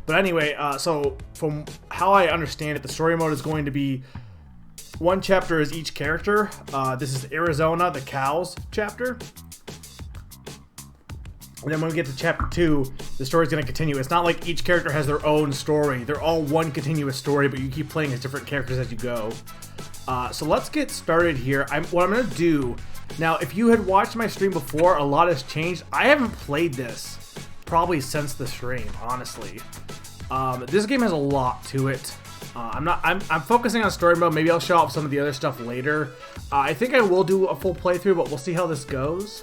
But anyway, so from how I understand it, the story mode is going to be one chapter is each character. This is Arizona, the cows chapter. And then when we get to chapter 2, the story's going to continue. It's not like each character has their own story. They're all one continuous story, but you keep playing as different characters as you go. So let's get started here. What I'm going to do... Now, if you had watched my stream before, a lot has changed. I haven't played this probably since the stream, honestly. This game has a lot to it. I'm focusing on story mode. Maybe I'll show off some of the other stuff later. I think I will do a full playthrough, but we'll see how this goes.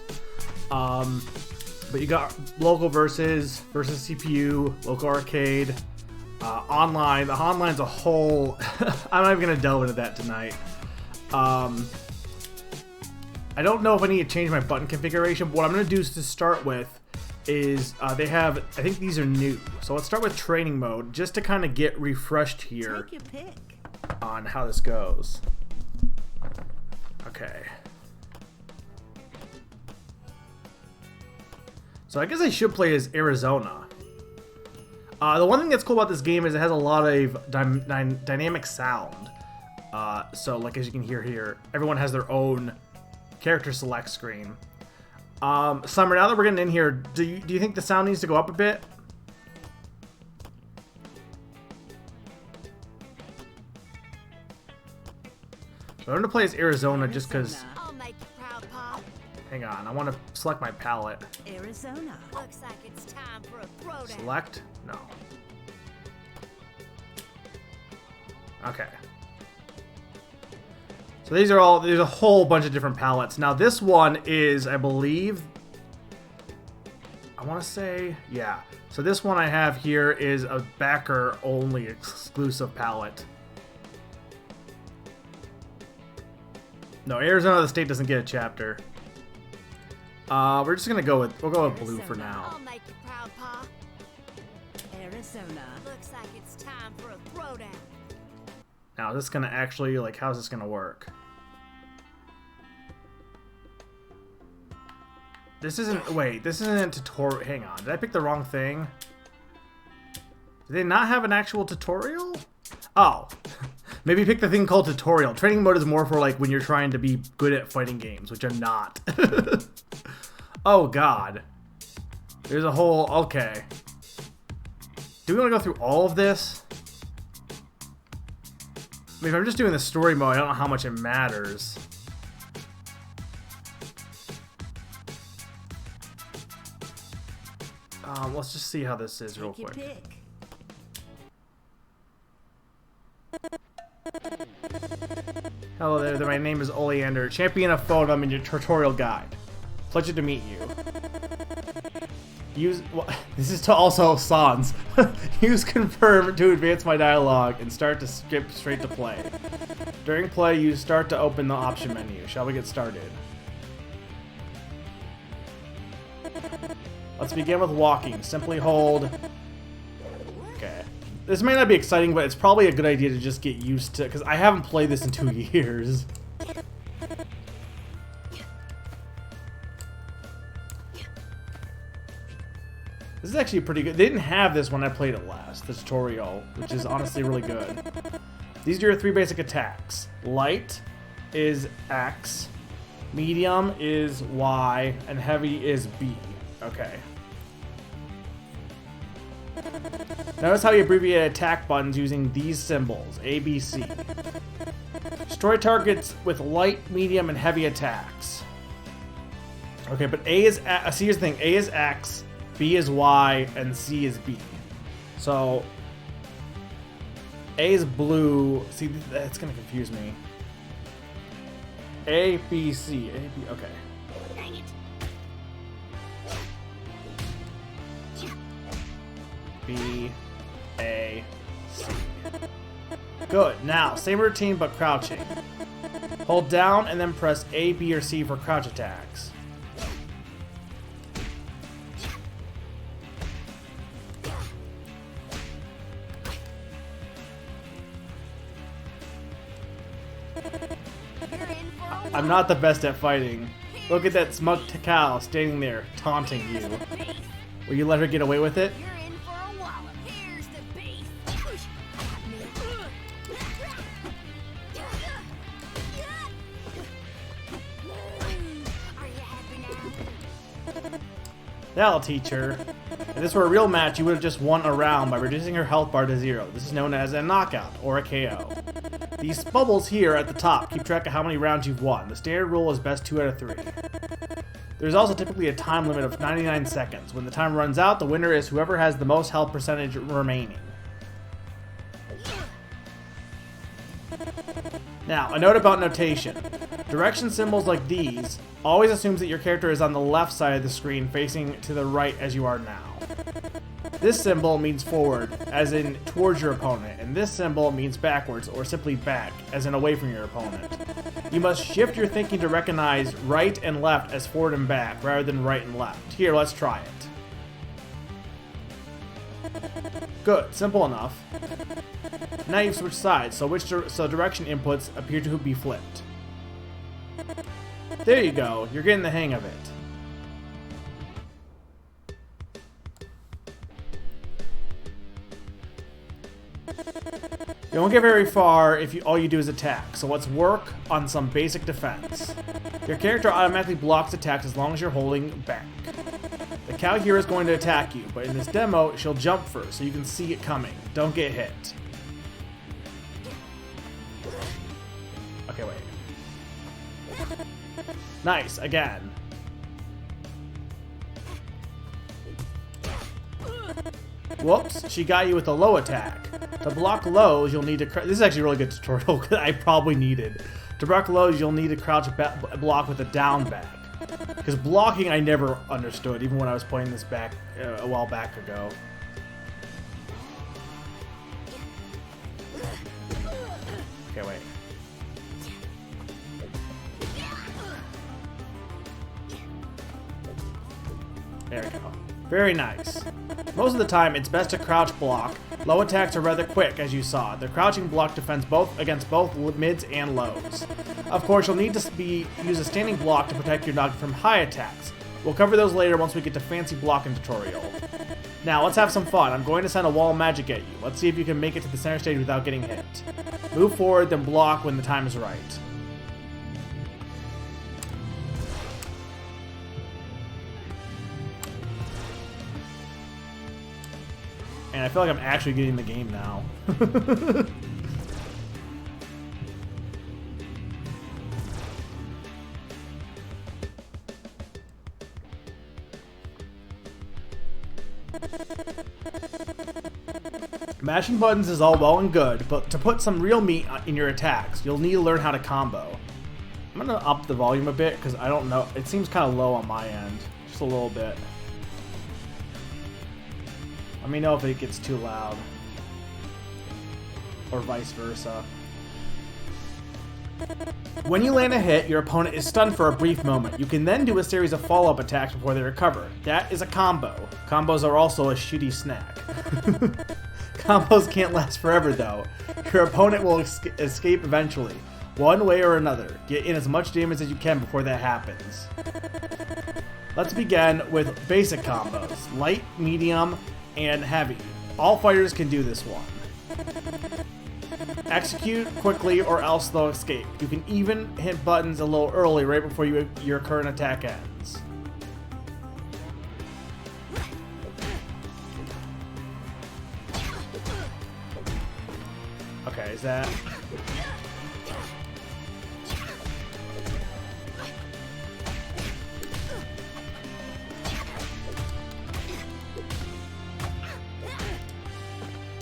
But you got local versus CPU, local arcade, online. The online's a whole... I'm not even going to delve into that tonight. I don't know if I need to change my button configuration, but what I'm going to do is to start with is they have... I think these are new. So let's start with training mode, just to kind of get refreshed here on how this goes. Okay. So I guess I should play as Arizona. The one thing that's cool about this game is it has a lot of dynamic sound. So like as you can hear here, everyone has their own character select screen. Summer, now that we're getting in here, do you think the sound needs to go up a bit? So I'm going to play as Arizona just because... Hang on, I want to select my palette. Arizona. Looks like it's time for a throwdown. Select? No. Okay. So these are all, there's a whole bunch of different palettes. Now this one is, I believe, I want to say, yeah. So this one I have here is a backer only exclusive palette. No, Arizona the state doesn't get a chapter. We're just gonna we'll go with blue for now. I'll make you proud, Pa. Arizona. Looks like it's time for a throwdown. Now, is this gonna actually, like, how's this gonna work? This isn't, wait, this isn't a tutorial. Hang on, did I pick the wrong thing? Did they not have an actual tutorial? Oh, maybe pick the thing called tutorial. Training mode is more for, like, when you're trying to be good at fighting games, which I'm not. Oh, God. There's a whole... Okay. Do we want to go through all of this? I mean, if I'm just doing the story mode, I don't know how much it matters. Let's just see how this is real quick. Hello there, my name is Oleander, champion of phone. I'm in your tutorial guide. Pleasure to meet you. This is to also Sans. Use confirm to advance my dialogue and start to skip straight to play. During play, you start to open the option menu. Shall we get started? Let's begin with walking. Simply hold. Okay. This may not be exciting, but it's probably a good idea to just get used to, because I haven't played this in 2 years. This is actually pretty good. They didn't have this when I played it last, the tutorial, which is honestly really good. These are your 3 basic attacks. Light is X, medium is Y, and heavy is B. Okay. Notice how you abbreviate attack buttons using these symbols, A, B, C. Destroy targets with light, medium, and heavy attacks. Okay, but A is... See, here's the thing. A is X, B is Y, and C is B. So... A is blue. See, that's gonna confuse me. A, B, C. A, B... Okay. Dang it. B, A, C. Good. Now, same routine but crouching. Hold down and then press A, B, or C for crouch attacks. I'm not the best at fighting. Look at that smug cow standing there, taunting you. Will you let her get away with it? You're in for a wallop. Here's the That'll teach her. If this were a real match, you would have just won a round by reducing her health bar to 0. This is known as a knockout, or a KO. These bubbles here at the top keep track of how many rounds you've won. The standard rule is best 2 out of 3. There's also typically a time limit of 99 seconds. When the time runs out, the winner is whoever has the most health percentage remaining. Now, a note about notation. Direction symbols like these always assumes that your character is on the left side of the screen facing to the right as you are now. This symbol means forward, as in towards your opponent, and this symbol means backwards, or simply back, as in away from your opponent. You must shift your thinking to recognize right and left as forward and back, rather than right and left. Here, let's try it. Good, simple enough. Now you've switched sides, so direction inputs appear to be flipped. There you go, you're getting the hang of it. You won't get very far if all you do is attack, so let's work on some basic defense. Your character automatically blocks attacks as long as you're holding back. The cow here is going to attack you, but in this demo, she'll jump first so you can see it coming. Don't get hit. Okay, wait. Nice, again. Whoops, she got you with a low attack. To block lows, you'll need to... This is actually a really good tutorial that I probably needed. To block lows, you'll need to crouch block with a down back. Because blocking I never understood, even when I was playing this back a while back ago. Okay, wait. There we go. Very nice. Most of the time, it's best to crouch block. Low attacks are rather quick, as you saw. The crouching block defends against both mids and lows. Of course, you'll need to use a standing block to protect your knock from high attacks. We'll cover those later once we get to fancy blocking tutorial. Now, let's have some fun. I'm going to send a wall of magic at you. Let's see if you can make it to the center stage without getting hit. Move forward, then block when the time is right. And I feel like I'm actually getting the game now. Mashing buttons is all well and good, but to put some real meat in your attacks, you'll need to learn how to combo. I'm gonna up the volume a bit, because I don't know, it seems kind of low on my end. Just a little bit. Let me know if it gets too loud. Or vice versa. When you land a hit, your opponent is stunned for a brief moment. You can then do a series of follow-up attacks before they recover. That is a combo. Combos are also a shitty snack. Combos can't last forever though. Your opponent will escape eventually. One way or another. Get in as much damage as you can before that happens. Let's begin with basic combos. Light, medium, and heavy. All fighters can do this one. Execute quickly or else they'll escape. You can even hit buttons a little early right before your current attack ends. Okay, is that...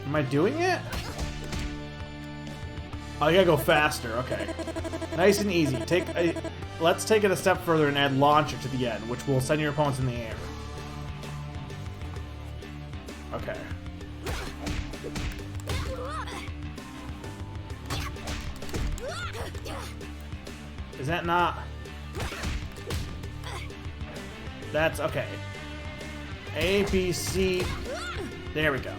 Am I doing it? Oh, I gotta go faster. Okay. Nice and easy. Let's take it a step further and add launcher to the end, which will send your opponents in the air. Okay. Is that not... That's okay. A, B, C... There we go.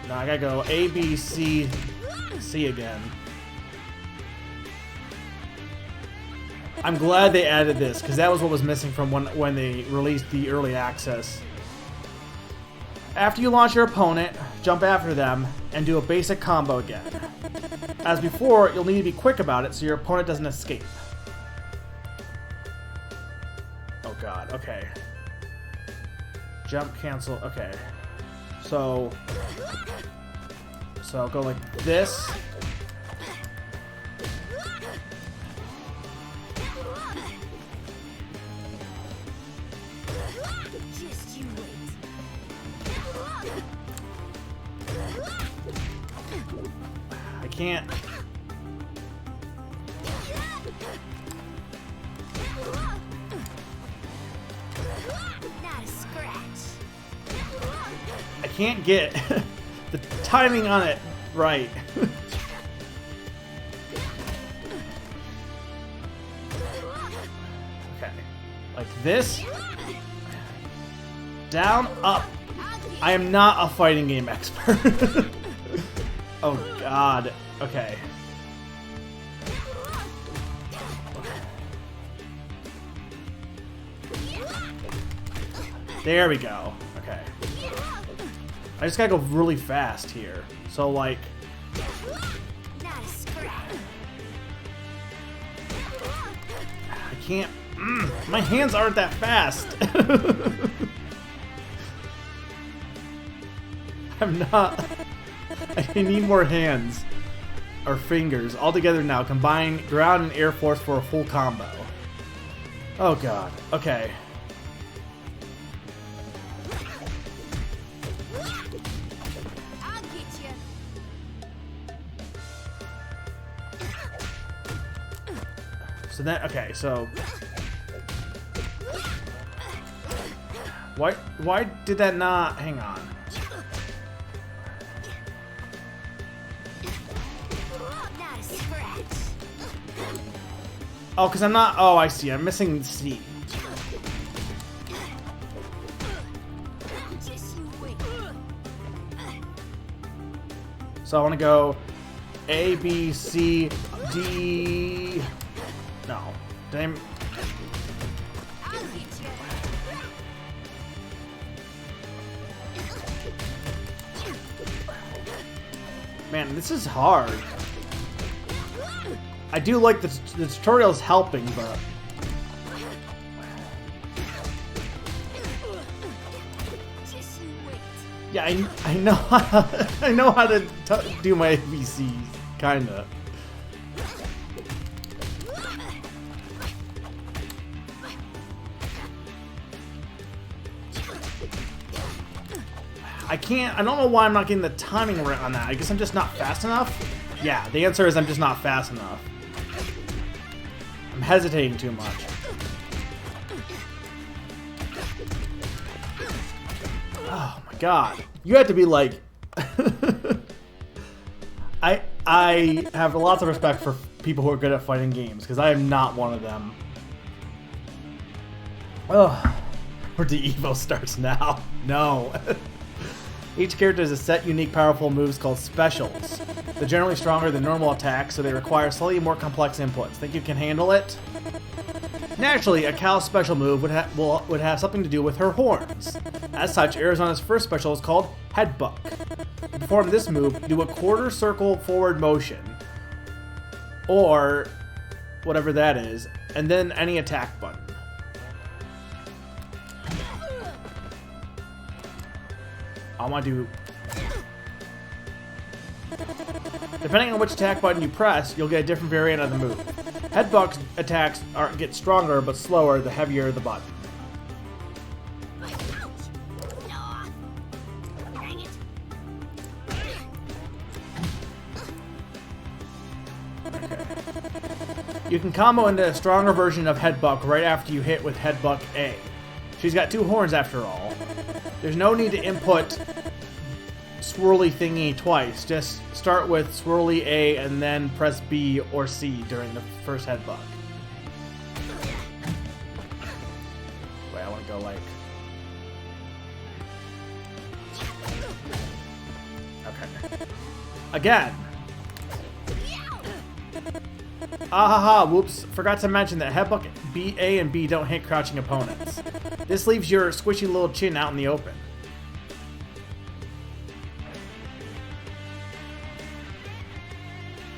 Now I gotta go A, B, C, C again. I'm glad they added this, because that was what was missing from when they released the early access. After you launch your opponent, jump after them, and do a basic combo again. As before, you'll need to be quick about it so your opponent doesn't escape. Oh Okay. Jump, cancel. Okay. So I'll go like this. Just you wait. I can't. Not a scratch. I can't get the timing on it right. Okay. Like this. Down, up. I am not a fighting game expert. Oh god. Okay. There we go. Okay. I just gotta go really fast here. So like, Not a scratch. I can't. My hands aren't that fast. I'm not. I need more hands. Or fingers. All together now. Combine ground and air force for a full combo. Oh god. Okay. I'll get you. So then, okay, so why did that not? Hang on. Not a scratch. Oh, because I'm not. Oh, I see. I'm missing C. Just you wait. So I want to go A, B, C, D. No. Damn. I'll get you. Man, this is hard. I do like the tutorial's helping, but Just you wait. yeah, I know I know how to do my ABCs, kinda. I can't. I don't know why I'm not getting the timing right on that. I guess I'm just not fast enough. Yeah, the answer is I'm just not fast enough. I'm hesitating too much. Oh my god. You have to be like I have lots of respect for people who are good at fighting games, because I am not one of them. Ugh. Where the Evo starts now. No. Each character has a set unique powerful moves called specials. They're generally stronger than normal attacks, so they require slightly more complex inputs. Think you can handle it? Naturally, a cow's special move would have something to do with her horns. As such, Arizona's first special is called Headbuck. To perform this move, do a quarter circle forward motion, or whatever that is, and then any attack button. I want to do... Depending on which attack button you press, you'll get a different variant of the move. Headbuck attacks get stronger but slower the heavier the button. Dang it. You can combo into a stronger version of Headbuck right after you hit with Headbuck A. She's got two horns after all. There's no need to input swirly thingy twice. Just start with swirly A and then press B or C during the first headbutt. Wait, I want to go like... Okay. Again! Ahaha, whoops. Forgot to mention that headbutt B, A, and B don't hit crouching opponents. This leaves your squishy little chin out in the open.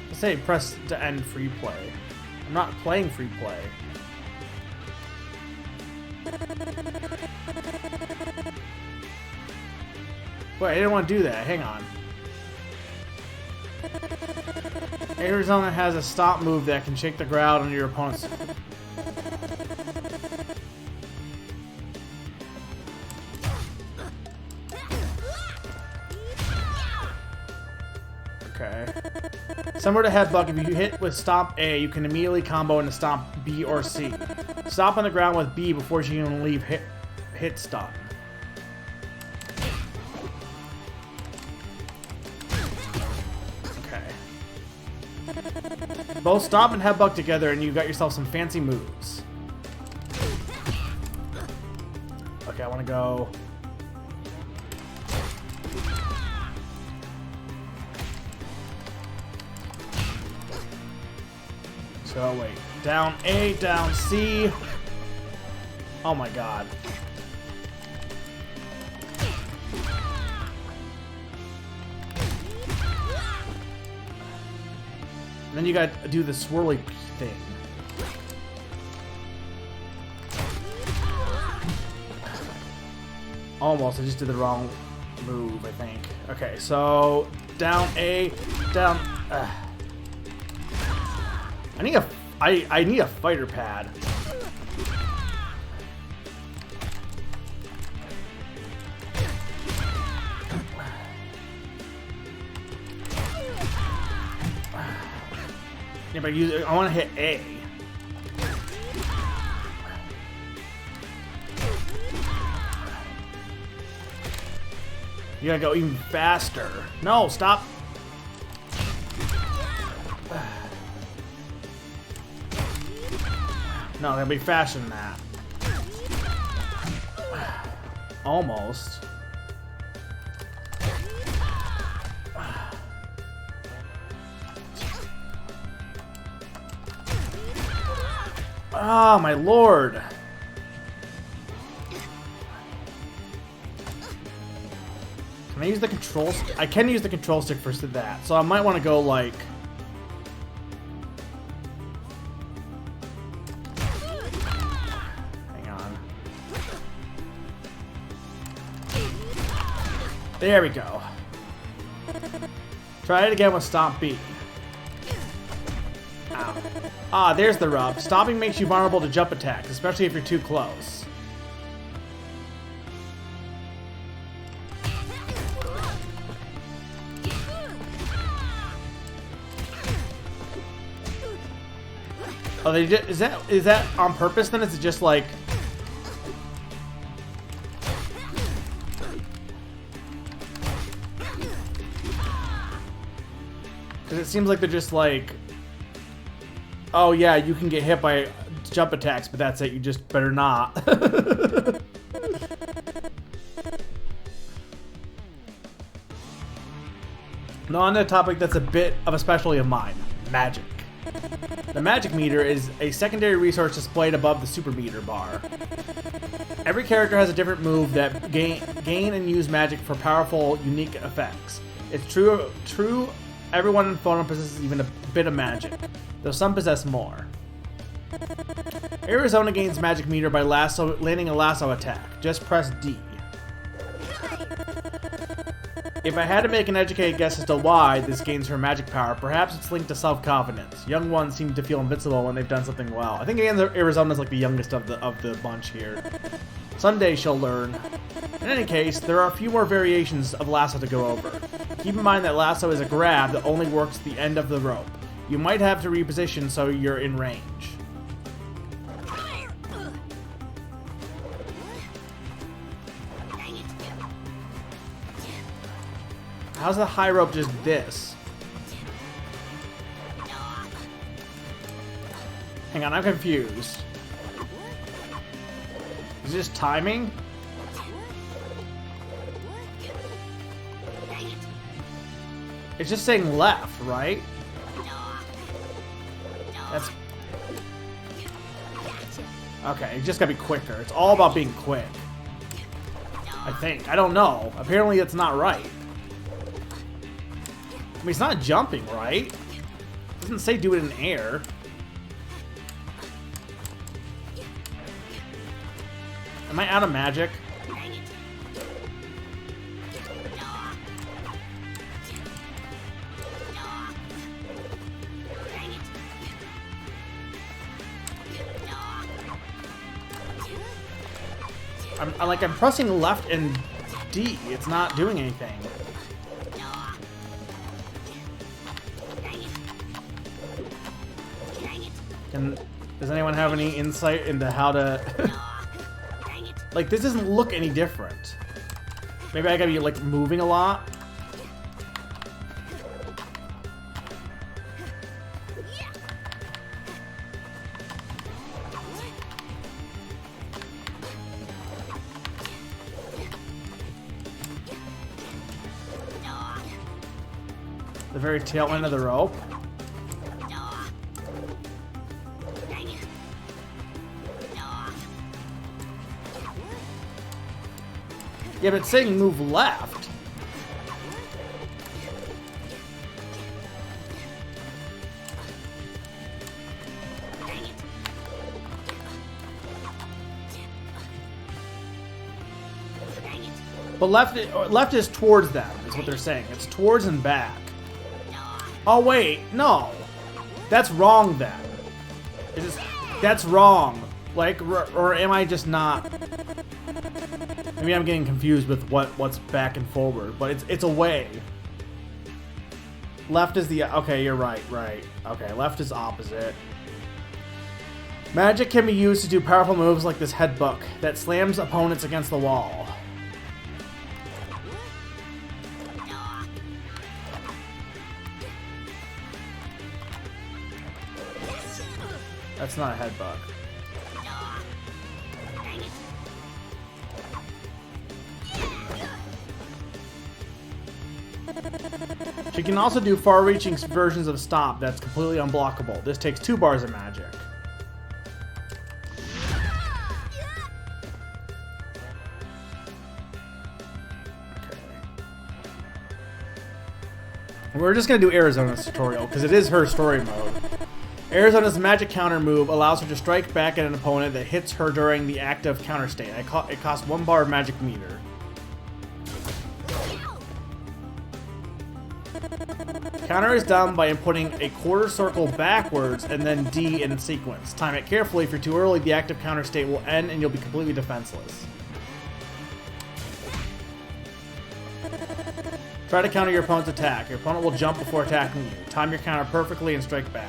Let's say press to end free play. I'm not playing free play. Wait, I didn't want to do that. Hang on. Arizona has a stop move that can shake the ground under your opponent's... Okay. Similar to Headbutt, if you hit with Stomp A, you can immediately combo into Stomp B or C. Stomp on the ground with B before she can leave hit stun. Okay. Both Stomp and Headbutt together and you got yourself some fancy moves. Okay, I want to go... So wait, down A, down C. Oh my god. And then you gotta do the swirly thing. Almost, I just did the wrong move, I think. Okay, so down A, down... I need a fighter pad. Yeah, but I want to hit A. You gotta go even faster. No, stop. No, they'll be faster than that. Almost. Oh, my lord. Can I use the control stick? I can use the control stick for that, so I might want to go like... There we go. Try it again with Stomp B. Ow. Ah, there's the rub. Stomping makes you vulnerable to jump attacks, especially if you're too close. Oh, they did, is that on purpose then? Is it just like... Because it seems like they're just like, oh yeah, you can get hit by jump attacks, but that's it, you just better not. Now on to a topic that's a bit of a specialty of mine, magic. The magic meter is a secondary resource displayed above the super meter bar. Every character has a different move that gain and use magic for powerful, unique effects. It's true everyone in Fightin possesses even a bit of magic, though some possess more. Arizona gains magic meter by landing a lasso attack. Just press D. If I had to make an educated guess as to why this gains her magic power, perhaps it's linked to self-confidence. Young ones seem to feel invincible when they've done something well. I think Arizona's like the youngest of the bunch here. Someday she'll learn. In any case, there are a few more variations of lasso to go over. Keep in mind that lasso is a grab that only works the end of the rope. You might have to reposition so you're in range. How's the high rope just this? Hang on, I'm confused. Is this timing? It's just saying left, right? That's... Okay, it just gotta be quicker. It's all about being quick. I think. I don't know. Apparently it's not right. I mean, it's not jumping, right? It doesn't say do it in air. Am I out of magic? I'm pressing left and D. It's not doing anything. Does anyone have any insight into how to... Like, this doesn't look any different. Maybe I gotta be, like, moving a lot? The very tail end of the rope. Yeah, but it's saying move left. But left is towards them, is what they're saying. It's towards and back. Oh wait, no. That's wrong then. That's wrong. Like, or am I just not? Maybe I'm getting confused with what's back and forward, but it's away. Left is the... Okay, you're right. Okay, left is opposite. Magic can be used to do powerful moves like this headbutt that slams opponents against the wall. That's not a headbutt. She can also do far-reaching versions of Stomp that's completely unblockable. This takes 2 bars of magic. Okay. We're just going to do Arizona's tutorial, because it is her story mode. Arizona's magic counter move allows her to strike back at an opponent that hits her during the active counter state. It costs 1 bar of magic meter. Counter is done by inputting a quarter circle backwards and then D in sequence. Time it carefully. If you're too early, the active counter state will end and you'll be completely defenseless. Try to counter your opponent's attack. Your opponent will jump before attacking you. Time your counter perfectly and strike back.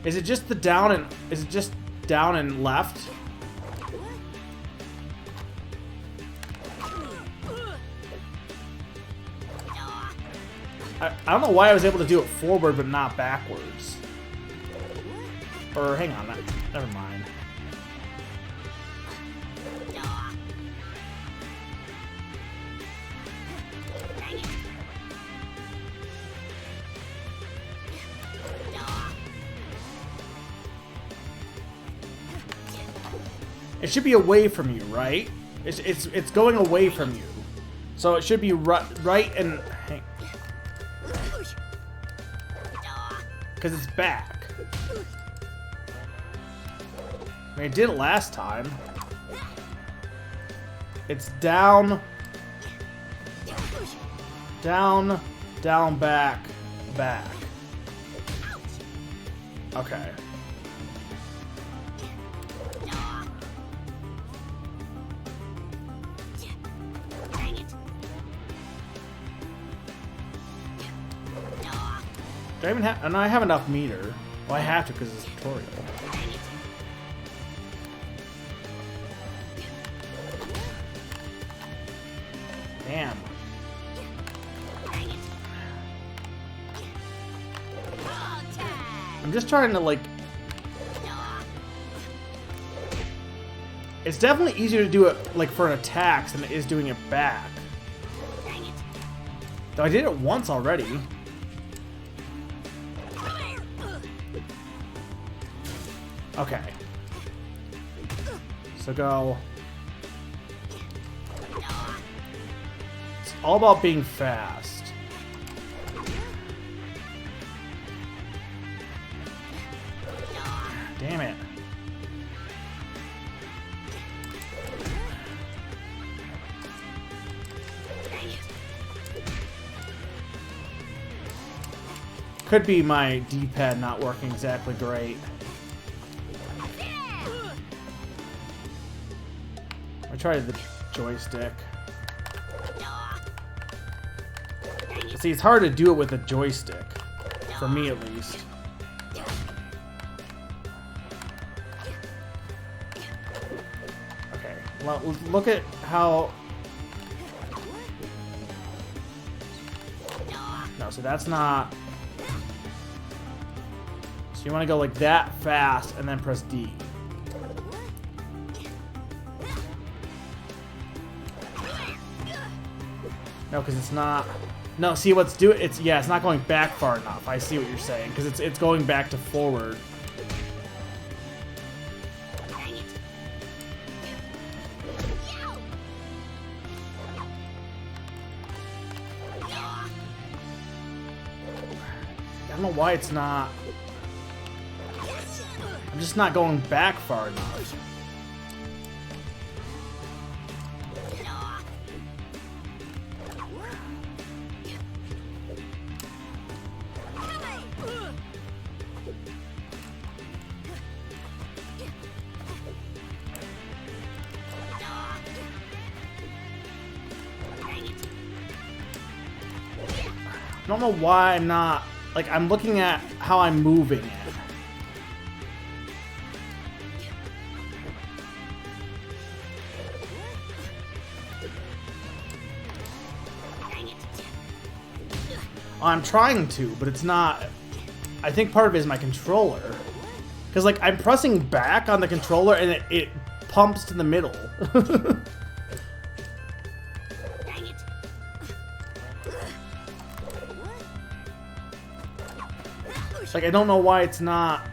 Is it just the down and... Is it just down and left? I don't know why I was able to do it forward but not backwards. Or, hang on, never mind. It should be away from you, right? It's going away from you. So it should be right and... Because it's back. I mean, it did it last time. It's down... Down, down, back, back. Okay. Do I even have... And I have enough meter. Well, I have to because it's a tutorial. Damn. I'm just trying to, like... It's definitely easier to do it, like, for an attack than it is doing it back. Though I did it once already. Okay. So go... It's all about being fast. Damn it. Could be my D-pad not working exactly great. I tried the joystick. See, it's hard to do it with a joystick. For me, at least. Okay, well, look at how... No, so that's not... So you want to go like that fast and then press D. No, because it's not... No, see what's doing... It's not going back far enough. I see what you're saying, because it's going back to forward. I don't know why it's not... I'm just not going back far enough. I don't know why I'm not... Like, I'm looking at how I'm moving it. I'm trying to, but it's not... I think part of it is my controller. Because, like, I'm pressing back on the controller and it pumps to the middle. Like, I don't know why it's not...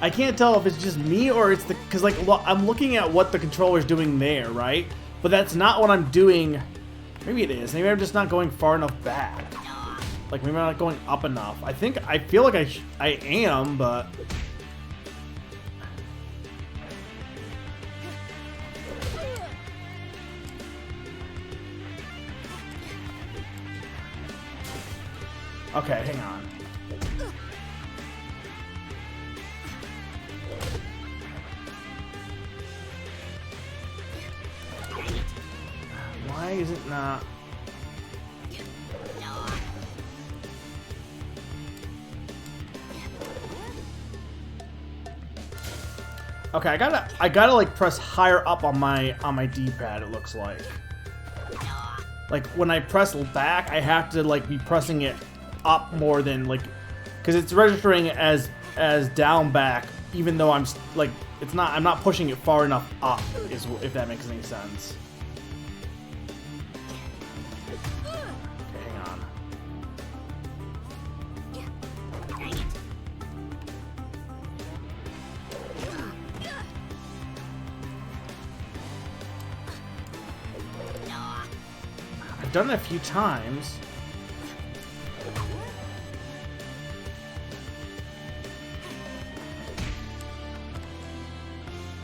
I can't tell if it's just me or it's the... Because, like, I'm looking at what the controller's doing there, right? But that's not what I'm doing. Maybe it is. Maybe I'm just not going far enough back. Like, maybe I'm not going up enough. I feel like I am, but... Okay, hang on. Why is it not? Okay, I gotta like press higher up on my D-pad, it looks like. Like when I press back, I have to like be pressing it up more than like, because it's registering as down back, even though I'm like I'm not pushing it far enough up, if that makes any sense. I've done it a few times.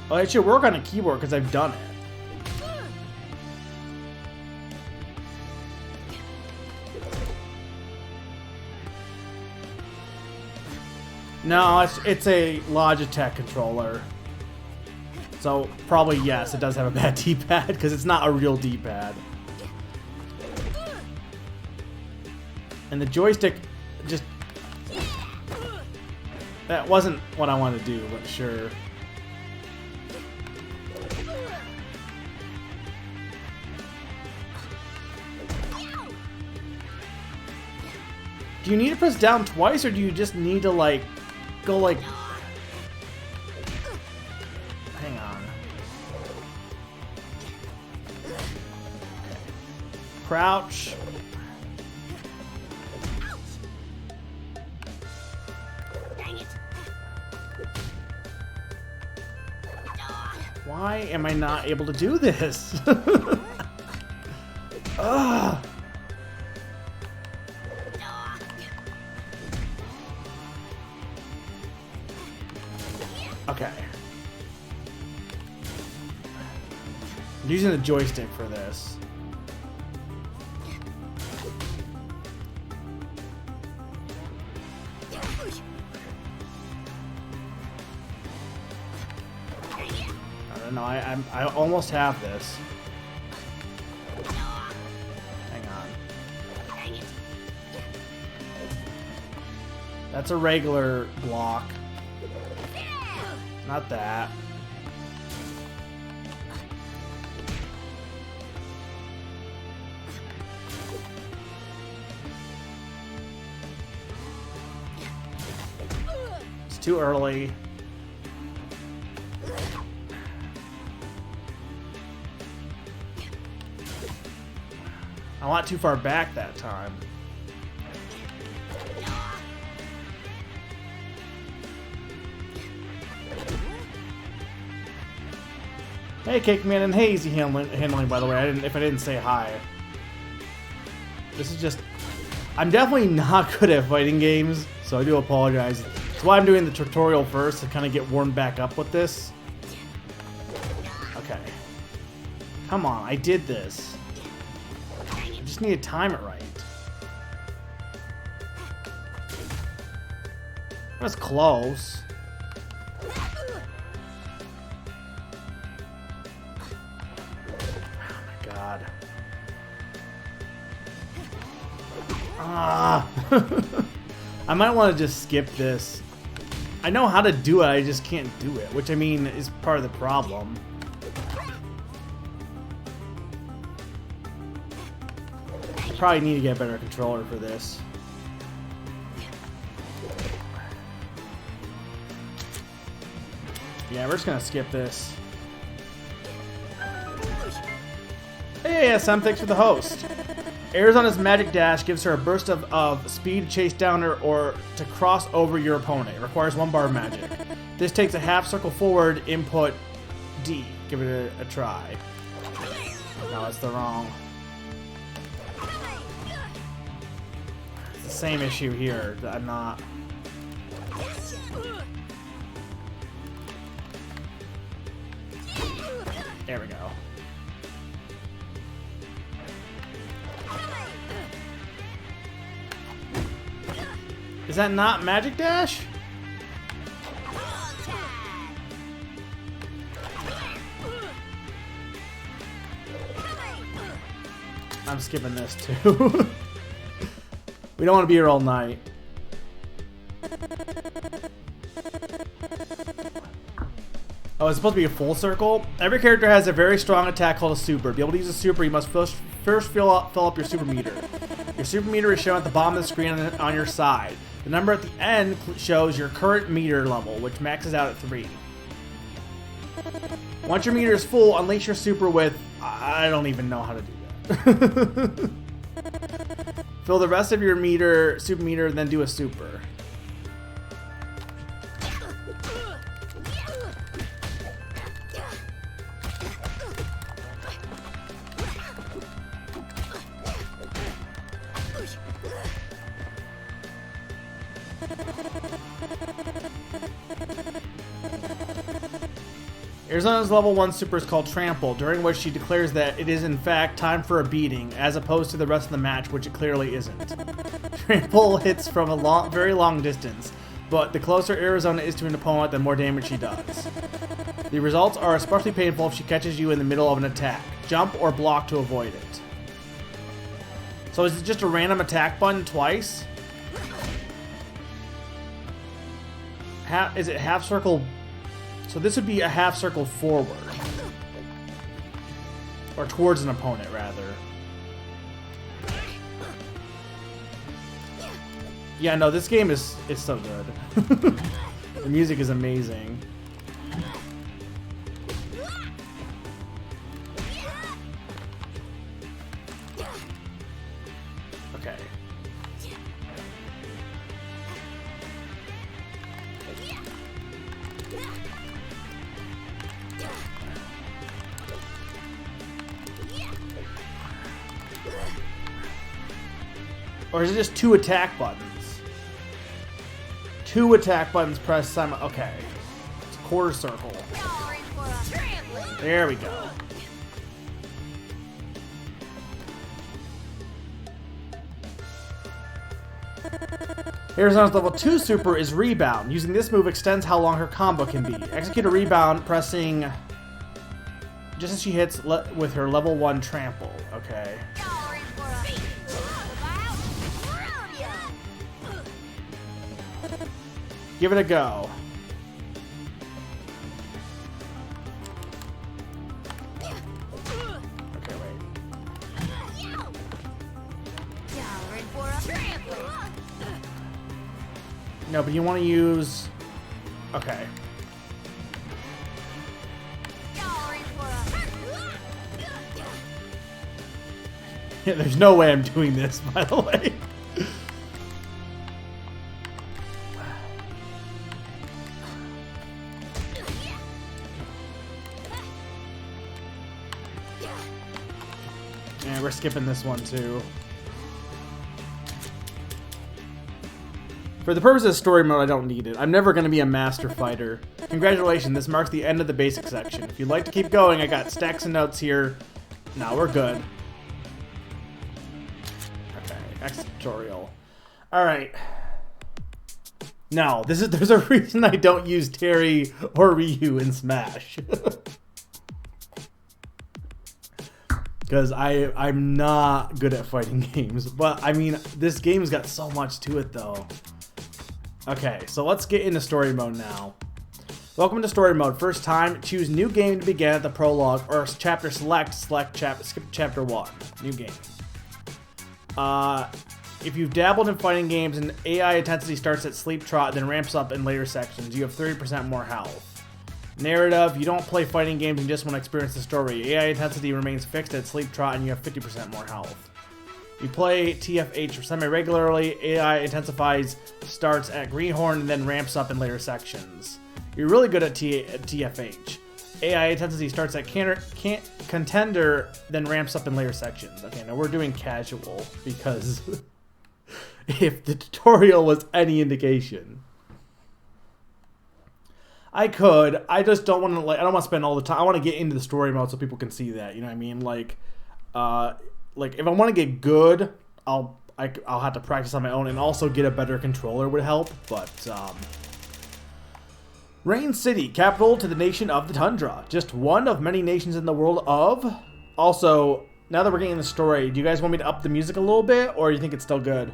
Oh, it should work on a keyboard because I've done it. No, it's a Logitech controller. So probably yes, it does have a bad D-pad because it's not a real D-pad. And the joystick just... That wasn't what I wanted to do, but sure. Do you need to press down twice, or do you just need to, like, go like... Crouch. Dang it. Why am I not able to do this? Ugh. Okay. I'm using the joystick for this. I don't know. I almost have this. Hang on. That's a regular block. Not that. It's too early. I went too far back that time. Hey, Cake Man, and hey, Easy handling, by the way. If I didn't say hi. This is just... I'm definitely not good at fighting games, so I do apologize. That's why I'm doing the tutorial first, to kind of get warmed back up with this. Okay. Come on, I did this. I just need to time it right. That's close. Ah. I might want to just skip this. I know how to do it, I just can't do it, which I mean is part of the problem. I probably need to get a better controller for this. Yeah, we're just gonna skip this. Hey, SM, thanks for the host. Arizona's Magic Dash gives her a burst of speed to chase down her or to cross over your opponent. It requires 1 bar of magic. This takes a half circle forward, input D. Give it a try. No, it's the wrong. It's the same issue here that I'm not. There we go. Is that not Magic Dash? I'm skipping this too. We don't want to be here all night. Oh, it's supposed to be a full circle? Every character has a very strong attack called a super. To be able to use a super, you must first fill up your super meter. Your super meter is shown at the bottom of the screen on your side. The number at the end shows your current meter level, which maxes out at 3. Once your meter is full, unleash your super with... I don't even know how to do that. Fill the rest of your super meter, then do a super. Arizona's level 1 super is called Trample, during which she declares that it is in fact time for a beating, as opposed to the rest of the match, which it clearly isn't. Trample hits from a very long distance, but the closer Arizona is to an opponent, the more damage she does. The results are especially painful if she catches you in the middle of an attack. Jump or block to avoid it. So is it just a random attack button twice? Is it half circle? So this would be a half circle forward. Or towards an opponent, rather. Yeah, no, this game is so good. The music is amazing. Or is it just 2 attack buttons? 2 attack buttons pressed simul... Okay. It's a quarter circle. There we go. Arizona's level 2 super is Rebound. Using this move extends how long her combo can be. Execute a rebound pressing just as she hits with her level 1 trample. Okay. Give it a go. Okay, wait. No, but you want to use... Okay. Yeah, there's no way I'm doing this, by the way. Yeah, we're skipping this one too. For the purposes of story mode, I don't need it. I'm never going to be a master fighter. Congratulations, this marks the end of the basic section. If you'd like to keep going, I got stacks of notes here. No, we're good. Okay, exit tutorial. Alright. No, there's a reason I don't use Terry or Ryu in Smash. Because I'm not good at fighting games. But, I mean, this game's got so much to it, though. Okay, so let's get into story mode now. Welcome to story mode. First time, choose new game to begin at the prologue, or chapter skip chapter 1. New game. If you've dabbled in fighting games and AI intensity starts at sleep trot, then ramps up in later sections, you have 30% more health. Narrative, you don't play fighting games and just want to experience the story. AI intensity remains fixed at sleep trot and you have 50% more health. You play TFH semi-regularly, AI intensifies, starts at Greenhorn, and then ramps up in later sections. You're really good at TFH. AI intensity starts at Contender, then ramps up in later sections. Okay, now we're doing casual, because if the tutorial was any indication. I just don't want to, I don't want to spend all the time. I want to get into the story mode so people can see that, you know what I mean? Like if I want to get good, I'll have to practice on my own, and also get a better controller would help. But Rain City, capital to the nation of the Tundra, just one of many nations in the world of. Also, now that we're getting the story, do you guys want me to up the music a little bit, or do you think it's still good?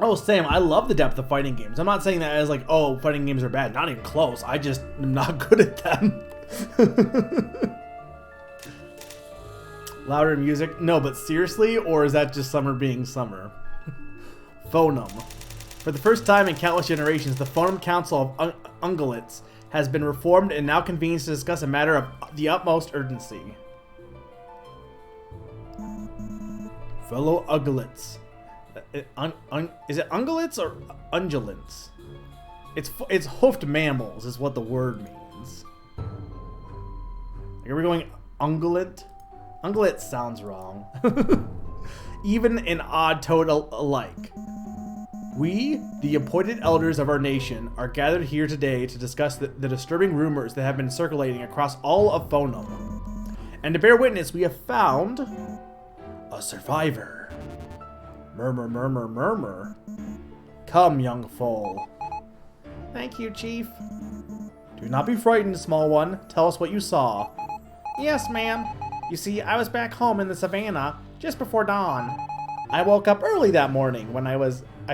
Oh, Sam, I love the depth of fighting games. I'm not saying that as like, oh, fighting games are bad. Not even close. I just am not good at them. Louder music? No, but seriously? Or is that just summer being summer? Phonum. For the first time in countless generations, the Phonum Council of Ungulates has been reformed and now convenes to discuss a matter of the utmost urgency. Fellow Ungulates. Is it ungulates or undulates? It's hoofed mammals is what the word means. Like, are we going ungulate? Ungulate sounds wrong. Even an odd toad alike. We, the appointed elders of our nation, are gathered here today to discuss the disturbing rumors that have been circulating across all of Phonum. And to bear witness, we have found a survivor. Murmur, murmur, murmur. Come, young foal. Thank you, Chief. Do not be frightened, small one. Tell us what you saw. Yes, ma'am. You see, I was back home in the savannah just before dawn. I woke up early that morning when I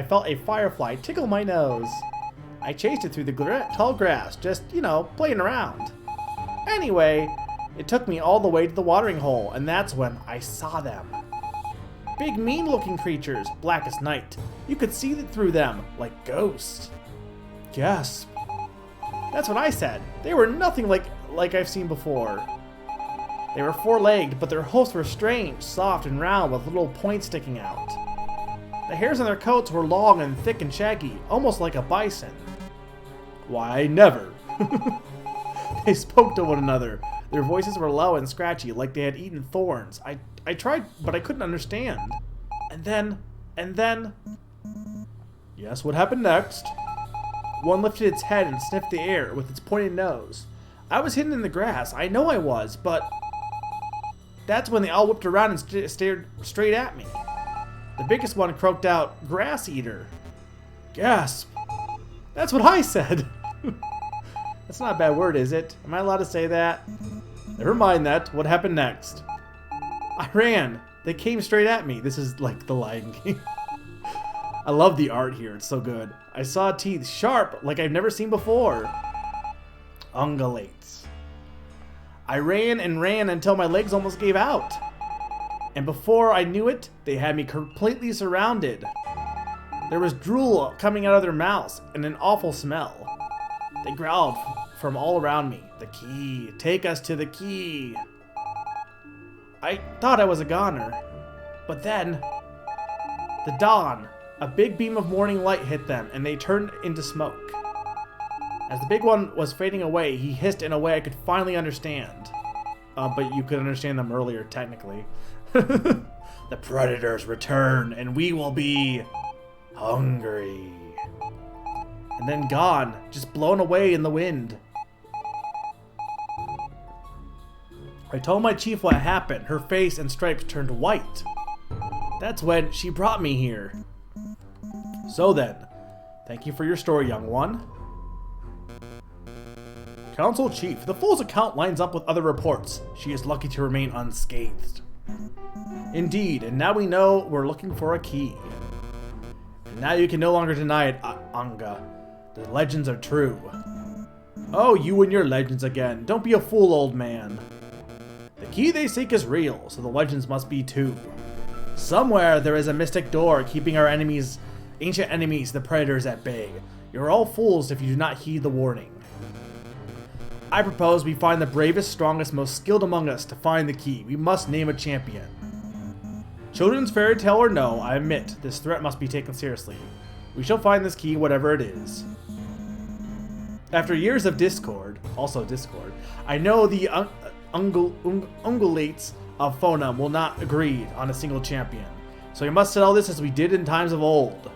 felt a firefly tickle my nose. I chased it through the tall grass, just, you know, playing around. Anyway, it took me all the way to the watering hole, and that's when I saw them. Big, mean-looking creatures, black as night. You could see through them, like ghosts. Gasp. That's what I said. They were nothing like I've seen before. They were four-legged, but their hoofs were strange, soft and round with little points sticking out. The hairs on their coats were long and thick and shaggy, almost like a bison. Why, never. They spoke to one another. Their voices were low and scratchy, like they had eaten thorns. I I tried, but I couldn't understand. And then... Yes, what happened next? One lifted its head and sniffed the air with its pointed nose. I was hidden in the grass. I know I was, but... That's when they all whipped around and stared straight at me. The biggest one croaked out, "Grass eater." Gasp. That's what I said. That's not a bad word, is it? Am I allowed to say that? Never mind that. What happened next? I ran. They came straight at me. This is like the Lion King. I love the art here. It's so good. I saw teeth sharp like I've never seen before. Ungulates. I ran and ran until my legs almost gave out. And before I knew it, they had me completely surrounded. There was drool coming out of their mouths and an awful smell. They growled from all around me. The key. Take us to the key. I thought I was a goner. But then, the dawn. A big beam of morning light hit them, and they turned into smoke. As the big one was fading away, he hissed in a way I could finally understand. But you could understand them earlier, technically. The predators return, and we will be hungry. And then gone, just blown away in the wind. I told my chief what happened. Her face and stripes turned white. That's when she brought me here. So then, thank you for your story, young one. Council Chief, the fool's account lines up with other reports. She is lucky to remain unscathed. Indeed, and now we know we're looking for a key. And now you can no longer deny it, Anga. The legends are true. Oh, you and your legends again. Don't be a fool, old man. The key they seek is real, so the legends must be too. Somewhere there is a mystic door keeping our enemies, ancient enemies, the predators, at bay. You're all fools if you do not heed the warning. I propose we find the bravest, strongest, most skilled among us to find the key. We must name a champion. Children's fairy tale or no, I admit, this threat must be taken seriously. We shall find this key, whatever it is. After years of discord, I know the ungulates of Phonum will not agree on a single champion. So we must settle this as we did in times of old.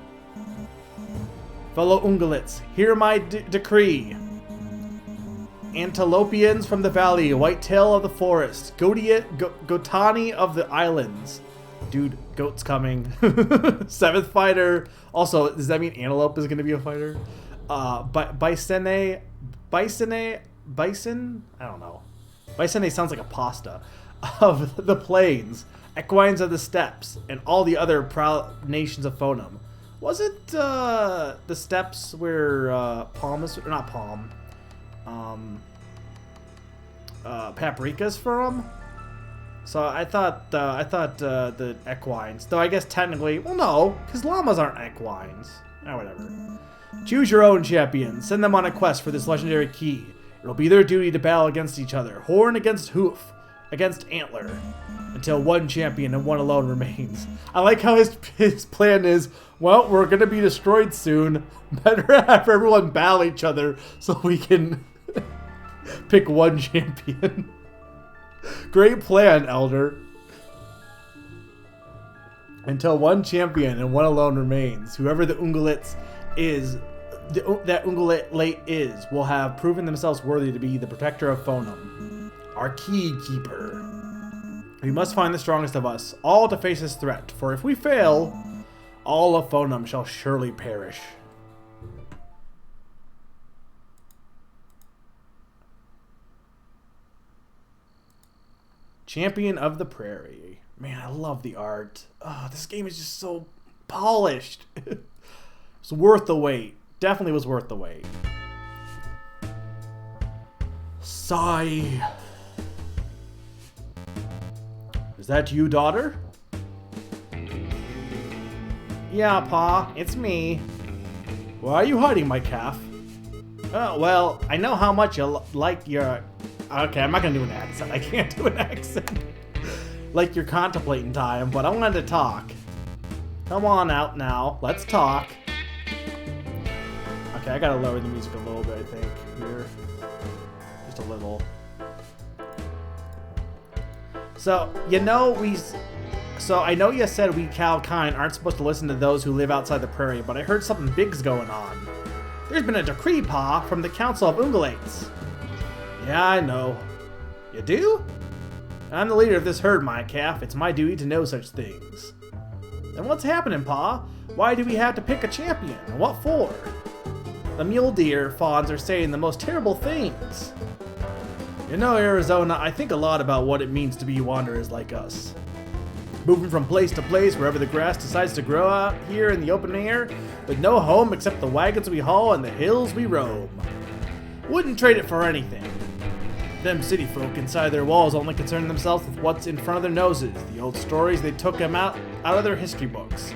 Fellow ungulates, hear my decree. Antilopians from the valley, whitetail of the forest, Gotani of the islands. Dude, goat's coming. 7th fighter. Also, does that mean antelope is going to be a fighter? Bison? I don't know. Bison sounds like a pasta. Of the plains, equines of the steppes, and all the other proud nations of Phonum. Was it the steppes where palm is, or not palm? Paprika's from. So I thought the equines, though I guess technically, well, no, because llamas aren't equines. Whatever. Choose your own champion. Send them on a quest for this legendary key. It'll be their duty to battle against each other, horn against hoof, against antler, until one champion and one alone remains. I like how his plan is, well, we're gonna be destroyed soon. Better have everyone battle each other so we can pick one champion. Great plan, Elder. Until one champion and one alone remains, whoever the ungulates is, that ungulate is, will have proven themselves worthy to be the protector of Phonum, our key keeper. We must find the strongest of us, all to face this threat, for if we fail, all of Phonum shall surely perish. Champion of the Prairie. Man, I love the art. Oh, this game is just so polished. It's worth the wait. Definitely was worth the wait. Sigh. Is that you, daughter? Yeah, Pa, it's me. Why are you hiding, my calf? Oh, well, I know how much you like your... Okay, I'm not gonna do an accent. I can't do an accent. Like you're contemplating time, but I wanted to talk. Come on out now. Let's talk. Okay, I gotta lower the music a little bit, I think, here. Just a little. So, I know you said we Calkine aren't supposed to listen to those who live outside the prairie, but I heard something big's going on. There's been a decree, Pa, from the Council of Ungulates. Yeah, I know. You do? I'm the leader of this herd, my calf. It's my duty to know such things. Then what's happening, Pa? Why do we have to pick a champion? And what for? The mule deer fawns are saying the most terrible things. You know, Arizona, I think a lot about what it means to be wanderers like us. Moving from place to place wherever the grass decides to grow out here in the open air, with no home except the wagons we haul and the hills we roam. Wouldn't trade it for anything. Them city folk inside their walls only concern themselves with what's in front of their noses, the old stories they took them out of their history books.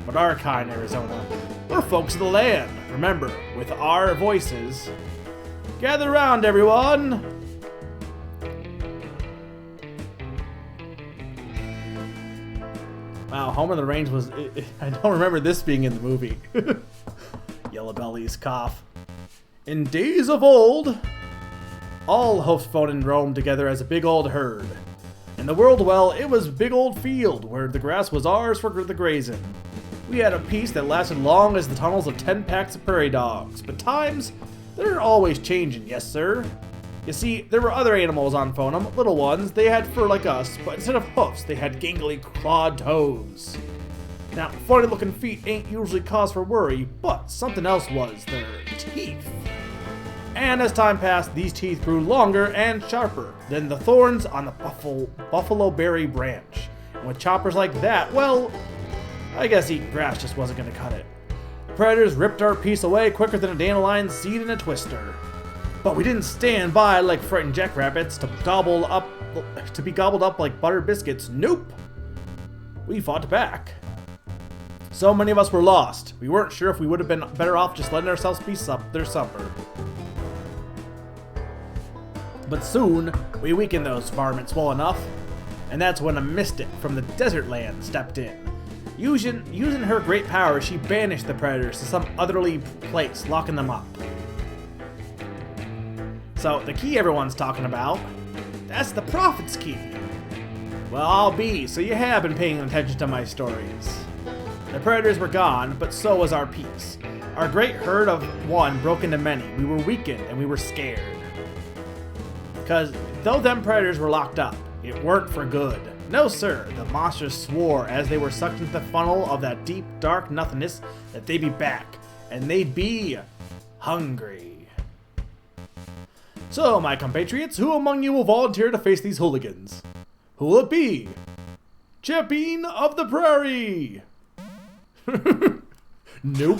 But our kind, Arizona, we're folks of the land. Remember, with our voices. Gather round, everyone! Wow, Home on the Range was... I don't remember this being in the movie. Yellow Belly's cough. In days of old, all Hoofdfonen roamed together as a big old herd. In the world, well, it was a big old field where the grass was ours for the grazing. We had a peace that lasted long as the tunnels of 10 packs of prairie dogs. But times, they're always changing, yes sir. You see, there were other animals on Fonum, little ones. They had fur like us, but instead of hoofs, they had gangly clawed toes. Now, funny looking feet ain't usually cause for worry, but something else was their teeth. And as time passed, these teeth grew longer and sharper than the thorns on the buffalo berry branch. And with choppers like that, well, I guess eating grass just wasn't gonna cut it. The predators ripped our piece away quicker than a dandelion seed in a twister. But we didn't stand by like frightened jackrabbits to be gobbled up like buttered biscuits. Nope. We fought back. So many of us were lost. We weren't sure if we would have been better off just letting ourselves be their supper. But soon, we weakened those varmints well enough, and that's when a mystic from the desert land stepped in. Using her great power, she banished the predators to some otherly place, locking them up. So, the key everyone's talking about, that's the Prophet's Key. Well, I'll be, so you have been paying attention to my stories. The predators were gone, but so was our peace. Our great herd of one broke into many. We were weakened and we were scared. Because though them predators were locked up, it weren't for good. No sir, the monsters swore as they were sucked into the funnel of that deep, dark nothingness that they'd be back, and they'd be hungry. So, my compatriots, who among you will volunteer to face these hooligans? Who will it be? Champion of the Prairie! Nope.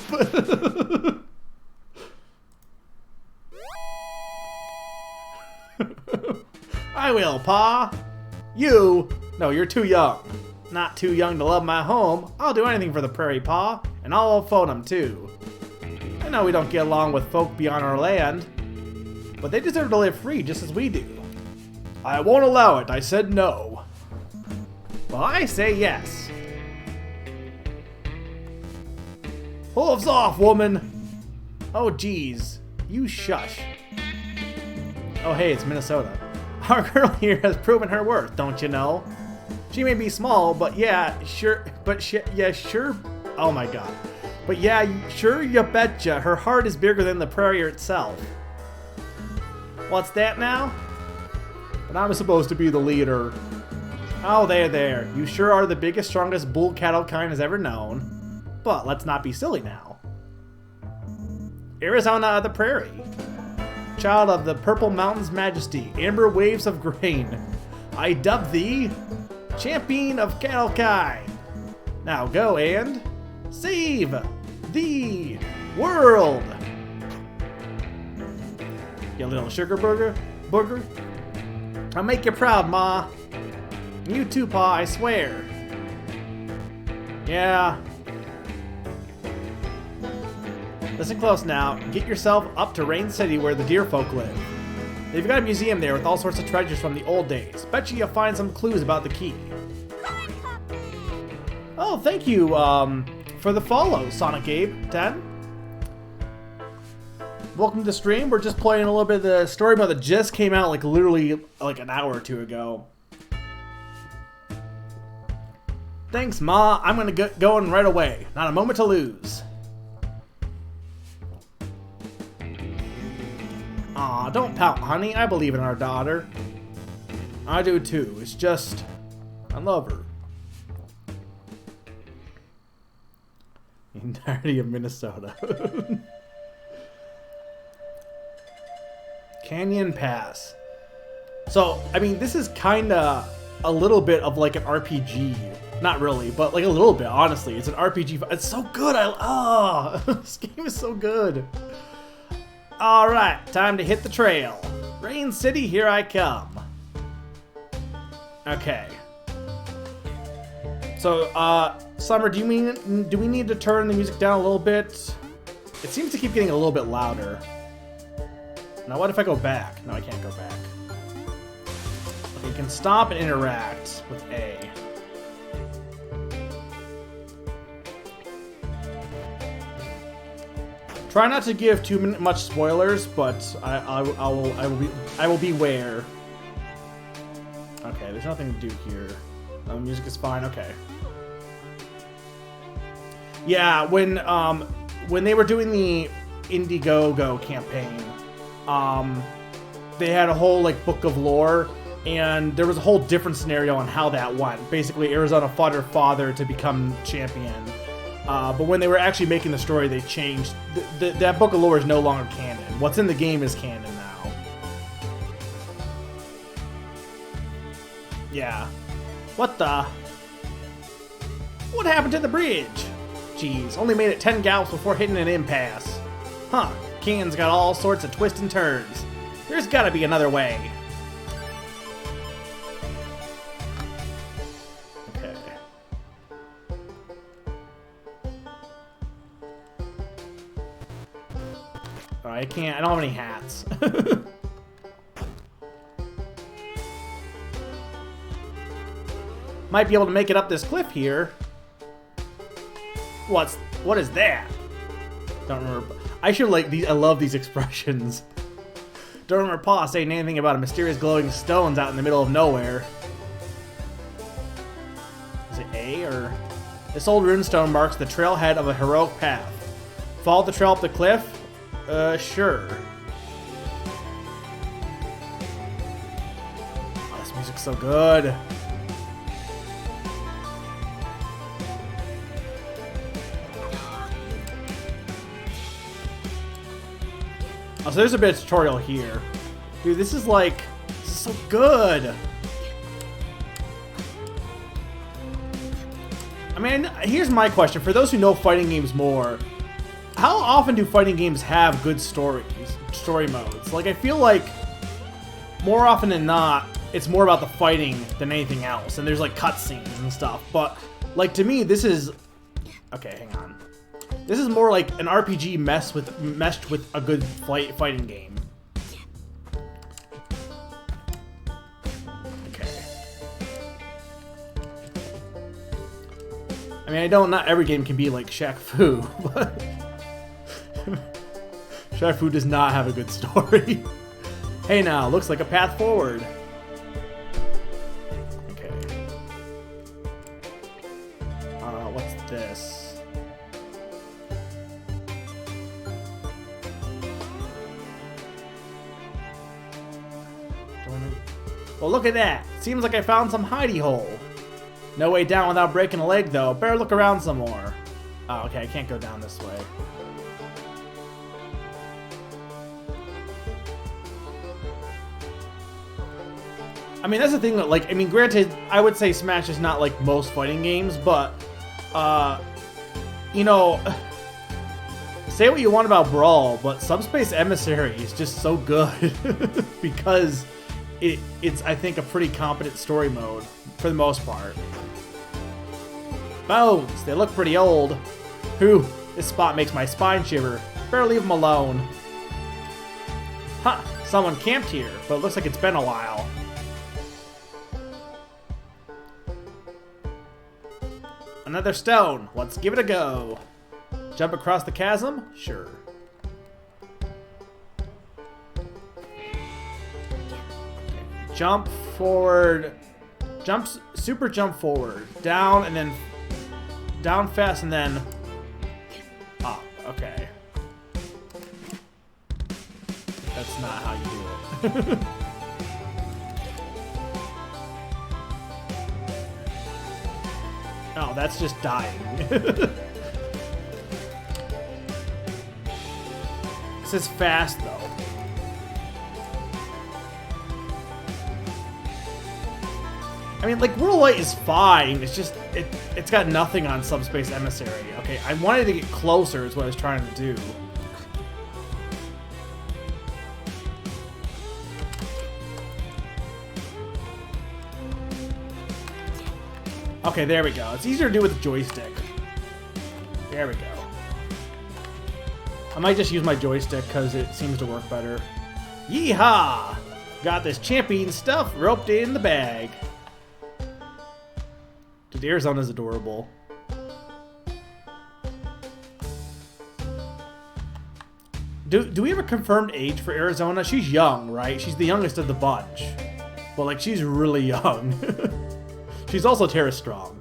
I will, Pa. You? No, you're too young. Not too young to love my home. I'll do anything for the prairie, Pa, and I'll phone them too. I know we don't get along with folk beyond our land, but they deserve to live free just as we do. I won't allow it. I said no. Well, I say yes. Hooves off, woman! Oh, geez. You shush. Oh, hey, it's Minnesota. Our girl here has proven her worth, don't you know? She may be small, but yeah, sure, sure. Oh my god. But yeah, sure, you betcha, her heart is bigger than the prairie itself. What's that now? But I'm supposed to be the leader. Oh, there. You sure are the biggest, strongest bull cattle kind has ever known. But let's not be silly now. Arizona of the prairie. Child of the Purple Mountain's majesty, amber waves of grain. I dub thee champion of cattle kind. Now go and save the world. You little sugar booger. I'll make you proud, Ma. You too, Pa, I swear. Yeah. Listen close now. Get yourself up to Rain City where the deer folk live. They've got a museum there with all sorts of treasures from the old days. Bet you you'll find some clues about the key. Oh, thank you, for the follow, Sonic Abe 10. Welcome to the stream. We're just playing a little bit of the story mode that just came out like literally like an hour or two ago. Thanks, Ma. I'm gonna get going right away. Not a moment to lose. Aw, don't pout, honey. I believe in our daughter. I do too. It's just, I love her. The entirety of Minnesota. Canyon Pass. So, I mean, this is kinda a little bit of like an RPG. Not really, but like a little bit, honestly. It's an RPG. It's so good. This game is so good. Alright, time to hit the trail. Rain City, here I come. Okay. So, Summer, do we need to turn the music down a little bit? It seems to keep getting a little bit louder. Now, what if I go back? No, I can't go back. Okay, you can stop and interact with A. Try not to give too much spoilers, but I will beware. Okay, there's nothing to do here. The music is fine. Okay. Yeah, when they were doing the Indiegogo campaign, they had a whole like book of lore, and there was a whole different scenario on how that went. Basically, Arizona fought her father to become champion. But when they were actually making the story, they changed. That book of lore is no longer canon. What's in the game is canon now. Yeah. What the? What happened to the bridge? Jeez, only made it 10 gallops before hitting an impasse. Huh, Canyon's got all sorts of twists and turns. There's gotta be another way. Okay. I can't, I don't have any hats. Might be able to make it up this cliff here. What is that? Don't remember. I should like these. I love these expressions. Don't remember Pa saying anything about a mysterious glowing stones out in the middle of nowhere. Is it A or? This old runestone marks the trailhead of a heroic path. Follow the trail up the cliff? Sure. Oh, this music's so good. Oh, so there's a bit of tutorial here. Dude, this is so good. I mean, here's my question. For those who know fighting games more, how often do fighting games have good story modes? Like, I feel like more often than not, it's more about the fighting than anything else. And there's like cutscenes and stuff. But like to me, this is... Okay, hang on. This is more like an RPG meshed with a good fighting game. Okay. I mean, I know not every game can be like Shaq Fu, but Shaq Fu does not have a good story. Hey now, looks like a path forward. Okay. What's this? Well, look at that. Seems like I found some hidey hole. No way down without breaking a leg, though. Better look around some more. Oh, okay. I can't go down this way. I mean, that's the thing that, like, I mean, granted, I would say Smash is not like most fighting games, but, you know, say what you want about Brawl, but Subspace Emissary is just so good because it's, I think, a pretty competent story mode for the most part. Bones, they look pretty old. Whew, this spot makes my spine shiver. Better leave them alone. Huh, someone camped here, but it looks like it's been a while. Another stone. Let's give it a go. Jump across the chasm? Sure. Jump forward Jumps, super jump forward. Down and then... Down fast and then... Up. Okay. That's not how you do it. Oh, that's just dying. This is fast, though. I mean, like, World Light is fine. It's just, it's got nothing on Subspace Emissary. Okay, I wanted to get closer is what I was trying to do. Okay, there we go. It's easier to do with the joystick. There we go. I might just use my joystick because it seems to work better. Yeehaw! Got this champion stuff roped in the bag. Dude, Arizona's adorable. Do we have a confirmed age for Arizona? She's young, right? She's the youngest of the bunch. But, like, she's really young. She's also Terra strong.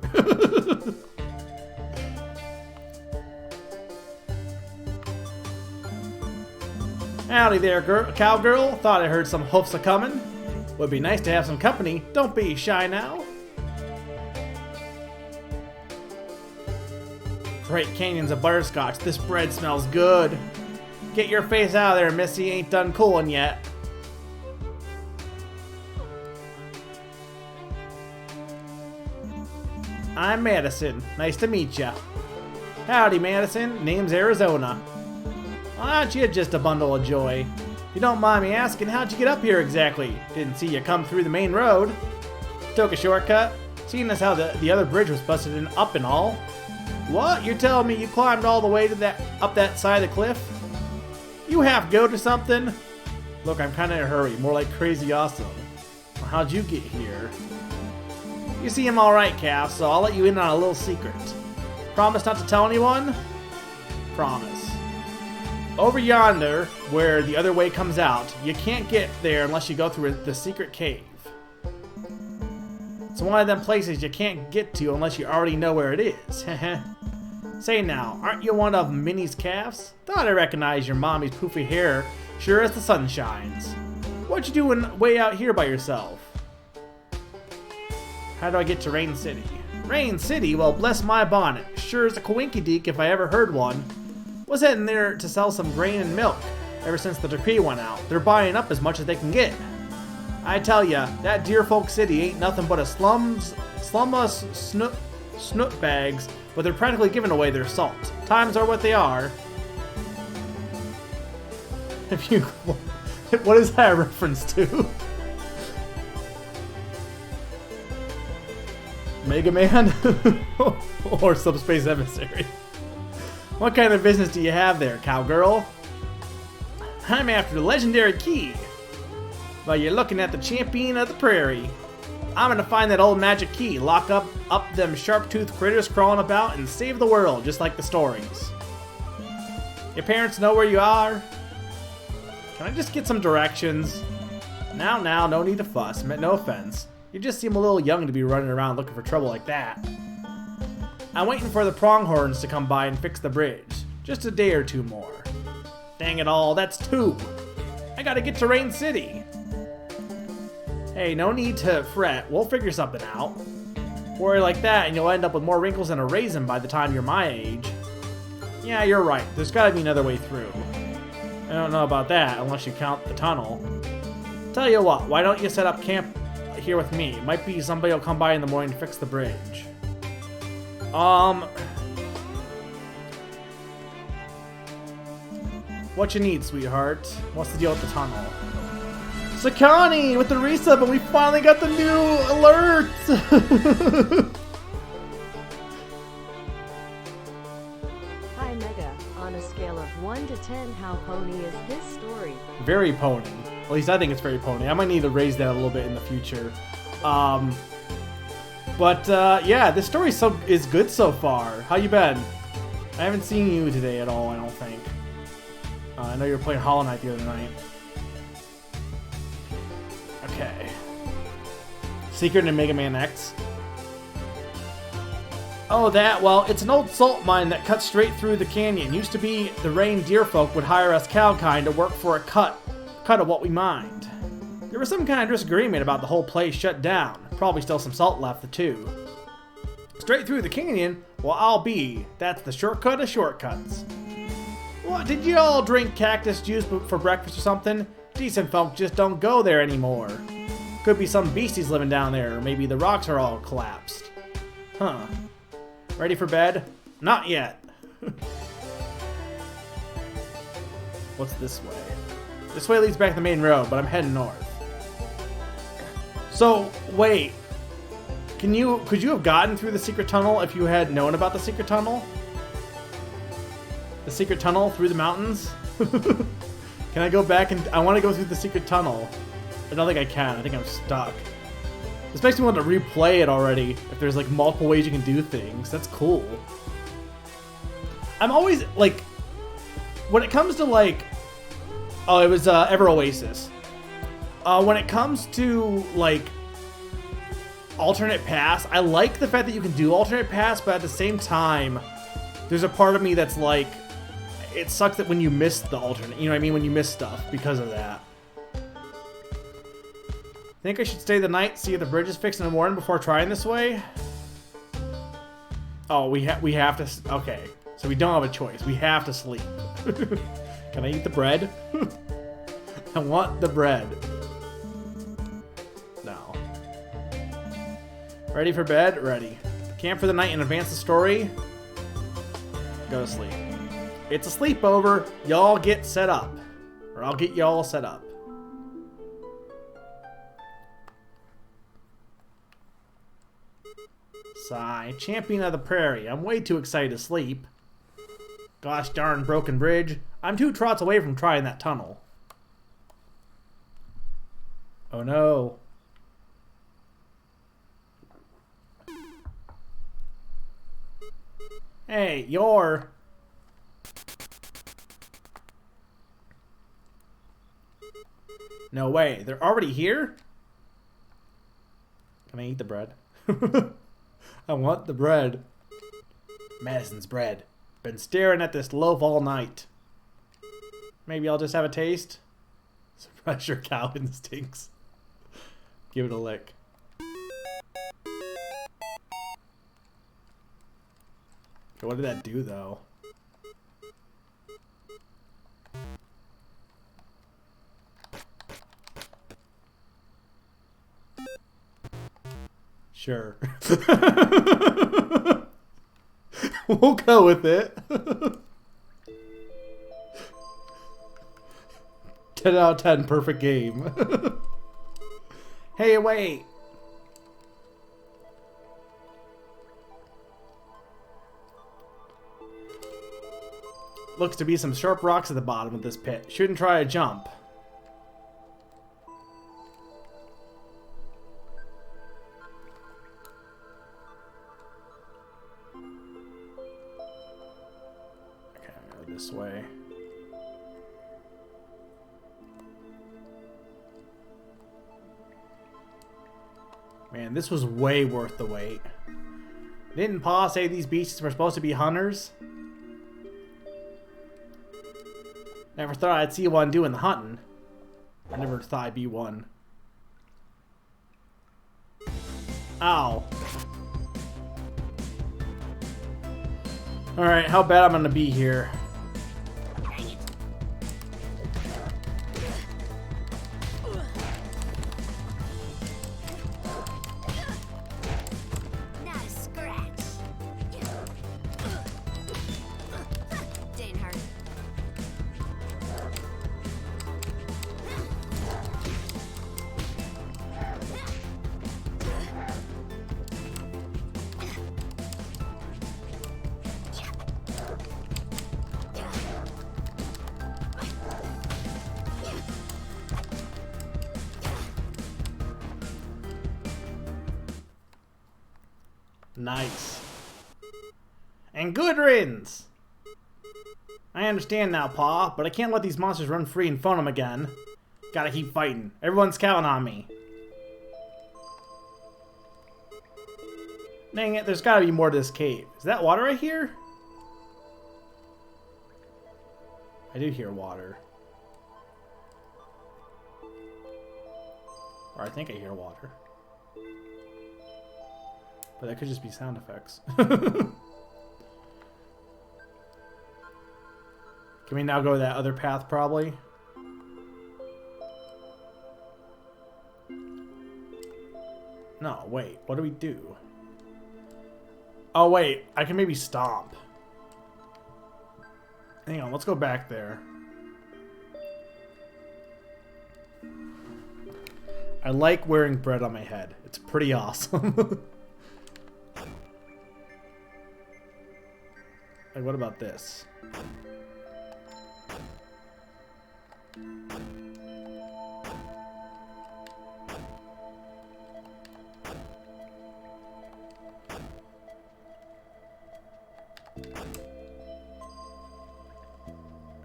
Howdy there, cowgirl. Thought I heard some hoofs a-coming. Would be nice to have some company. Don't be shy now. Great canyons of butterscotch. This bread smells good. Get your face out of there, Missy. Ain't done cooling yet. I'm Madison. Nice to meet ya. Howdy, Madison. Name's Arizona. Aren't you just a bundle of joy? You don't mind me asking, how'd you get up here exactly? Didn't see you come through the main road. Took a shortcut. Seeing as how the other bridge was busted in up and all. What? You're telling me you climbed all the way to up that side of the cliff? You half goat or something? Look, I'm kinda in a hurry. More like crazy awesome. Well, how'd you get here? You see him alright, Calf, so I'll let you in on a little secret. Promise not to tell anyone? Promise. Over yonder, where the other way comes out, you can't get there unless you go through the secret cave. It's one of them places you can't get to unless you already know where it is. Say now, aren't you one of Minnie's calves? Thought I recognized your mommy's poofy hair, sure as the sun shines. What you doing way out here by yourself? How do I get to Rain City? Rain City? Well, bless my bonnet. Sure is a coinkydink if I ever heard one. Was heading there to sell some grain and milk. Ever since the decree went out, they're buying up as much as they can get. I tell ya, that dear folk city ain't nothing but a slum of snoot bags, but they're practically giving away their salt. Times are what they are. What is that a reference to? Mega Man? Or Subspace Emissary? What kind of business do you have there, cowgirl? I'm after the legendary key. Well, you're looking at the champion of the prairie. I'm gonna find that old magic key, lock up them sharp-toothed critters crawling about, and save the world, just like the stories. Your parents know where you are? Can I just get some directions? Now, no need to fuss. No offense. You just seem a little young to be running around looking for trouble like that. I'm waiting for the pronghorns to come by and fix the bridge. Just a day or two more. Dang it all, that's 2. I gotta get to Rain City. Hey, no need to fret. We'll figure something out. Worry like that and you'll end up with more wrinkles than a raisin by the time you're my age. Yeah, you're right. There's gotta be another way through. I don't know about that unless you count the tunnel. Tell you what, why don't you set up camp here with me? Might be somebody will come by in the morning to fix the bridge. What you need, sweetheart? What's the deal with the tunnel? Sakani with the resub, and we finally got the new alert! Hi Mega, on a scale of 1 to 10, how pony is this story? Very pony. At least I think it's very pony. I might need to raise that a little bit in the future. Yeah, this story is good so far. How you been? I haven't seen you today at all, I don't think. I know you were playing Hollow Knight the other night. Okay. Secret in Mega Man X. Oh, well, it's an old salt mine that cuts straight through the canyon. Used to be the reindeer folk would hire us cow kind to work for a cut of what we mined. There was some kind of disagreement about the whole place shut down. Probably still some salt left, too. Straight through the canyon? Well, I'll be. That's the shortcut of shortcuts. What, did you all drink cactus juice for breakfast or something? Decent folk just don't go there anymore. Could be some beasties living down there, or maybe the rocks are all collapsed. Huh. Ready for bed? Not yet. What's this way? This way leads back to the main road, but I'm heading north. So, wait. Could you have gotten through the secret tunnel if you had known about the secret tunnel? The secret tunnel through the mountains? Can I go back and... I want to go through the secret tunnel. I don't think I can. I think I'm stuck. This makes me want to replay it already. If there's like multiple ways you can do things. That's cool. I'm always like... When it comes to like... Oh, it was Ever Oasis. When it comes to like... alternate paths, I like the fact that you can do alternate paths, but at the same time, there's a part of me that's like... It sucks that when you miss the alternate, you know what I mean? When you miss stuff because of that. Think I should stay the night, see if the bridge is fixed in the morning before trying this way? Oh, we have to... Okay, so we don't have a choice. We have to sleep. Can I eat the bread? I want the bread. No. Ready for bed? Ready. Camp for the night and advance the story? Go to sleep. It's a sleepover. Y'all get set up. Or I'll get y'all set up. Sigh. Champion of the Prairie. I'm way too excited to sleep. Gosh darn broken bridge. I'm 2 trots away from trying that tunnel. Oh no. Hey, you're... No way. They're already here? Can I eat the bread? I want the bread. Madison's bread. Been staring at this loaf all night. Maybe I'll just have a taste? Surprise your cow instincts. Give it a lick. Okay, what did that do, though? Sure. We'll go with it. 10 out of 10, perfect game. Hey, wait. Looks to be some sharp rocks at the bottom of this pit. Shouldn't try a jump. Okay, I'll go this way. Man, this was way worth the wait. Didn't Pa say these beasts were supposed to be hunters? Never thought I'd see one doing the hunting. I never thought I'd be one. Ow. Alright, how bad I'm gonna be here. Not a scratch. Didn't hurt. Nice. And good riddance! I understand now, Pa, but I can't let these monsters run free and phone them again. Gotta keep fighting. Everyone's counting on me. Dang it, there's gotta be more to this cave. Is that water right here? I do hear water. Or I think I hear water. But that could just be sound effects. Can we now go that other path, probably? No, wait. What do we do? Oh, wait. I can maybe stomp. Hang on. Let's go back there. I like wearing bread on my head. It's pretty awesome. Like, what about this?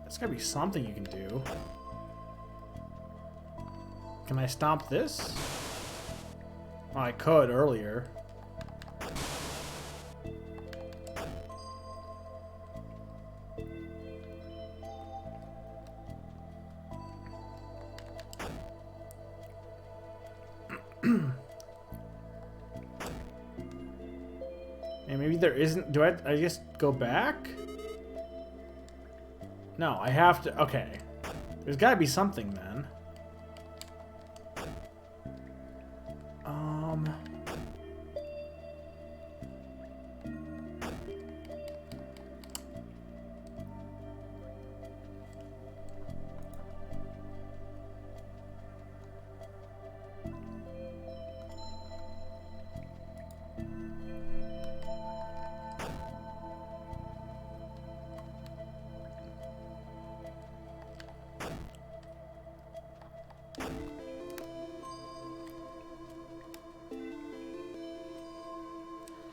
There's gotta be something you can do. Can I stomp this? Oh, I could earlier. And maybe there isn't. Do I just go back? No, I have to. Okay. There's gotta be something then.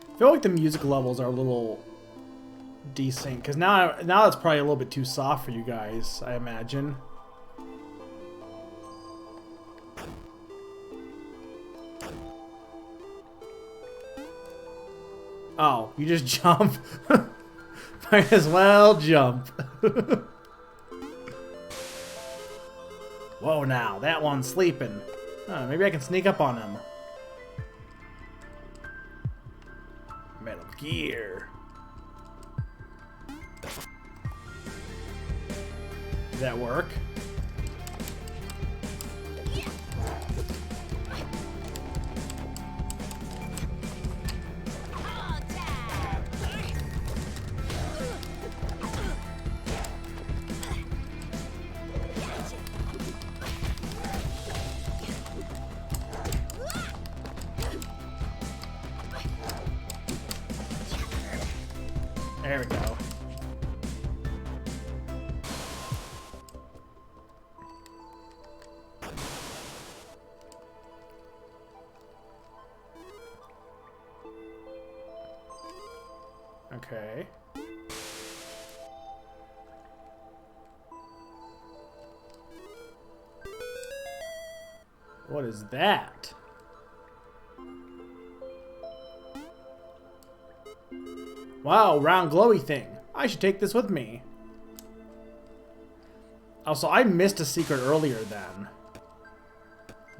I feel like the music levels are a little decent because now it's probably a little bit too soft for you guys, I imagine. Oh, you just jump. Might as well jump. Whoa, now that one's sleeping. Oh, maybe I can sneak up on him. Metal Gear. Does that work? There we go. Okay. What is that? Wow, round glowy thing. I should take this with me. Also, I missed a secret earlier then.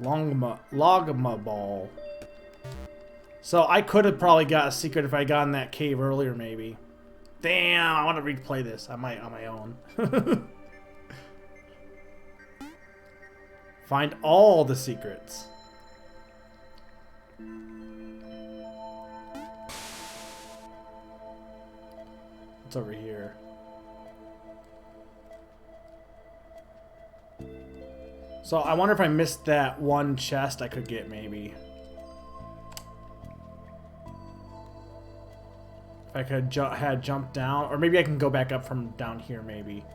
Logma ball. So I could have probably got a secret if I got in that cave earlier, maybe. Damn, I want to replay this. I might on my own. Find all the secrets. What's over here? So I wonder if I missed that one chest I could get, maybe. If I could had jumped down, or maybe I can go back up from down here, maybe.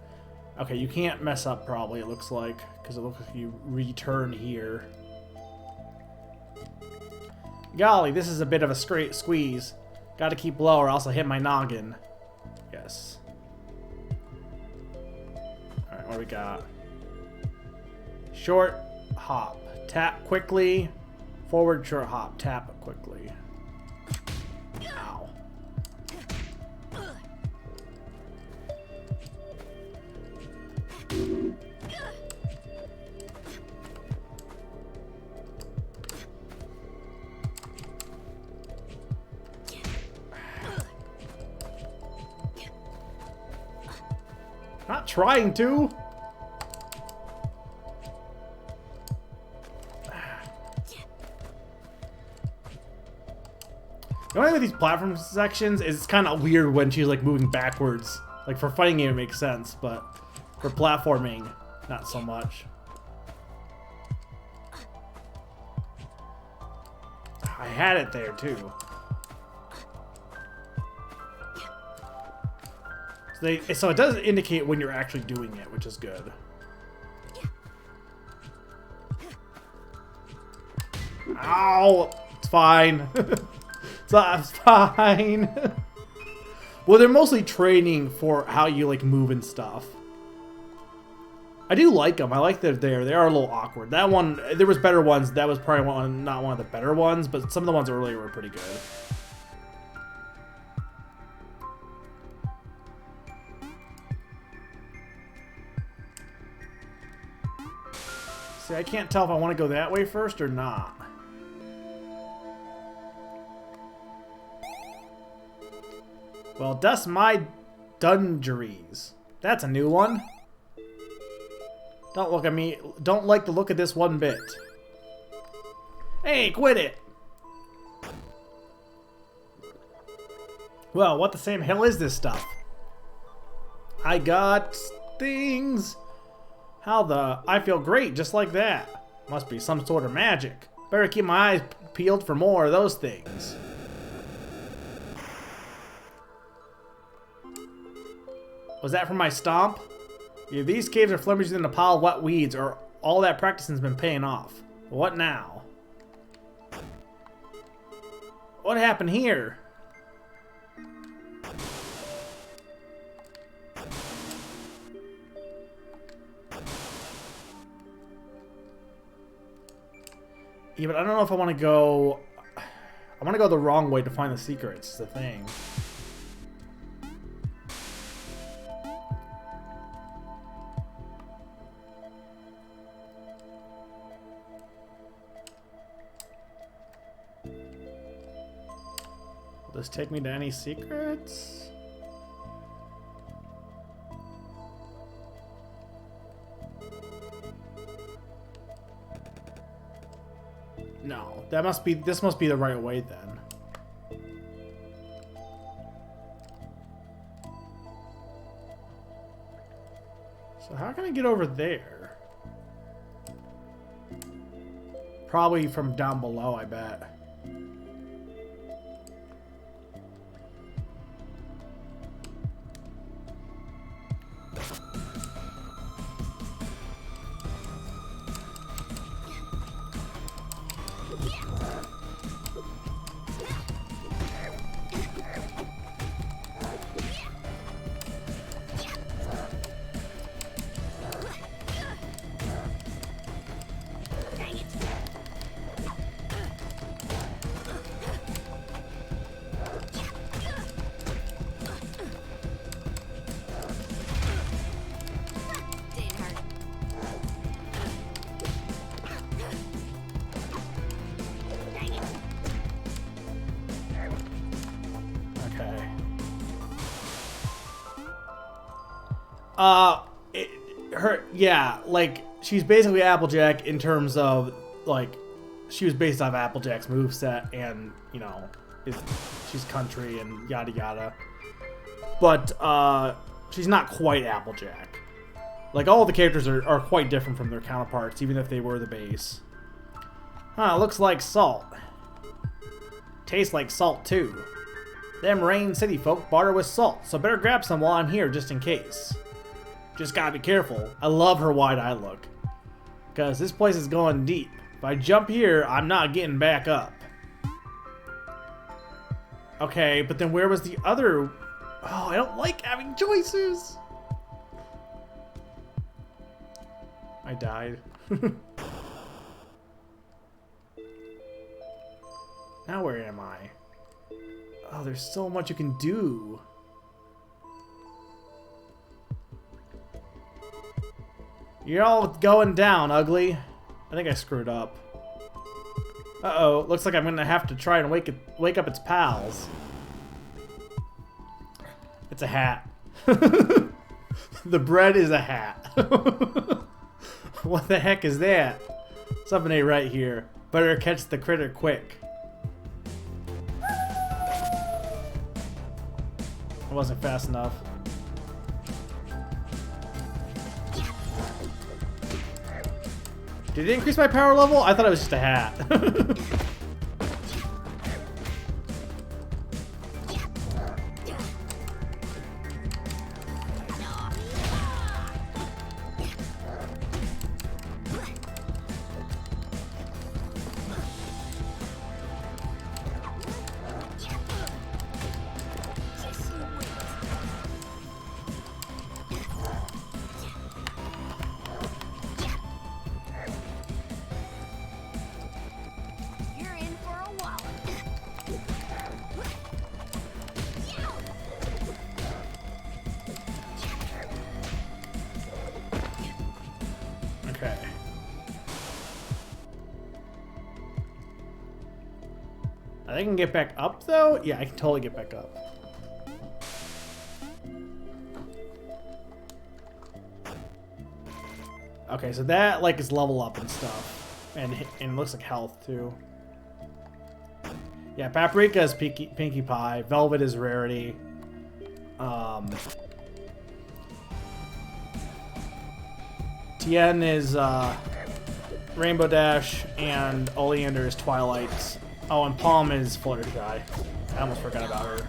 Okay, you can't mess up, probably, it looks like, because it looks like you return here. Golly, this is a bit of a straight squeeze. Gotta keep low or else I'll hit my noggin. Yes. Alright, what do we got? Short hop. Tap quickly. Forward short hop. Tap quickly. Ow. Not trying to. The only thing with these platform sections is it's kind of weird when she's like moving backwards. Like for fighting game it makes sense, but for platforming, not so much. I had it there too. So it does indicate when you're actually doing it, which is good. Ow! It's fine. It's fine. Well, they're mostly training for how you like move and stuff. I do like them. I like that they are a little awkward. That one, there was better ones. That was probably not one of the better ones, but some of the ones earlier were pretty good. See, I can't tell if I want to go that way first or not. Well, dust my dungeries. That's a new one. Don't look at me. Don't like the look of this one bit. Hey, quit it! Well, what the same hell is this stuff? I got things. How the... I feel great just like that. Must be some sort of magic. Better keep my eyes peeled for more of those things. Was that from my stomp? Yeah, these caves are flimsy in a pile of wet weeds, or all that practicing's been paying off. What now? What happened here? Yeah, but I don't know if I want to go... I want to go the wrong way to find the secrets, is the thing. Will this take me to any secrets? No, that must be, this must be the right way then. So how can I get over there? Probably from down below, I bet. Yeah, like, she's basically Applejack in terms of, like, she was based off Applejack's moveset and, you know, she's country and yada yada. But, she's not quite Applejack. Like, all the characters are quite different from their counterparts, even if they were the base. Huh, looks like salt. Tastes like salt, too. Them Rain City folk barter with salt, so better grab some while I'm here just in case. Just gotta be careful. I love her wide-eye look. Because this place is going deep. If I jump here, I'm not getting back up. Okay, but then where was the other... Oh, I don't like having choices! I died. Now where am I? Oh, there's so much you can do. You're all going down, ugly. I think I screwed up. Uh-oh, looks like I'm gonna have to try and wake up its pals. It's a hat. The bread is a hat. What the heck is that? Something ain't right here. Better catch the critter quick. It wasn't fast enough. Did it increase my power level? I thought it was just a hat. You're in for a wallop. Okay. I can get back up though? Yeah, I can totally get back up. Okay, so that like is level up and stuff. And looks like health too. Yeah, Paprika is Pinkie Pie. Velvet is Rarity. Tien is Rainbow Dash, and Oleander is Twilight's. Oh, and Palm is Fluttershy. I almost forgot about her.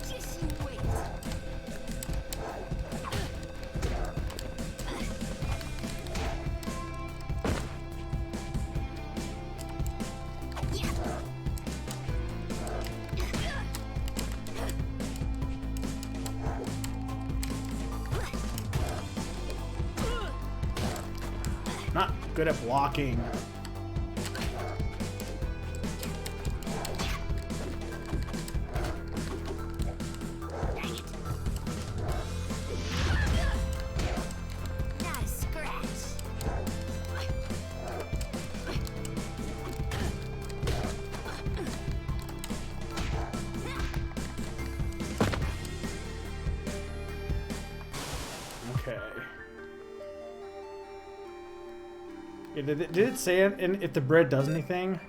Just you wait. Not good at blocking. Not a scratch. Okay. Yeah, did it say if the bread does anything?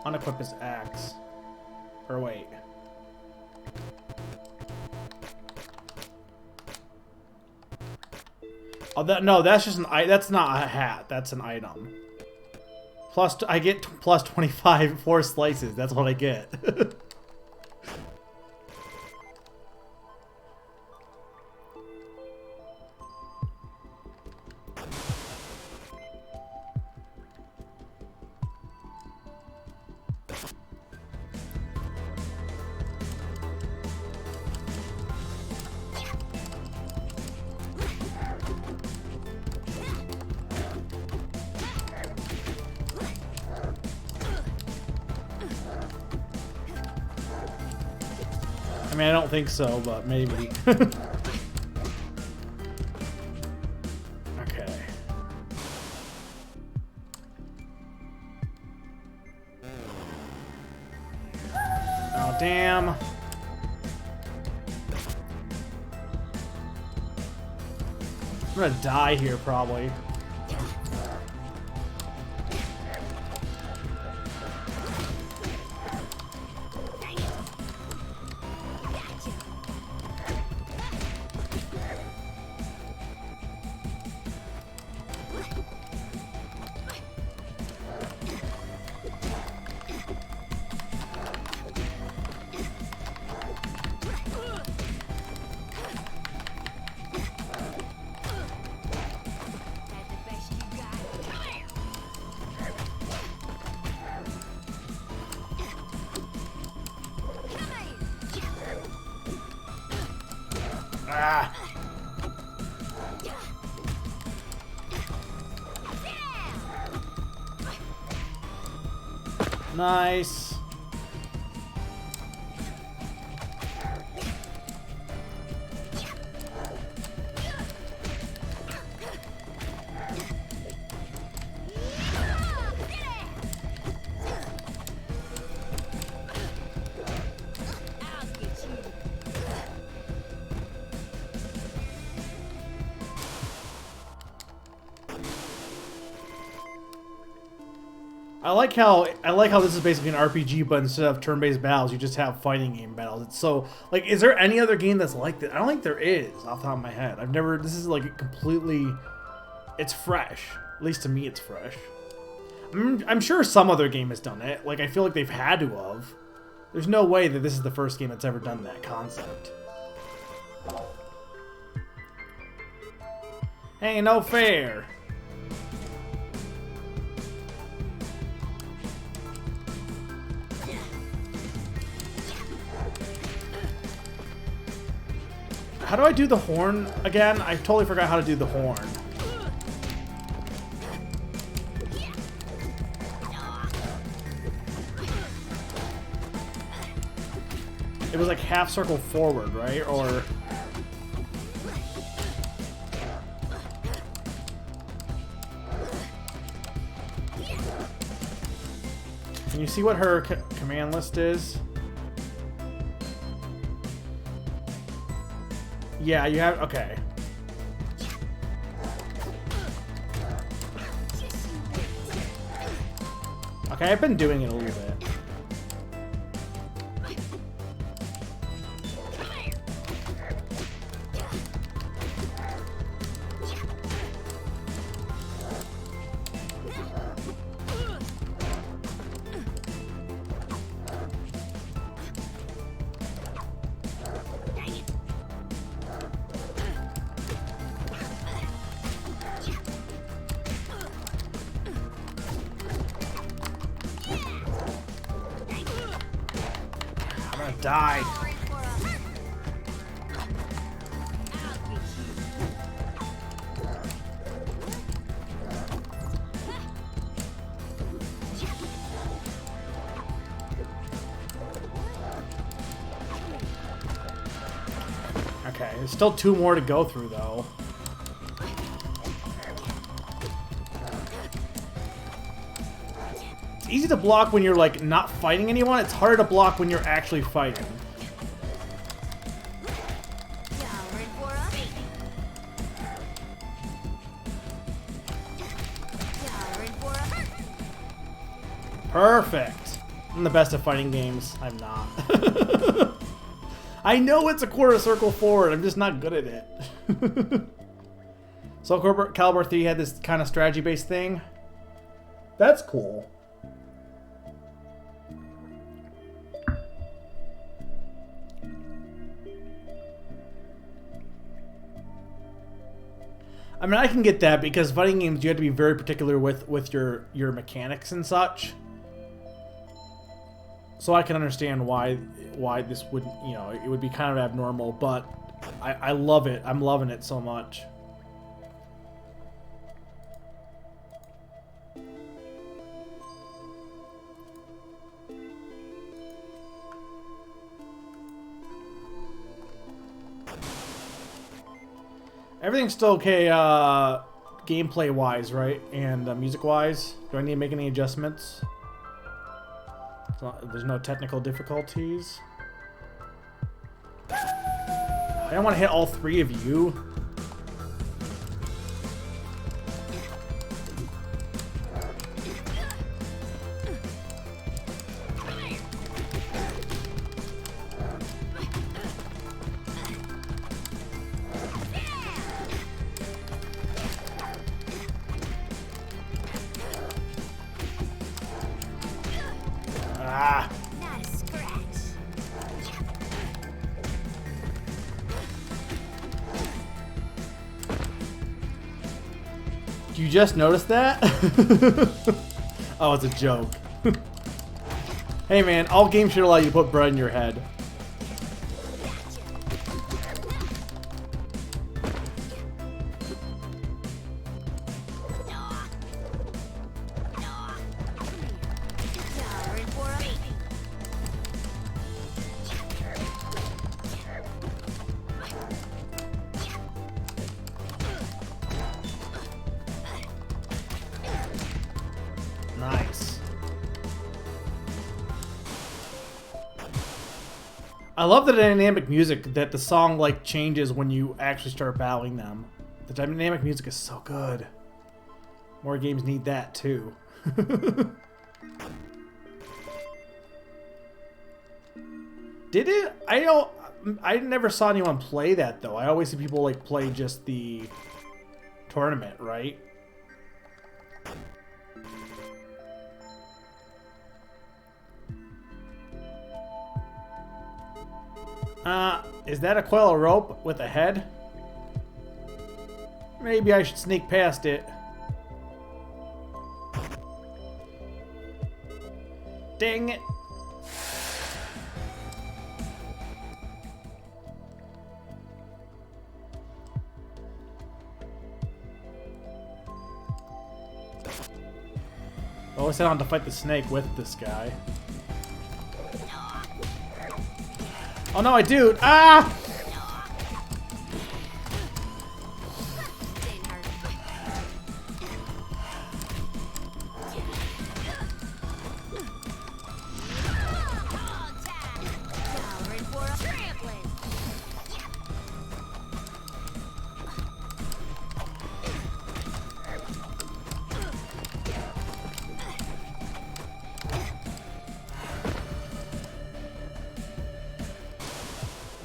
Unequip his axe. Or wait. Oh, no, that's just that's not a hat. That's an item. Plus, I get plus 25 4 slices. That's what I get. I mean, I don't think so, but maybe. Okay. Oh, damn. I'm gonna die here, probably. That's the best you got. Come here. Come here. Ah! Nice. I like how this is basically an RPG, but instead of turn-based battles, you just have fighting game battles. It's so like, is there any other game that's like that? I don't think there is, off the top of my head. I've never. This is like completely. It's fresh. At least to me, it's fresh. I'm sure some other game has done it. Like I feel like they've had to have. There's no way that this is the first game that's ever done that concept. Ain't no fair. How do I do the horn again? I totally forgot how to do the horn. It was like half circle forward, right? Or... Can you see what her command list is? Yeah, you have... Okay. Okay, I've been doing it a little bit. Die. Okay, there's still 2 more to go through though. It's easy to block when you're like not fighting anyone. It's harder to block when you're actually fighting. Perfect. I'm the best at fighting games. I'm not. I know it's a quarter circle forward. I'm just not good at it. Soul Calibur 3 had this kind of strategy-based thing. That's cool. I mean, I can get that because fighting games you have to be very particular with your mechanics and such. So I can understand why this would, you know, it would be kind of abnormal, but I love it. I'm loving it so much. Everything's still okay, gameplay-wise, right? And music-wise? Do I need to make any adjustments? There's no technical difficulties. I don't want to hit all 3 of you. Ah. Not a scratch. Do you just notice that? Oh, it's a joke. Hey man, all games should allow you to put bread in your head. I love the dynamic music that the song like changes when you actually start battling them. The dynamic music is so good. More games need that too. Did it? I never saw anyone play that though. I always see people like play just the tournament, right? Is that a coil of rope with a head? Maybe I should sneak past it. Dang it. Well, I set on to fight the snake with this guy. Oh no, I do! Ah!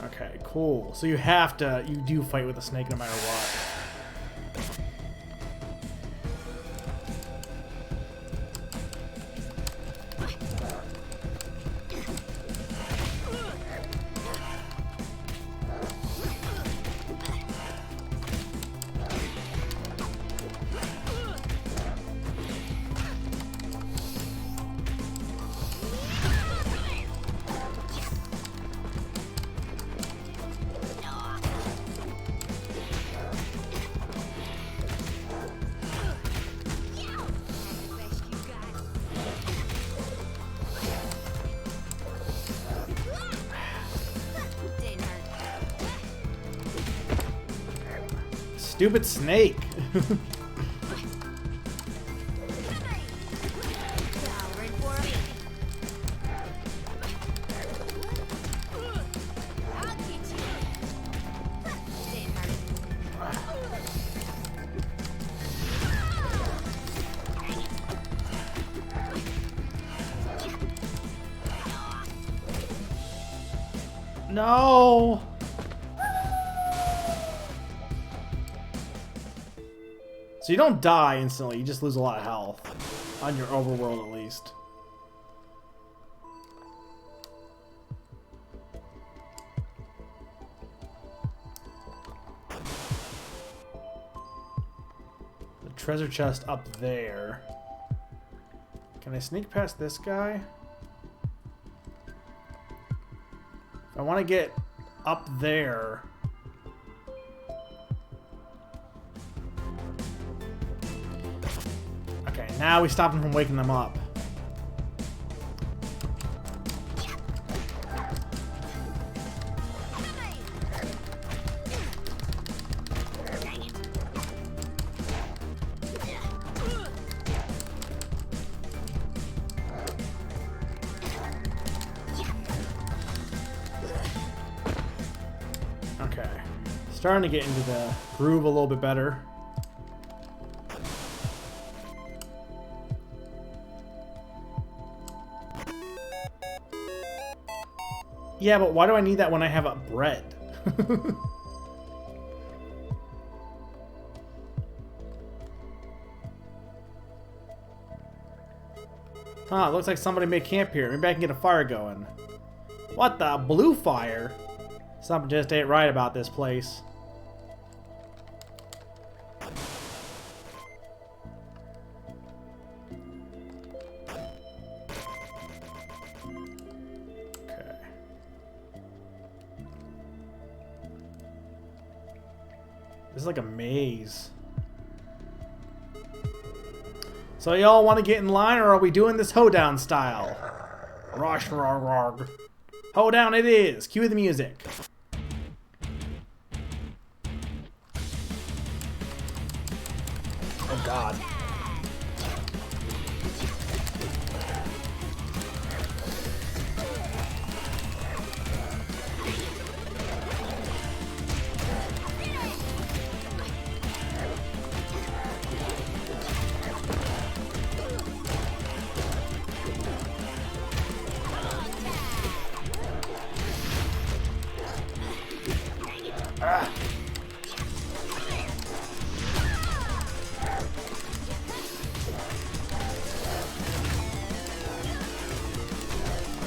Okay, cool. So you do fight with a snake no matter what. Stupid snake. No. So you don't die instantly, you just lose a lot of health. On your overworld, at least. The treasure chest up there. Can I sneak past this guy? If I want to get up there... Okay, now we stop him from waking them up. Okay, starting to get into the groove a little bit better. Yeah, but why do I need that when I have a bread? Huh, looks like somebody made camp here. Maybe I can get a fire going. What the? Blue fire? Something just ain't right about this place. This is like a maze. So y'all want to get in line, or are we doing this hoedown style? Rosh rog. Hoedown it is. Cue the music. Oh God.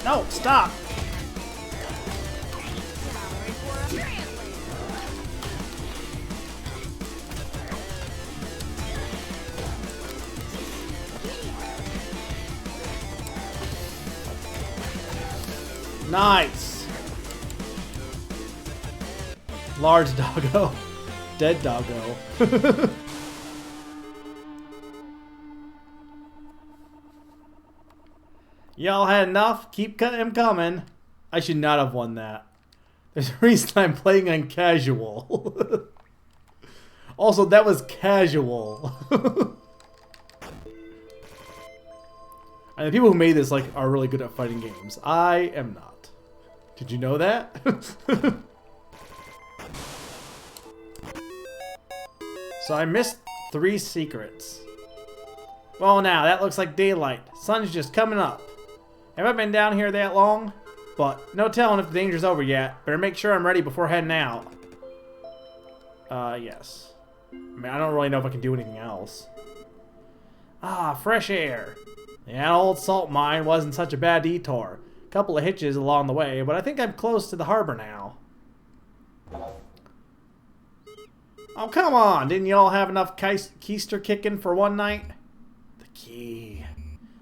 No, stop! Nice! Large doggo. Dead doggo. Y'all had enough? Keep him coming. I should not have won that. There's a reason I'm playing on casual. Also, that was casual. And the people who made this like are really good at fighting games. I am not. Did you know that? So I missed 3 secrets. Well, now that looks like daylight. Sun's just coming up. Have I been down here that long? But no telling if the danger's over yet. Better make sure I'm ready before heading out. Yes. I mean, I don't really know if I can do anything else. Ah, fresh air. Yeah, old salt mine wasn't such a bad detour. Couple of hitches along the way, but I think I'm close to the harbor now. Oh, come on! Didn't y'all have enough keister kicking for one night? The key.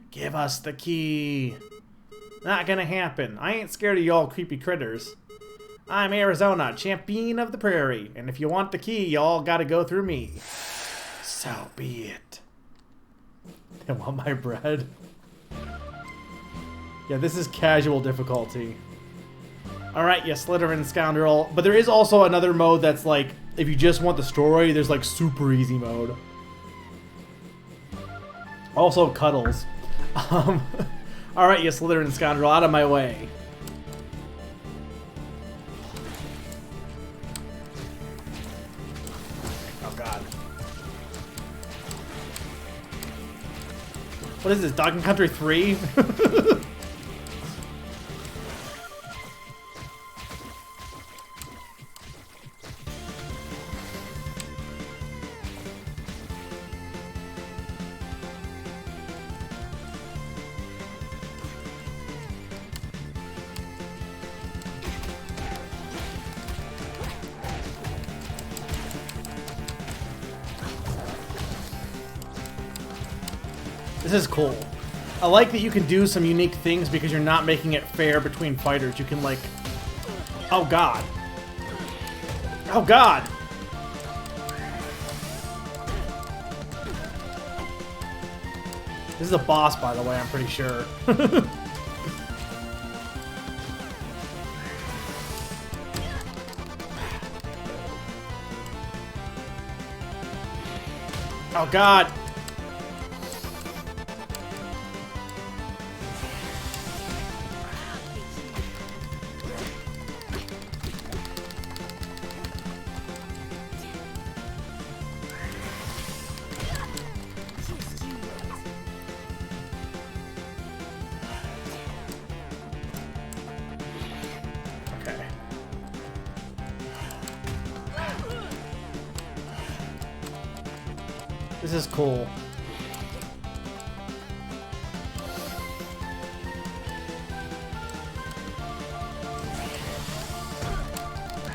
Give us the key. Not gonna happen. I ain't scared of y'all creepy critters. I'm Arizona, champion of the prairie, and if you want the key, y'all gotta go through me. So be it. They want my bread. Yeah, this is casual difficulty. Alright, you Slytherin scoundrel. But there is also another mode that's like, if you just want the story, there's like super easy mode. Also cuddles. Alright, you Slytherin scoundrel, out of my way. Oh god. What is this, Dogging Country 3? This is cool. I like that you can do some unique things because you're not making it fair between fighters. You can like... Oh god. Oh god! This is a boss, by the way, I'm pretty sure. Oh god! This is cool.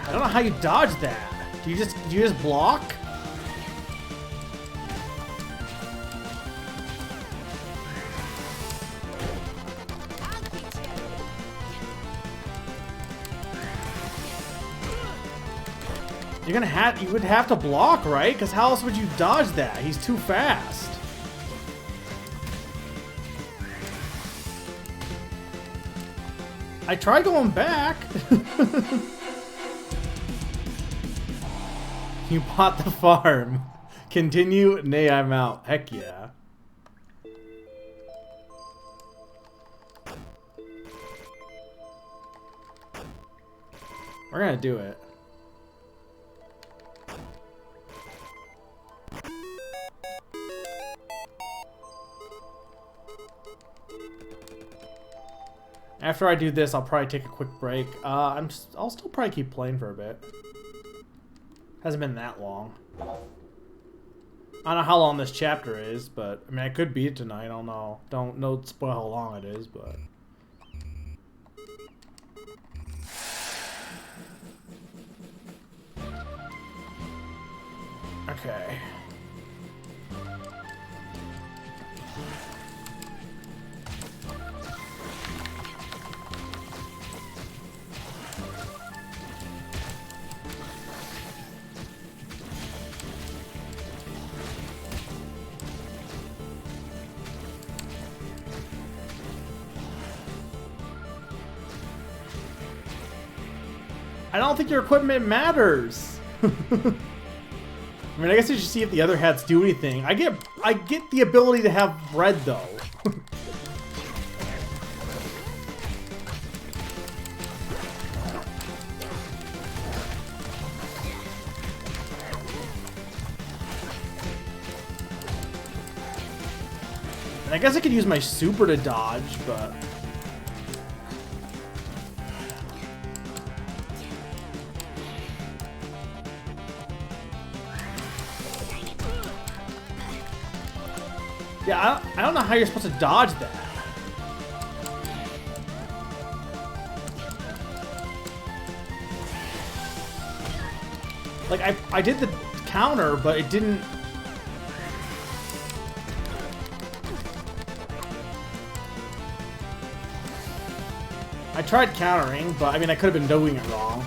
I don't know how you dodge that. Do you just block? You would have to block, right? Because how else would you dodge that? He's too fast. I tried going back. You bought the farm. Continue? Nay, I'm out. Heck yeah. We're gonna do it. After I do this, I'll probably take a quick break. I'll still probably keep playing for a bit. Hasn't been that long. I don't know how long this chapter is, but I mean, I could beat it tonight. I don't know. Don't spoil how long it is, but Okay. I don't think your equipment matters. I mean, I guess you should see if the other hats do anything. I get the ability to have red though. And I guess I could use my super to dodge, but yeah, I don't know how you're supposed to dodge that. Like, I did the counter, but it didn't... I tried countering, but I mean, I could have been doing it wrong.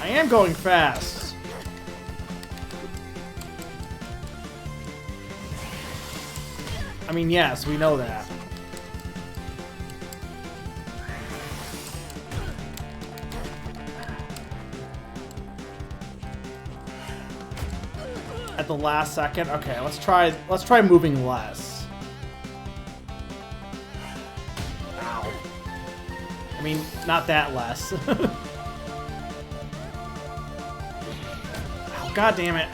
I am going fast. I mean, yes, we know that. At the last second? Okay, let's try moving less. Ow. I mean, not that less. God damn it.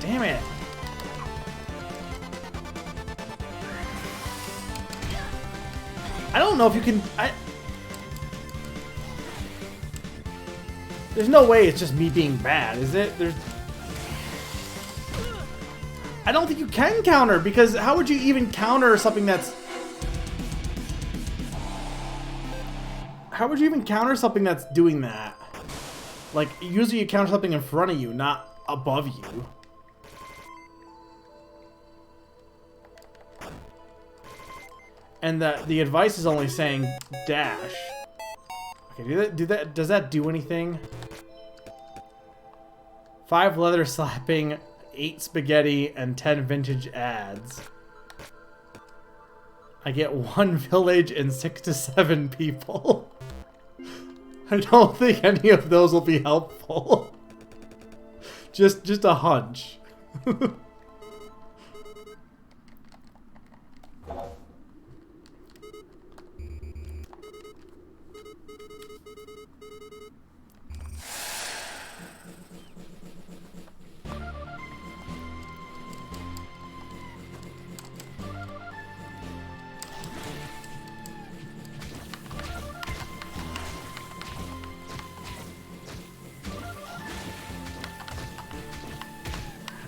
Damn it. I don't know if you can... There's no way it's just me being bad, is it? I don't think you can counter, because how would you even counter something that's... How would you even counter something that's doing that? Like, usually you counter something in front of you, not above you. And the advice is only saying dash. Okay, does that do anything? 5 leather slapping, 8 spaghetti, and 10 vintage ads. I get 1 village and 6 to 7 people. I don't think any of those will be helpful. Just a hunch.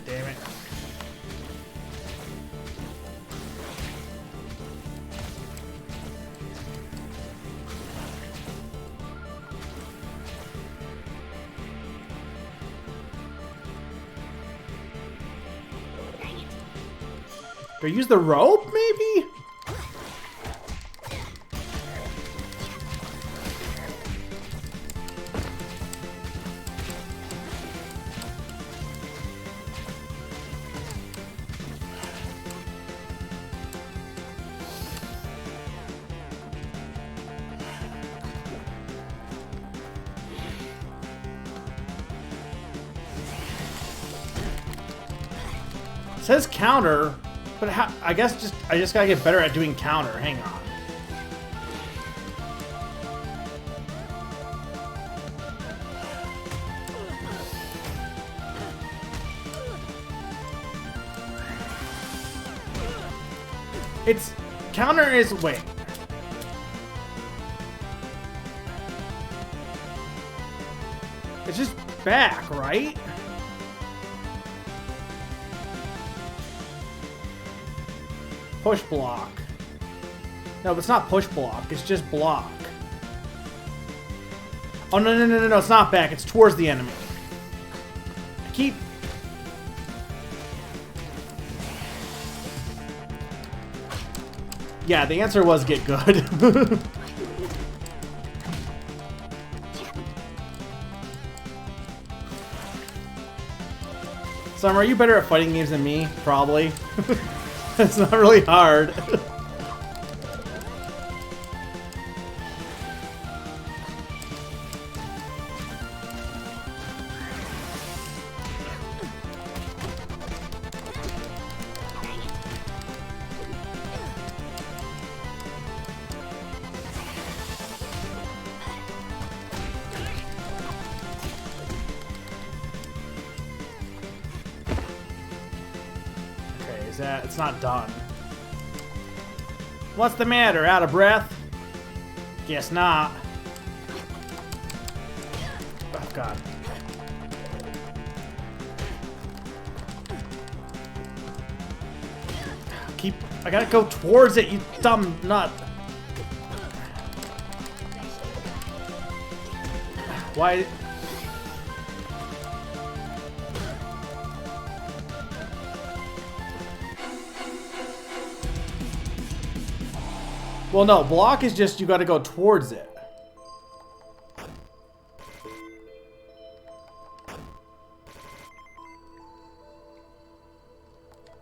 Damn it. Do I use the rope, maybe? It says counter, but how, I guess I just gotta get better at doing counter. Hang on. It's counter is wait. It's just back, right? Push block. No, it's not push block. It's just block. Oh, no. It's not back. It's towards the enemy. I keep... Yeah, the answer was get good. Summer, are you better at fighting games than me? Probably. It's not really hard. It's not done. What's the matter? Out of breath? Guess not. Oh, God. I gotta go towards it, you dumb nut. Why? Well, no, block is just you gotta go towards it.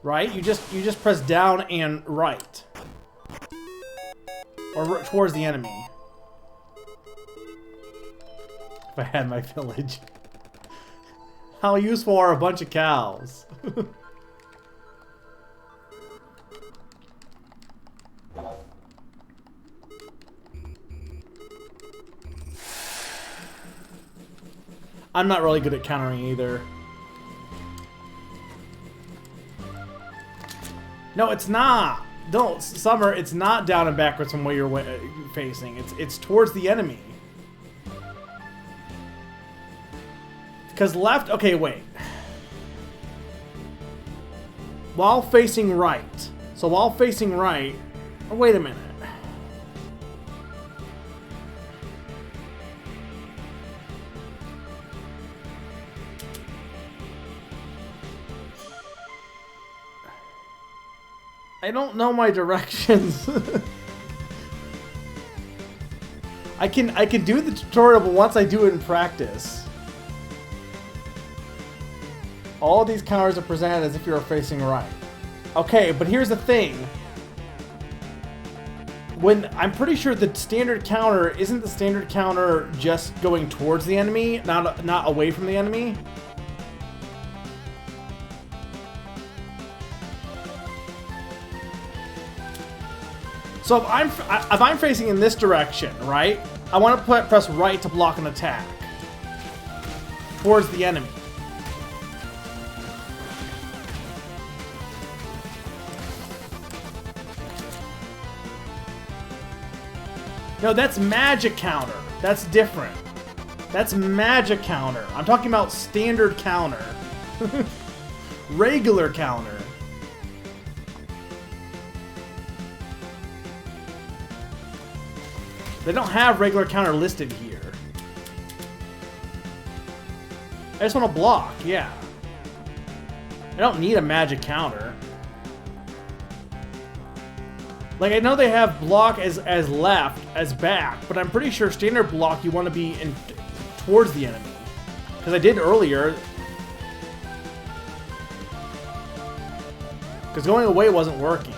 Right? You just press down and right. Or towards the enemy. If I had my village. How useful are a bunch of cows? I'm not really good at countering either. No, it's not. Don't, Summer. It's not down and backwards from where you're facing. It's towards the enemy. Because left. Okay, wait. While facing right. So while facing right. Oh, wait a minute. I don't know my directions. I can do the tutorial, but once I do it in practice. All these counters are presented as if you are facing right. Okay, but here's the thing. When I'm pretty sure the standard counter isn't the standard counter just going towards the enemy, not away from the enemy. So if I'm facing in this direction, right? I want to press right to block an attack towards the enemy. No, that's magic counter. That's different. That's magic counter. I'm talking about standard counter. Regular counter. They don't have regular counter listed here. I just want to block, yeah. I don't need a magic counter. Like, I know they have block as left, as back, but I'm pretty sure standard block you want to be towards the enemy. Because I did earlier. Because going away wasn't working.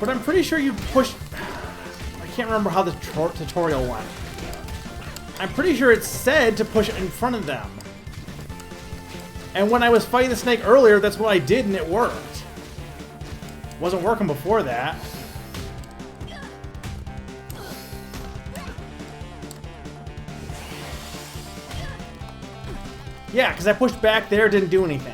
But I'm pretty sure you push... I can't remember how the tutorial went. I'm pretty sure it said to push in front of them. And when I was fighting the snake earlier, that's what I did and it worked. Wasn't working before that. Yeah, because I pushed back there, didn't do anything.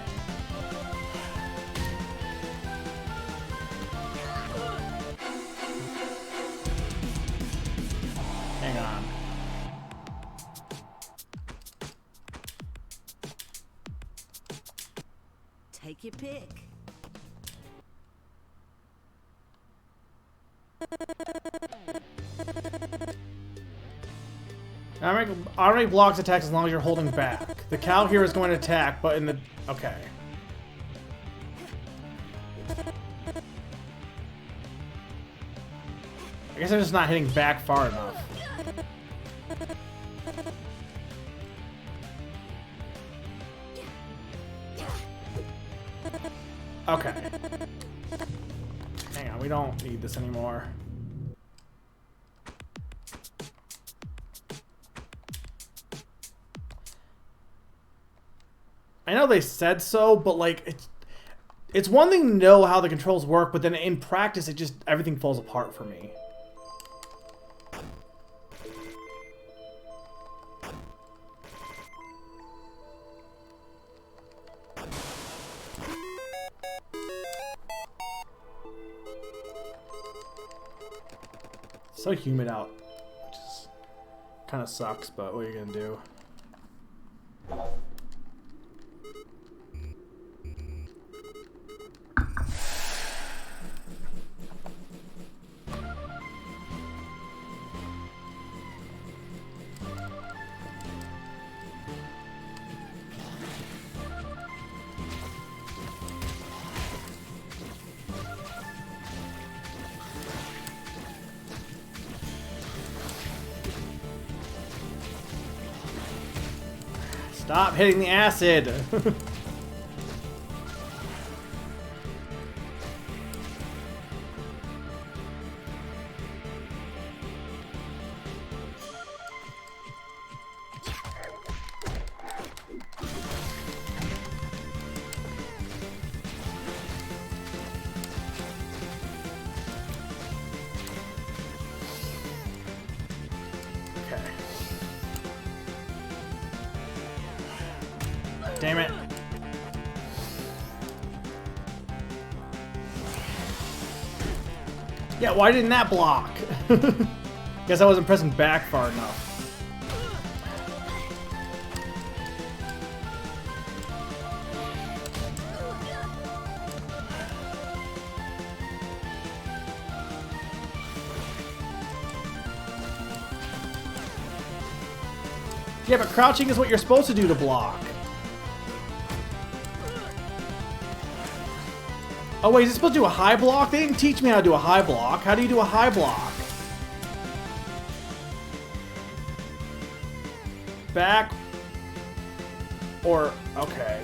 Hang on. Take your pick. Automatic blocks attacks as long as you're holding back. The cow here is going to attack, but in the... Okay. I guess I'm just not hitting back far enough. Okay. Hang on, we don't need this anymore. I know they said so, but like it's one thing to know how the controls work, but then in practice it just everything falls apart for me. It's so humid out, which is kind of sucks, but what are you gonna do? Stop hitting the acid! Damn it. Yeah, why didn't that block? Guess I wasn't pressing back far enough. Yeah, but crouching is what you're supposed to do to block. Oh wait, is it supposed to do a high block? They didn't teach me how to do a high block. How do you do a high block? Back? Or, okay.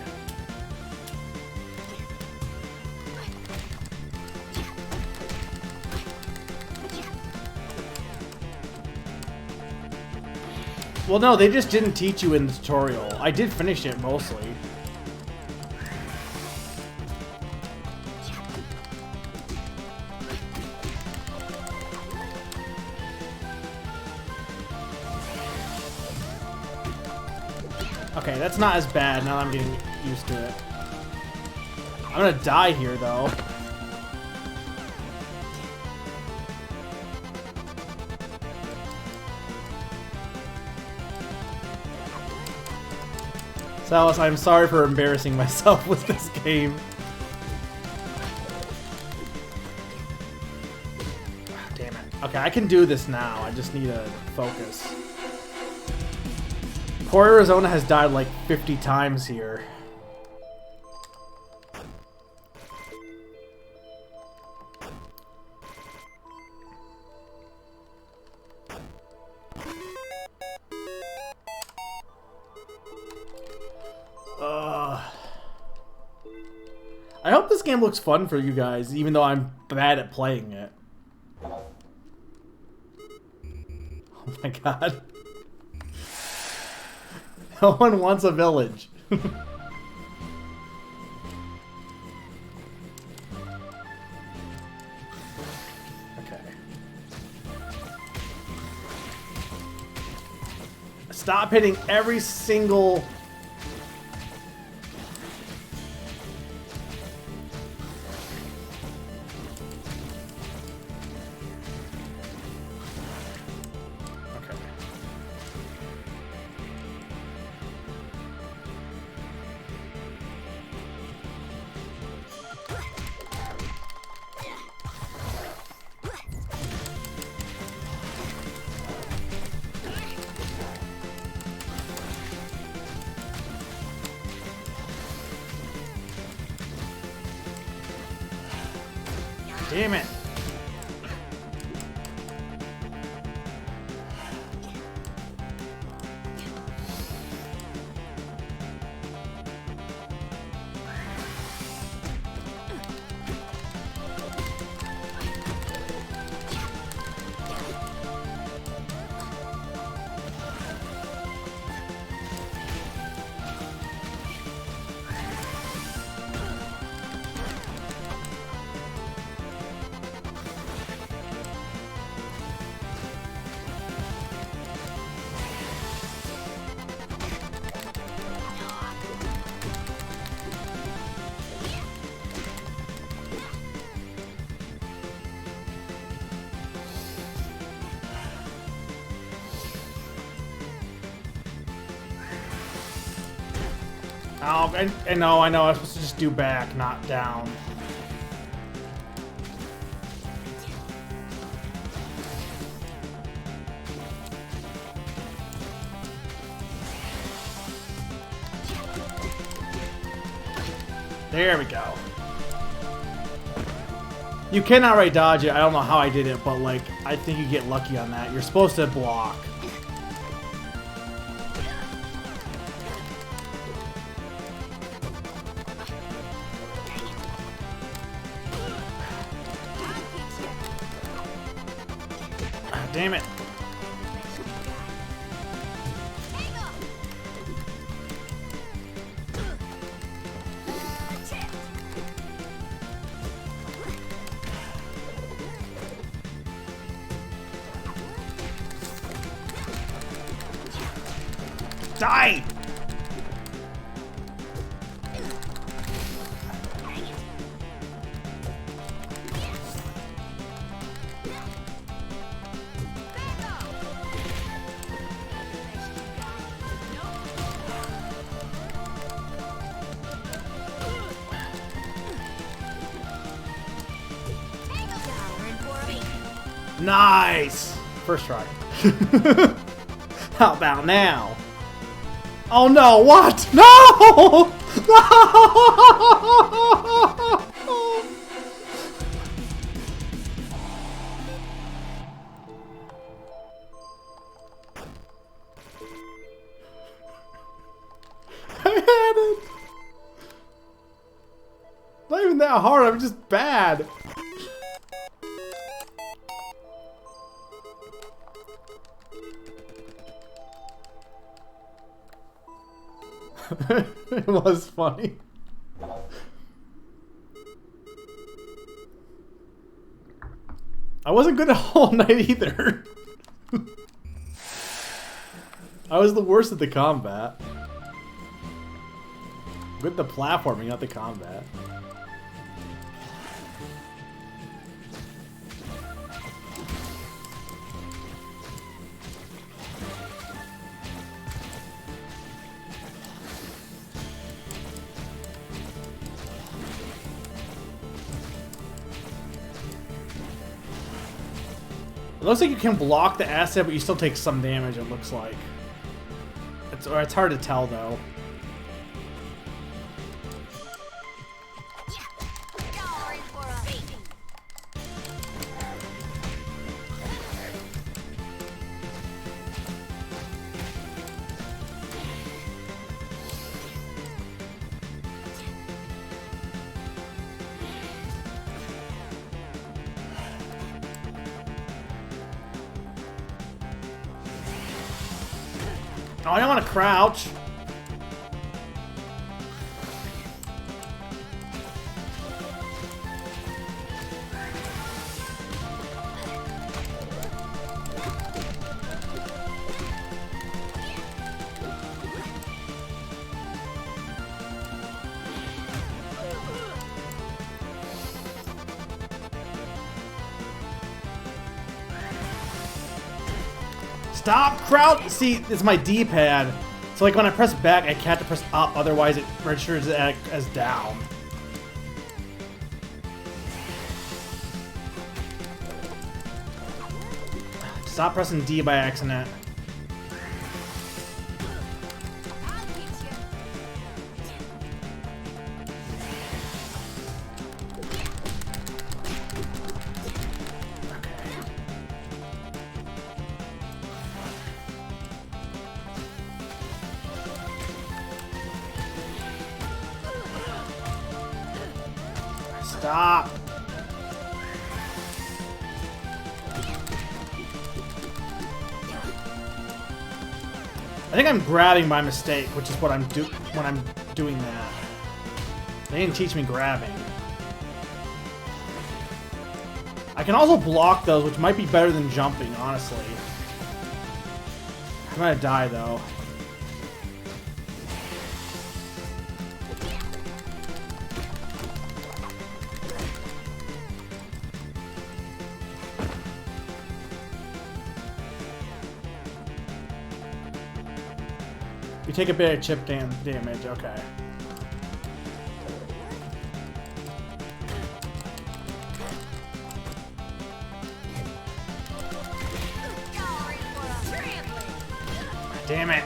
Well no, they just didn't teach you in the tutorial. I did finish it mostly. Okay, that's not as bad now that I'm getting used to it. I'm gonna die here, though. Salas, I'm sorry for embarrassing myself with this game. Damn it. Okay, I can do this now. I just need to focus. Poor Arizona has died like 50 times here. I hope this game looks fun for you guys, even though I'm bad at playing it. Oh my god. No one wants a village. Okay. Stop hitting every single Damn it. Oh, I know. I was supposed to just do back, not down. There we go. You can outright dodge it. I don't know how I did it, but like, I think you get lucky on that. You're supposed to block. Damn it. Die! Nice! First try. How about now? Oh no, what? No! No! I had it! Not even that hard, I'm just bad. It was funny. I wasn't good at Hollow Knight either. I was the worst at the combat. Good at the platforming, not the combat. It looks like you can block the asset, but you still take some damage, it looks like. It's hard to tell, though. Oh, I don't want to crouch. Stop crouch! See, it's my D-pad. So like when I press back, I can't press up, otherwise it registers it as down. Stop pressing D by accident. Stop. I think I'm grabbing by mistake, which is what I'm when I'm doing that. They didn't teach me grabbing. I can also block those, which might be better than jumping, honestly. I'm gonna die, though. You take a bit of chip damage, okay. Damn it.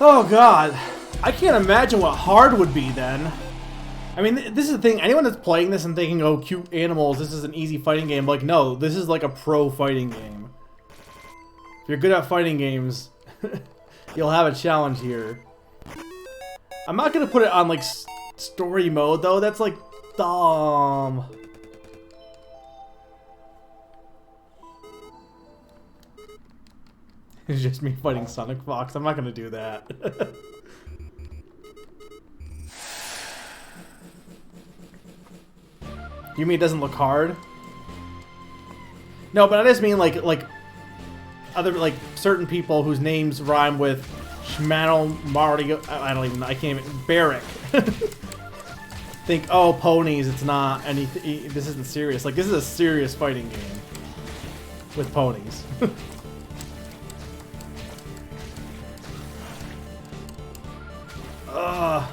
Oh god. I can't imagine what hard would be then. I mean, this is the thing. Anyone that's playing this and thinking, oh, cute animals, this is an easy fighting game. Like, no, this is like a pro fighting game. If you're good at fighting games, you'll have a challenge here. I'm not going to put it on, like, story mode, though. That's, like, dumb. It's just me fighting Sonic Fox. I'm not going to do that. You mean it doesn't look hard? No, but I just mean, like other, like, certain people whose names rhyme with Schmano, Mario, I don't even know, I can't even, Barrick. Think, oh, ponies, it's not anything, this isn't serious. Like, this is a serious fighting game. With ponies. Ugh.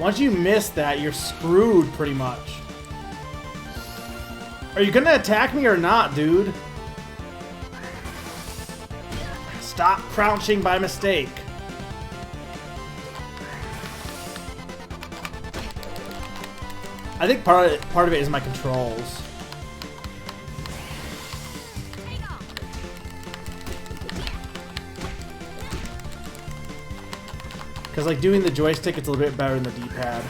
Once you miss that, you're screwed, pretty much. Are you gonna attack me or not, dude? Stop crouching by mistake. I think part of it is my controls. Because, like, doing the joystick, it's a little bit better than the D-pad.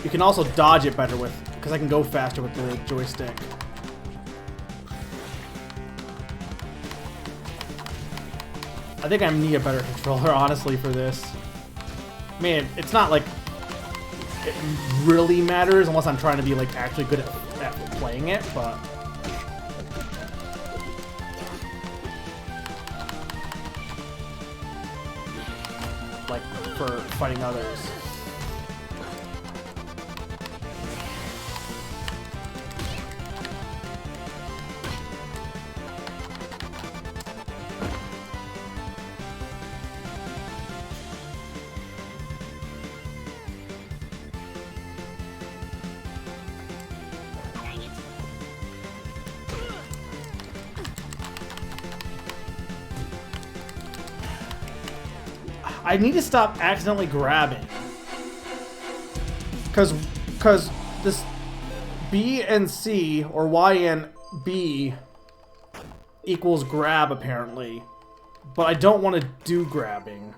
You can also dodge it better with, because I can go faster with the joystick. I think I need a better controller, honestly, for this. I mean, it's not like it really matters unless I'm trying to be, like, actually good at playing it, but... like, for fighting others. I need to stop accidentally grabbing. Cause this B and C, or Y and B, equals grab, apparently. But I don't want to do grabbing.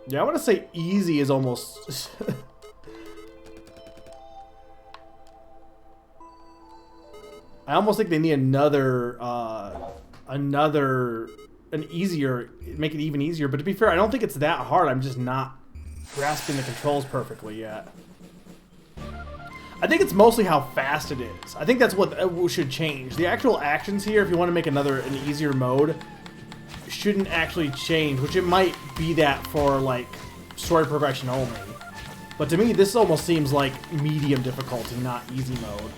Yeah, I want to say easy is almost... I almost think they need an easier, make it even easier. But to be fair, I don't think it's that hard. I'm just not grasping the controls perfectly yet. I think it's mostly how fast it is. I think that's what should change. The actual actions here, if you want to make an easier mode, shouldn't actually change, which it might be that for like story progression only. But to me, this almost seems like medium difficulty, not easy mode.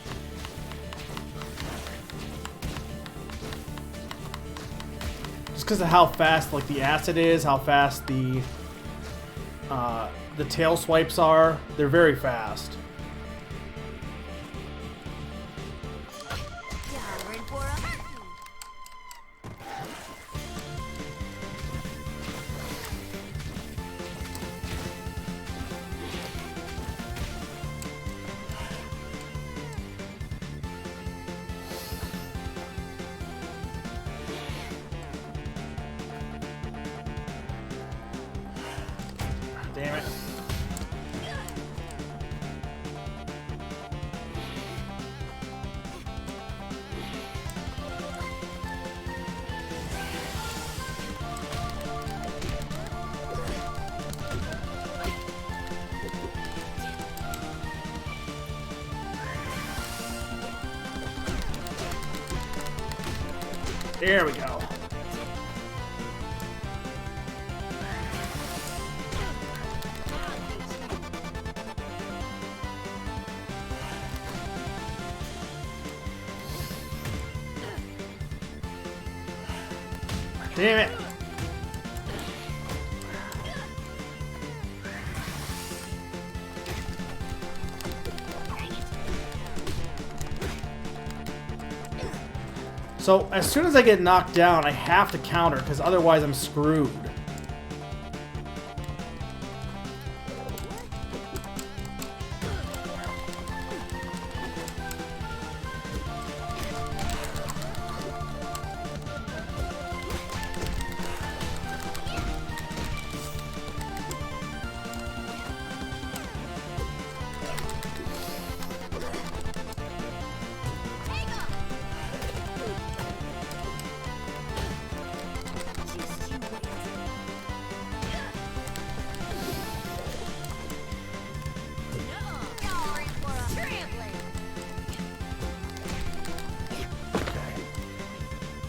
Just because of how fast like the acid is, how fast the tail swipes are, they're very fast. Damn it. There we go. Damn it. So, as soon as I get knocked down, I have to counter, because otherwise I'm screwed.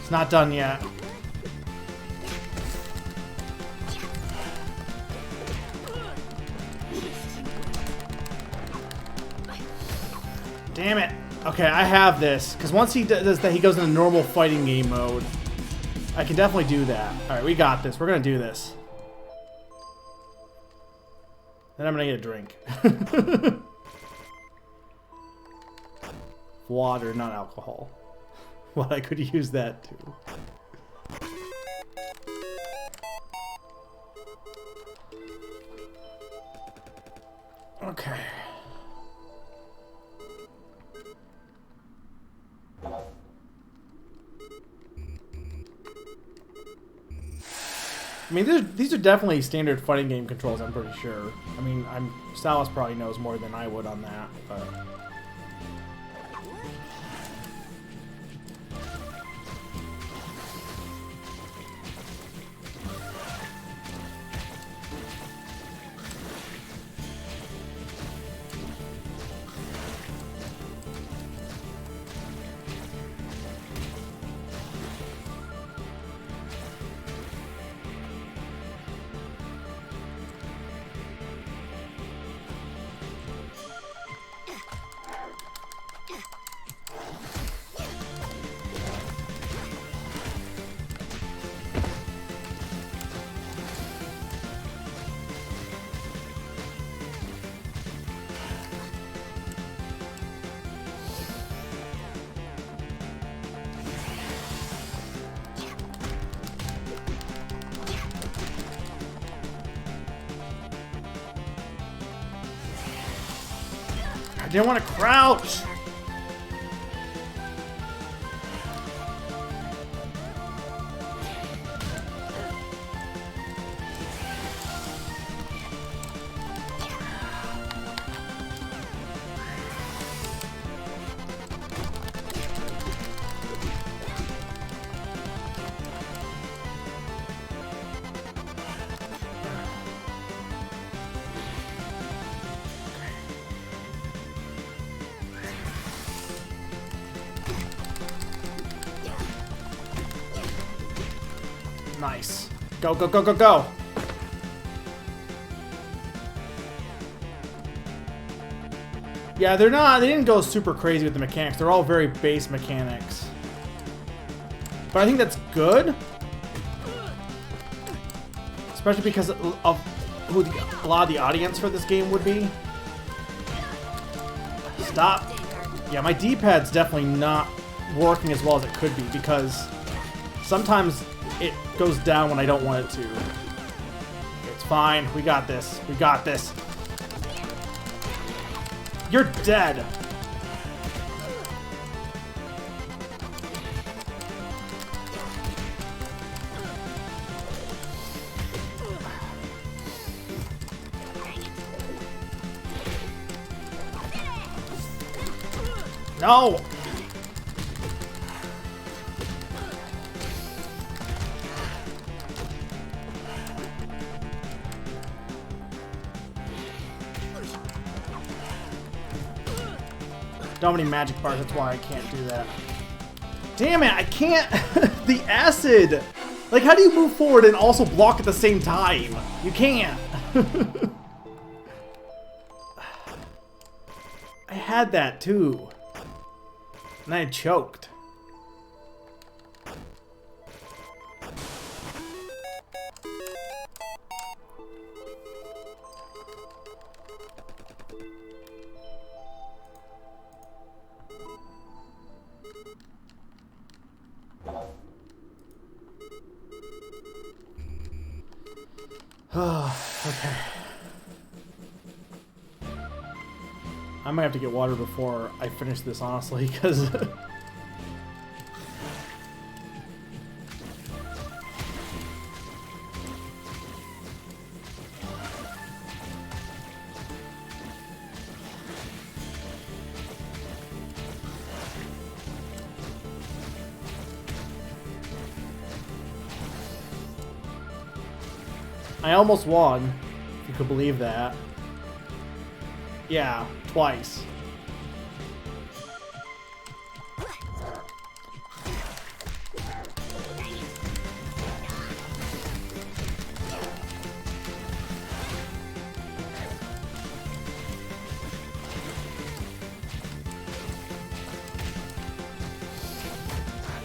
It's not done yet. Damn it. Okay, I have this. Because once he does that, he goes into normal fighting game mode. I can definitely do that. Alright, we got this. We're going to do this. Then I'm going to get a drink. Water, not alcohol. Well, I could use that too. Okay. I mean, these are definitely standard fighting game controls, I'm pretty sure. I mean, Salas probably knows more than I would on that, but... I didn't want to crouch! Nice. Go, go, go, go, go. Yeah, they didn't go super crazy with the mechanics. They're all very base mechanics. But I think that's good. Especially because of who a lot of the audience for this game would be. Stop. Yeah, my D-pad's definitely not working as well as it could be because sometimes it goes down when I don't want it to. It's fine. We got this. We got this. You're dead. No! Don't have any magic bars, that's why I can't do that. Damn it, I can't! The acid! Like, how do you move forward and also block at the same time? You can't! I had that too. And I choked. Okay. I might have to get water before I finish this, honestly, because... I almost won, if you could believe that. Yeah, twice.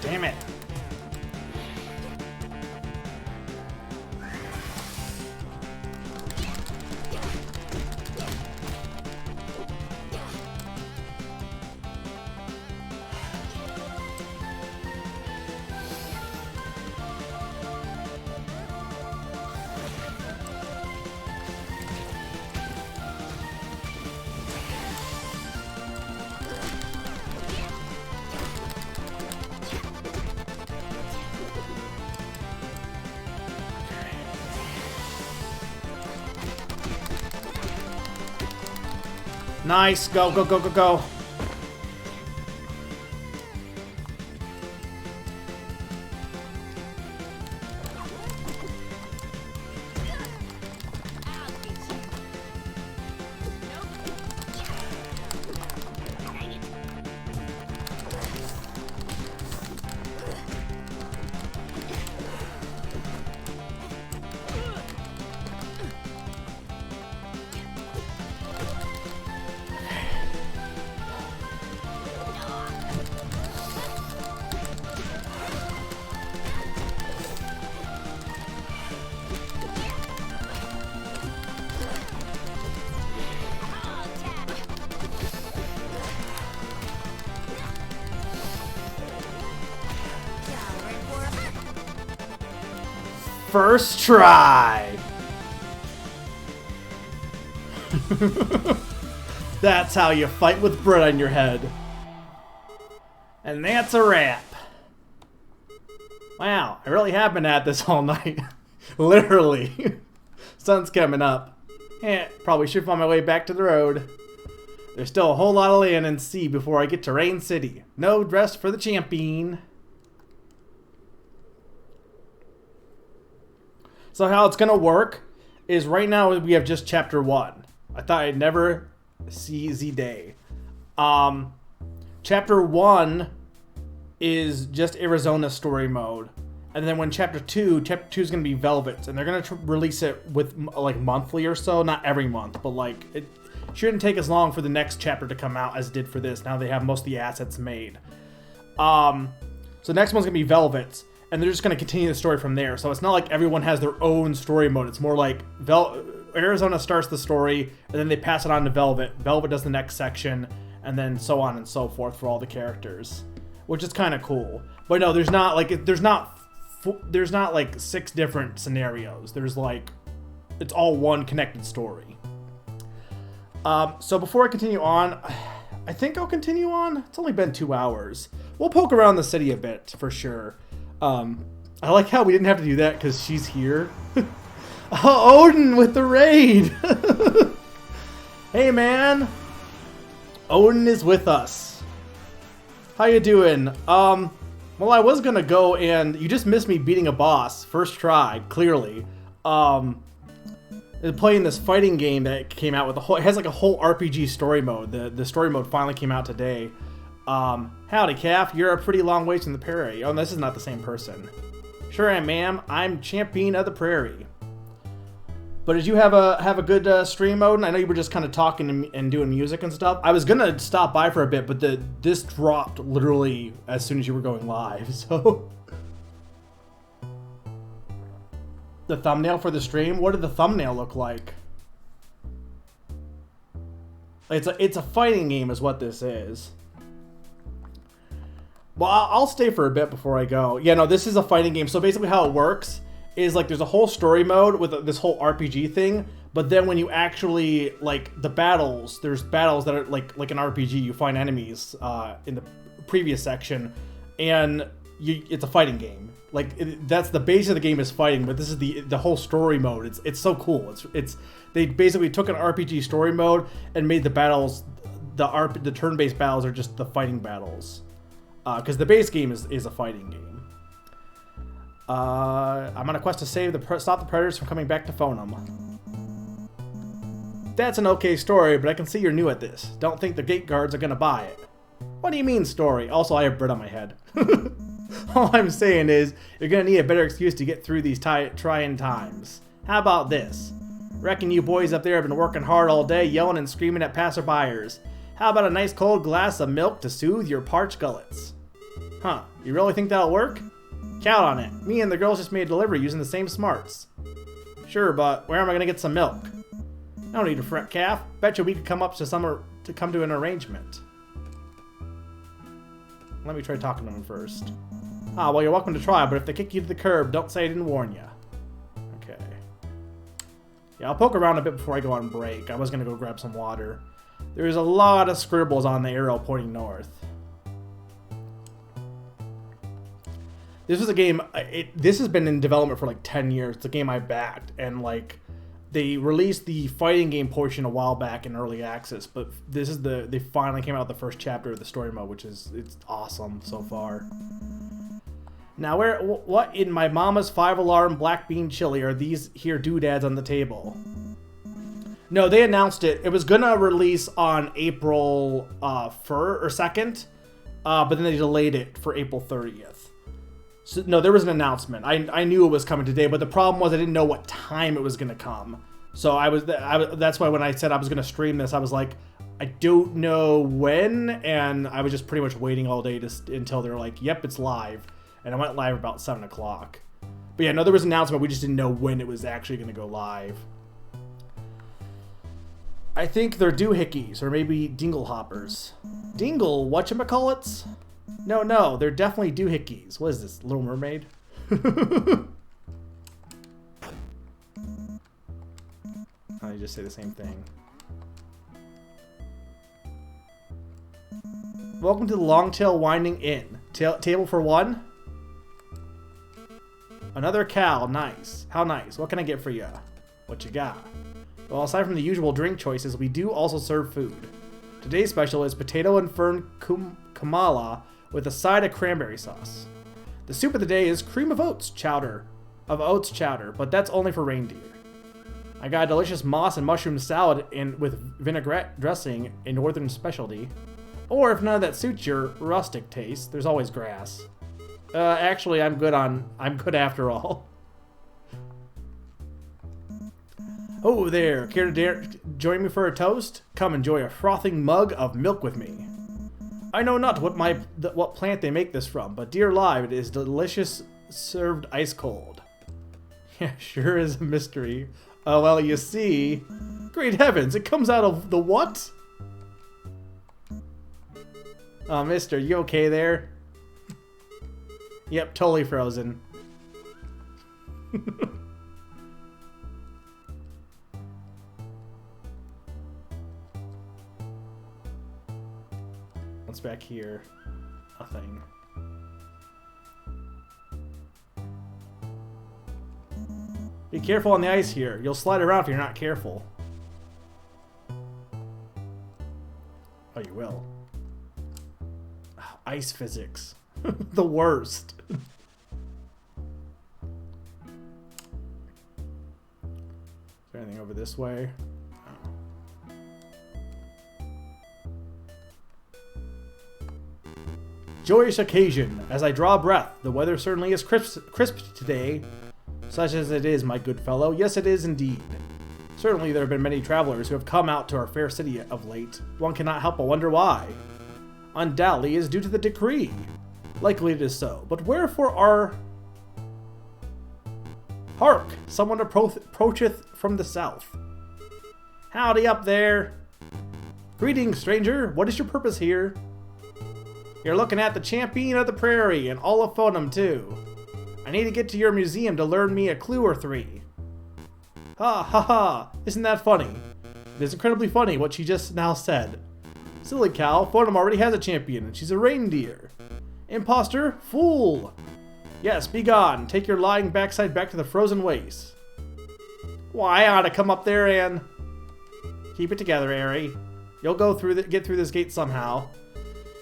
Damn it. Nice. Go, go, go, go, go. First try. That's how you fight with bread on your head. And that's a wrap. Wow, I really have been at this all night. Literally. Sun's coming up. Probably should find my way back to the road. There's still a whole lot of land and sea before I get to Rain City. No rest for the champion. So how it's gonna work is right now we have just chapter 1. I thought I'd never see the day. Chapter 1 is just Arizona story mode. And then when chapter 2 is going to be Velvet, and they're going to release it with like monthly or so, not every month, but like it shouldn't take as long for the next chapter to come out as it did for this. Now they have most of the assets made. So next one's going to be Velvet, and they're just going to continue the story from there. So it's not like everyone has their own story mode. It's more like Arizona starts the story, and then they pass it on to Velvet. Velvet does the next section, and then so on and so forth for all the characters, which is kind of cool. But no, there's not like 6 different scenarios. There's like, it's all one connected story. So before I continue on, I think I'll continue on. It's only been 2 hours. We'll poke around the city a bit for sure. I like how we didn't have to do that because she's here. Oh, Odin with the raid. Hey man, Odin is with us. How you doing? Well, I was gonna go, and you just missed me beating a boss. First try, clearly. Playing this fighting game that came out with it has like a whole RPG story mode. The story mode finally came out today. Howdy, Calf. You're a pretty long ways from the prairie. Oh, this is not the same person. Sure am, ma'am. I'm champion of the prairie. But did you have a good stream mode? And I know you were just kind of talking and doing music and stuff. I was gonna stop by for a bit, but this dropped literally as soon as you were going live. So the thumbnail for the stream. What did the thumbnail look like? It's a fighting game, is what this is. Well, I'll stay for a bit before I go. Yeah, no, this is a fighting game. So basically, how it works is like there's a whole story mode with this whole RPG thing, but then when you actually like the battles, there's battles that are like an RPG. You find enemies in the previous section, and it's a fighting game. Like that's the base of the game is fighting, but this is the whole story mode. It's so cool. It's they basically took an RPG story mode and made the battles the turn-based battles are just the fighting battles, because the base game is a fighting game. I'm on a quest to stop the predators from coming back to phone them. That's an okay story, but I can see you're new at this. Don't think the gate guards are gonna buy it. What do you mean, story? Also, I have bread on my head. All I'm saying is, you're gonna need a better excuse to get through these trying times. How about this? Reckon you boys up there have been working hard all day, yelling and screaming at passerbyers. How about a nice cold glass of milk to soothe your parched gullets? Huh, you really think that'll work? Count on it. Me and the girls just made a delivery using the same smarts. Sure, but where am I gonna get some milk? No need to fret, Calf. Betcha we could come to an arrangement. Let me try talking to them first. Ah, well, you're welcome to try, but if they kick you to the curb, don't say I didn't warn you. Okay. Yeah, I'll poke around a bit before I go on break. I was gonna go grab some water. There's a lot of scribbles on the arrow pointing north. This was a game, this has been in development for like 10 years. It's a game I backed, and like, they released the fighting game portion a while back in early access, but this is they finally came out with the first chapter of the story mode, which it's awesome so far. Now, what in my mama's 5-alarm black bean chili are these here doodads on the table? No, they announced it. It was gonna release on April 2nd, but then they delayed it for April 30th. So, no, there was an announcement. I knew it was coming today, but the problem was I didn't know what time it was going to come. So that's why when I said I was going to stream this, I was like, I don't know when, and I was just pretty much waiting all day until they're like, yep, it's live. And I went live about 7 o'clock. But yeah, no, there was an announcement. We just didn't know when it was actually going to go live. I think they're doohickeys, or maybe dinglehoppers. Dingle whatchamacallits? No, they're definitely doohickeys. What is this, Little Mermaid? I just say the same thing. Welcome to the Longtail Winding Inn. Table for one? Another cow, nice. How nice. What can I get for you? What you got? Well, aside from the usual drink choices, we do also serve food. Today's special is potato and fern kamala with a side of cranberry sauce. The soup of the day is cream of oats chowder, but that's only for reindeer. I got a delicious moss and mushroom salad with vinaigrette dressing, a northern specialty. Or if none of that suits your rustic taste, there's always grass. Actually, I'm good after all. Oh there, care to join me for a toast? Come enjoy a frothing mug of milk with me. I know not what plant they make this from, but dear live, it is delicious served ice cold. Yeah, sure is a mystery. Oh, well, you see. Great heavens, it comes out of the what? Oh, mister, you okay there? Yep, totally frozen. What's back here? Nothing. Be careful on the ice here. You'll slide around if you're not careful. Oh, you will. Oh, ice physics. The worst. Is there anything over this way? Oh. Joyous occasion. As I draw breath, the weather certainly is crisp today. Such as it is, my good fellow. Yes, it is indeed. Certainly there have been many travelers who have come out to our fair city of late. One cannot help but wonder why. Undoubtedly it is due to the decree. Likely it is so. But wherefore are... Hark! Someone approacheth from the south. Howdy up there. Greetings, stranger. What is your purpose here? You're looking at the champion of the prairie, and all of Phonem too. I need to get to your museum to learn me a clue or three. Ha ha ha! Isn't that funny? It is incredibly funny what she just now said. Silly cow, Phonem already has a champion, and she's a reindeer. Imposter! Fool! Yes, be gone. Take your lying backside back to the frozen wastes. Why, I ought to come up there and... Keep it together, Aerie. You'll get through this gate somehow.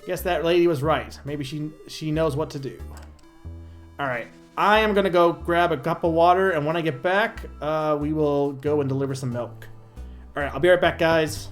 Guess that lady was right. Maybe she knows what to do. Alright. I am going to go grab a cup of water, and when I get back, we will go and deliver some milk. Alright, I'll be right back, guys.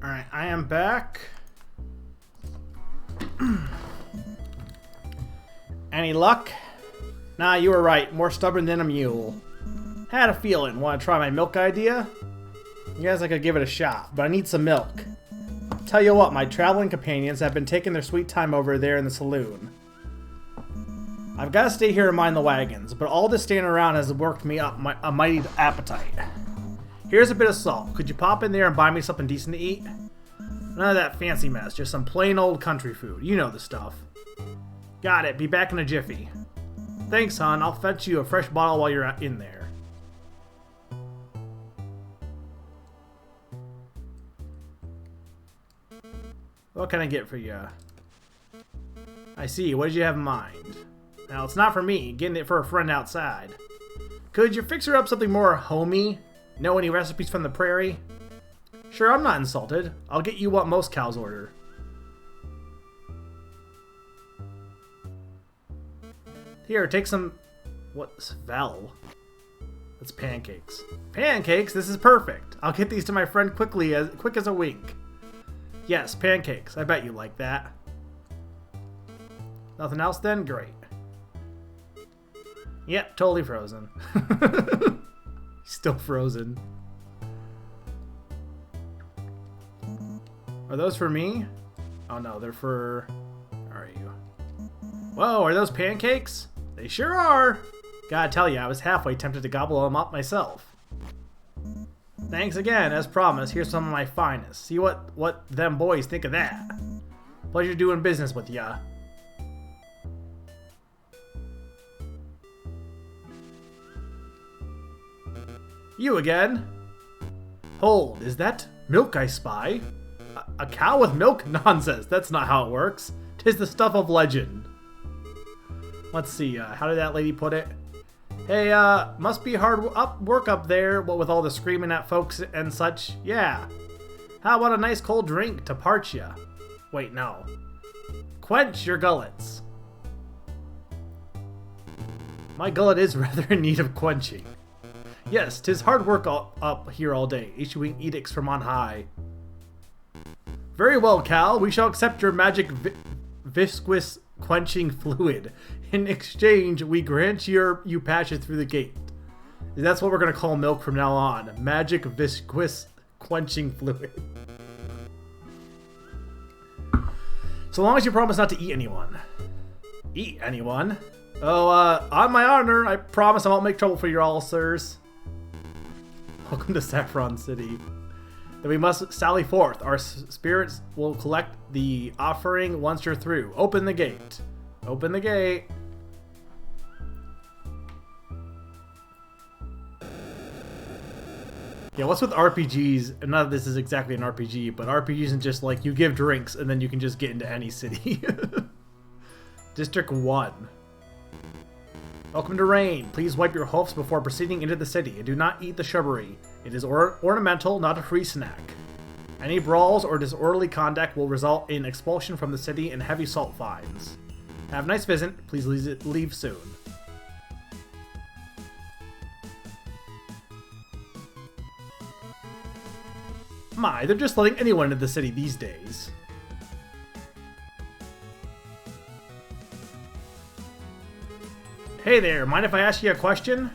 Alright, I am back. Any luck? Nah, you were right. More stubborn than a mule. Had a feeling. Want to try my milk idea? Guess I could give it a shot, but I need some milk. Tell you what, my traveling companions have been taking their sweet time over there in the saloon. I've got to stay here and mind the wagons, but all this standing around has worked me up a mighty appetite. Here's a bit of salt. Could you pop in there and buy me something decent to eat? None of that fancy mess, just some plain old country food. You know the stuff. Got it, be back in a jiffy. Thanks, hon. I'll fetch you a fresh bottle while you're in there. What can I get for you? I see. What did you have in mind? Now, it's not for me. Getting it for a friend outside. Could you fix her up something more homey? Know any recipes from the prairie? Sure, I'm not insulted. I'll get you what most cows order. Here, take some... What's Vel? That's pancakes. Pancakes? This is perfect. I'll get these to my friend quick as a wink. Yes, pancakes. I bet you like that. Nothing else then? Great. Yep, totally frozen. Still frozen. Are those for me? Oh no, they're for... Where are you? Whoa, are those pancakes? They sure are! Gotta tell you, I was halfway tempted to gobble them up myself. Thanks again, as promised, here's some of my finest. See what them boys think of that. Pleasure doing business with ya. You again? Hold, is that milk I spy? A cow with milk? Nonsense, that's not how it works. 'Tis the stuff of legend. Let's see, how did that lady put it? Hey, must be hard work up there, what with all the screaming at folks and such. Yeah. How about a nice cold drink to parch ya? Wait, no. Quench your gullets. My gullet is rather in need of quenching. Yes, 'tis hard work up here all day, issuing edicts from on high. Very well, Cal. We shall accept your magic viscous quenching fluid. In exchange, we grant you passage through the gate. That's what we're going to call milk from now on. Magic viscous quenching fluid. So long as you promise not to eat anyone. Eat anyone? Oh, on my honor, I promise I won't make trouble for you all, sirs. Welcome to Saffron City. Then we must sally forth. Our spirits will collect the offering once you're through. Open the gate. Open the gate. Yeah, what's with RPGs? None of this is exactly an RPG, but RPGs isn't just like you give drinks and then you can just get into any city. District 1. Welcome to Rain. Please wipe your hoofs before proceeding into the city and do not eat the shrubbery. It is ornamental, not a free snack. Any brawls or disorderly conduct will result in expulsion from the city and heavy salt fines. Have a nice visit. Please leave soon. My, they're just letting anyone into the city these days. Hey there, mind if I ask you a question?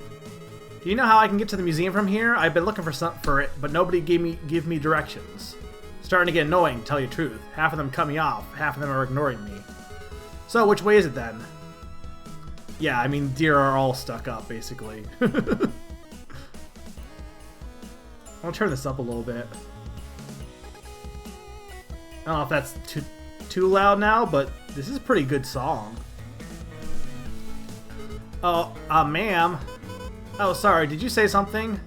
Do you know how I can get to the museum from here? I've been looking for it, but nobody give me directions. Starting to get annoying, to tell you the truth. Half of them cut me off, half of them are ignoring me. So, which way is it then? Yeah, I mean, deer are all stuck up, basically. I'll turn this up a little bit. I don't know if that's too loud now, but this is a pretty good song. Oh, ma'am. Oh, sorry, did you say something?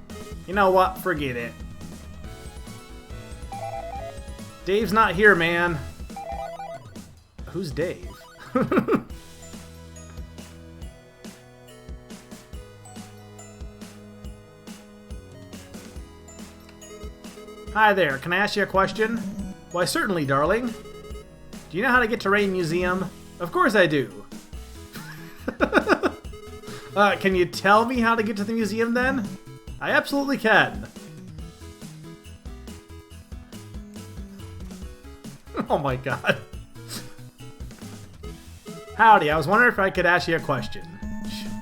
You know what? Forget it. Dave's not here, man. Who's Dave? Hi there, can I ask you a question? Why, certainly, darling. Do you know how to get to Rain Museum? Of course I do. Can you tell me how to get to the museum then? I absolutely can. Oh my god. Howdy, I was wondering if I could ask you a question.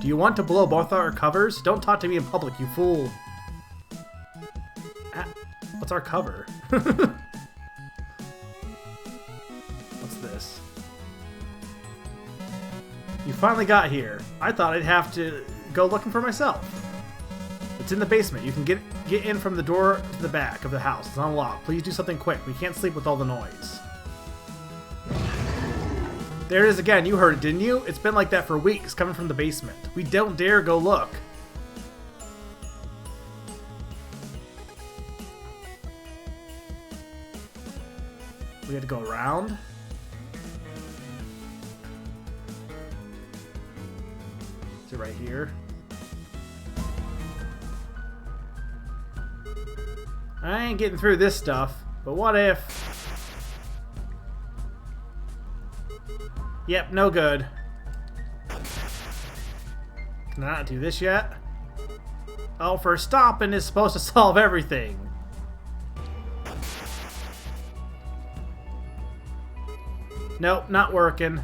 Do you want to blow both our covers? Don't talk to me in public, you fool. What's our cover? What's this? You finally got here. I thought I'd have to go looking for myself. It's in the basement. You can get get in from the door to the back of the house. It's unlocked. Please do something quick. We can't sleep with all the noise. There it is again. You heard it, didn't you? It's been like that for weeks, coming from the basement. We don't dare go look. We had to go around. Is it right here? I ain't getting through this stuff, but what if... Yep, no good. Can I not do this yet? Oh, for stopping is supposed to solve everything. Nope, not working.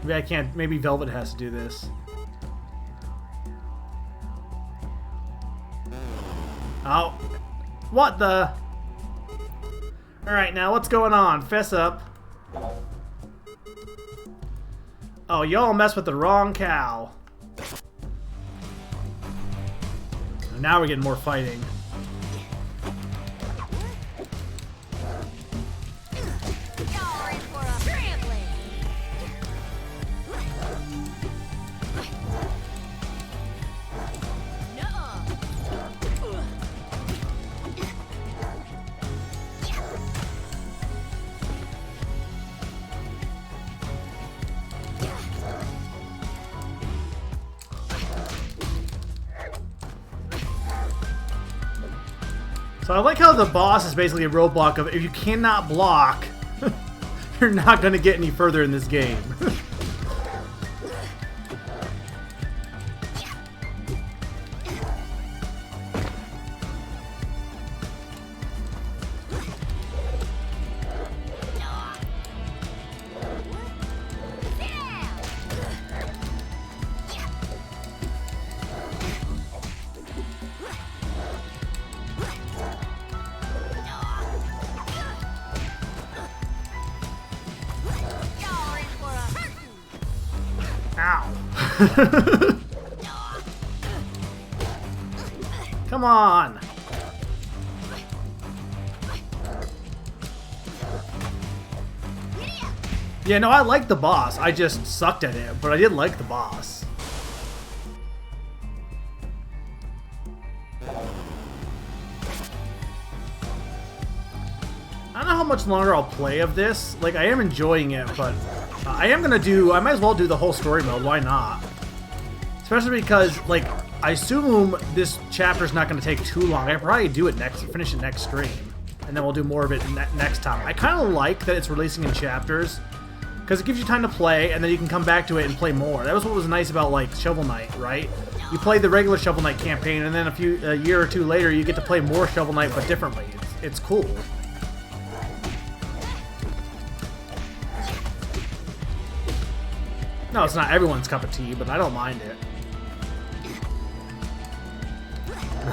Maybe I can't. Maybe Velvet has to do this. Oh. What the? Alright, now what's going on? Fess up. Oh, y'all mess with the wrong cow. Now we're getting more fighting. So I like how the boss is basically a roadblock of if you cannot block, you're not going to get any further in this game. Ow. Come on. Yeah, no, I like the boss. I just sucked at it, but I did like the boss. I don't know how much longer I'll play of this. Like, I am enjoying it, but I might as well do the whole story mode. Why not? Especially because, like, I assume this chapter's not going to take too long. I probably do it finish it next stream. And then we'll do more of it next time. I kind of like that it's releasing in chapters, because it gives you time to play, and then you can come back to it and play more. That was what was nice about, like, Shovel Knight, right? You play the regular Shovel Knight campaign, and then a year or two later, you get to play more Shovel Knight, but differently. It's cool. No, it's not everyone's cup of tea, but I don't mind it.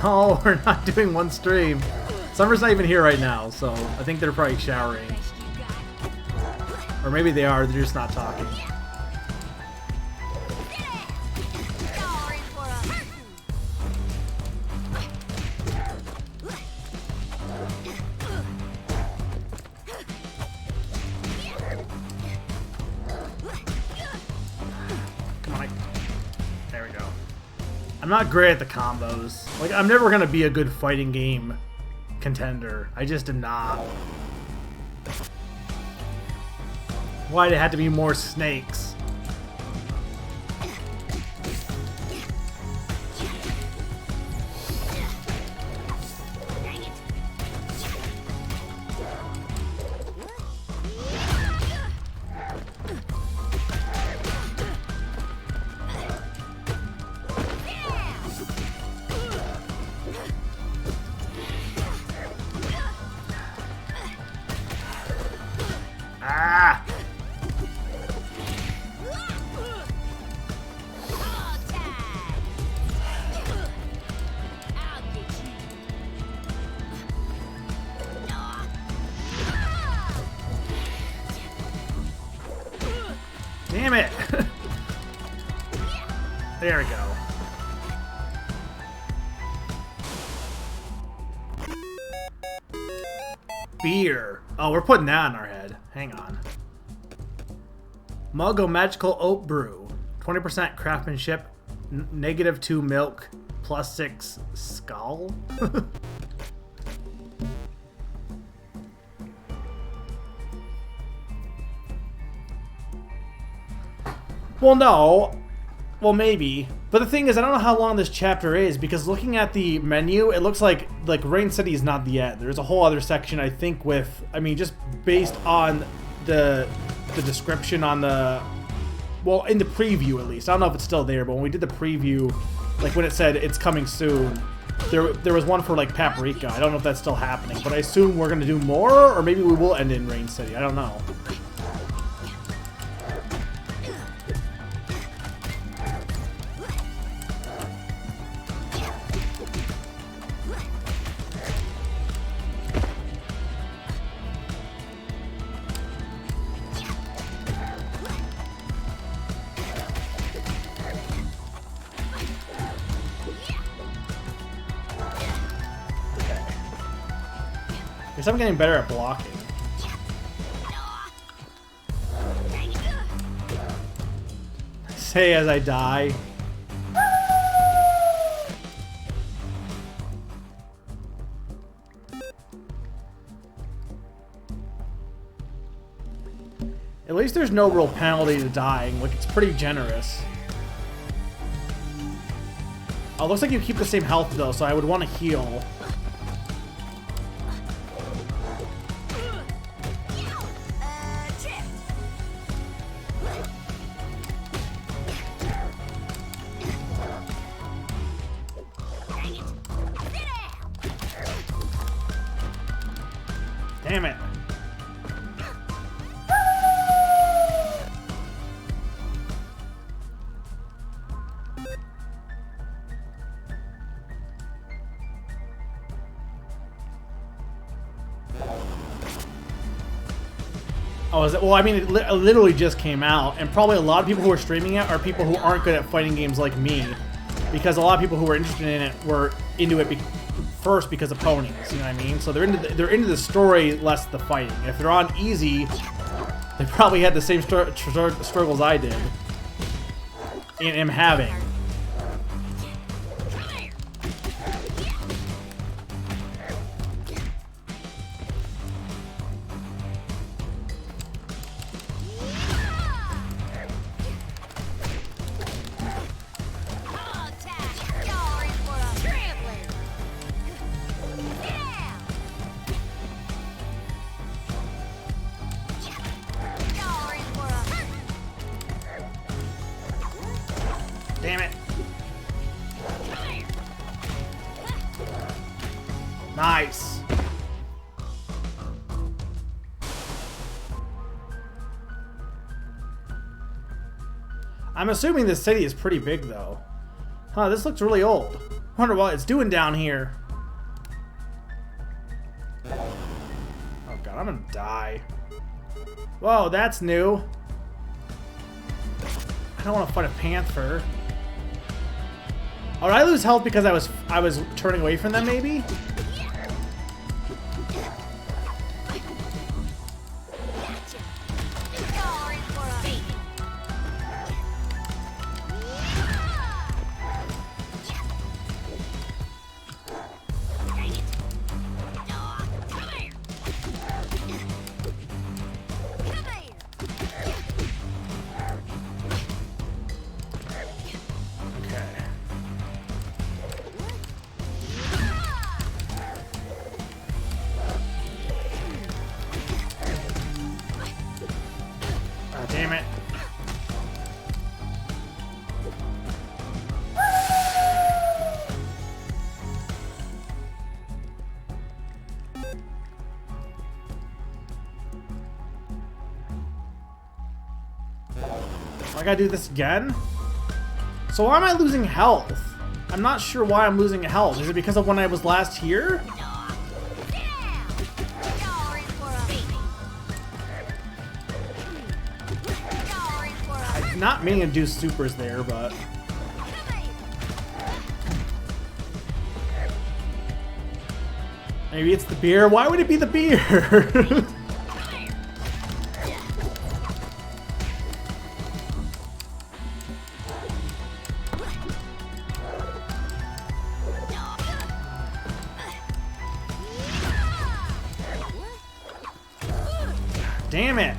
No, we're not doing one stream. Summer's not even here right now, so I think they're probably showering. Or maybe they are, they're just not talking. I'm not great at the combos. Like, I'm never gonna be a good fighting game contender. I just am not. Why'd it have to be more snakes? Ah! Damn it! There we go. spear. Oh, we're putting that on our head. Hang on. Muggo Magical Oat Brew. 20% craftsmanship. -2 milk. +6 skull. Well, no. Well, maybe. But the thing is, I don't know how long this chapter is, because looking at the menu, it looks like Rain City is not the end. There's a whole other section, I think, with... I mean, just based on the description on the... Well, in the preview, at least. I don't know if it's still there, but when we did the preview, like, when it said it's coming soon, there was one for, like, Paprika. I don't know if that's still happening, but I assume we're going to do more, or maybe we will end in Rain City. I don't know. Guess I'm getting better at blocking. Say as I die. At least there's no real penalty to dying. Like, it's pretty generous. Oh, looks like you keep the same health though, so I would want to heal. Damn it. Oh, is it? Well, I mean, it literally just came out, and probably a lot of people who are streaming it are people who aren't good at fighting games like me, because a lot of people who were interested in it were into it first because of ponies. You know what I mean? So they're into the story, less the fighting. If they're on easy, they probably had the same struggles I did, and am having. Damn it. Nice. I'm assuming this city is pretty big, though. Huh, this looks really old. Wonder what it's doing down here. Oh god, I'm gonna die. Whoa, that's new. I don't want to fight a panther. Oh, did I lose health because I was turning away from them, maybe? Damn it. I gotta do this again? So why am I losing health? I'm not sure why I'm losing health. Is it because of when I was last here? Not meaning to do supers there, but... I Maybe it's the beer. Why would it be the beer? Damn it.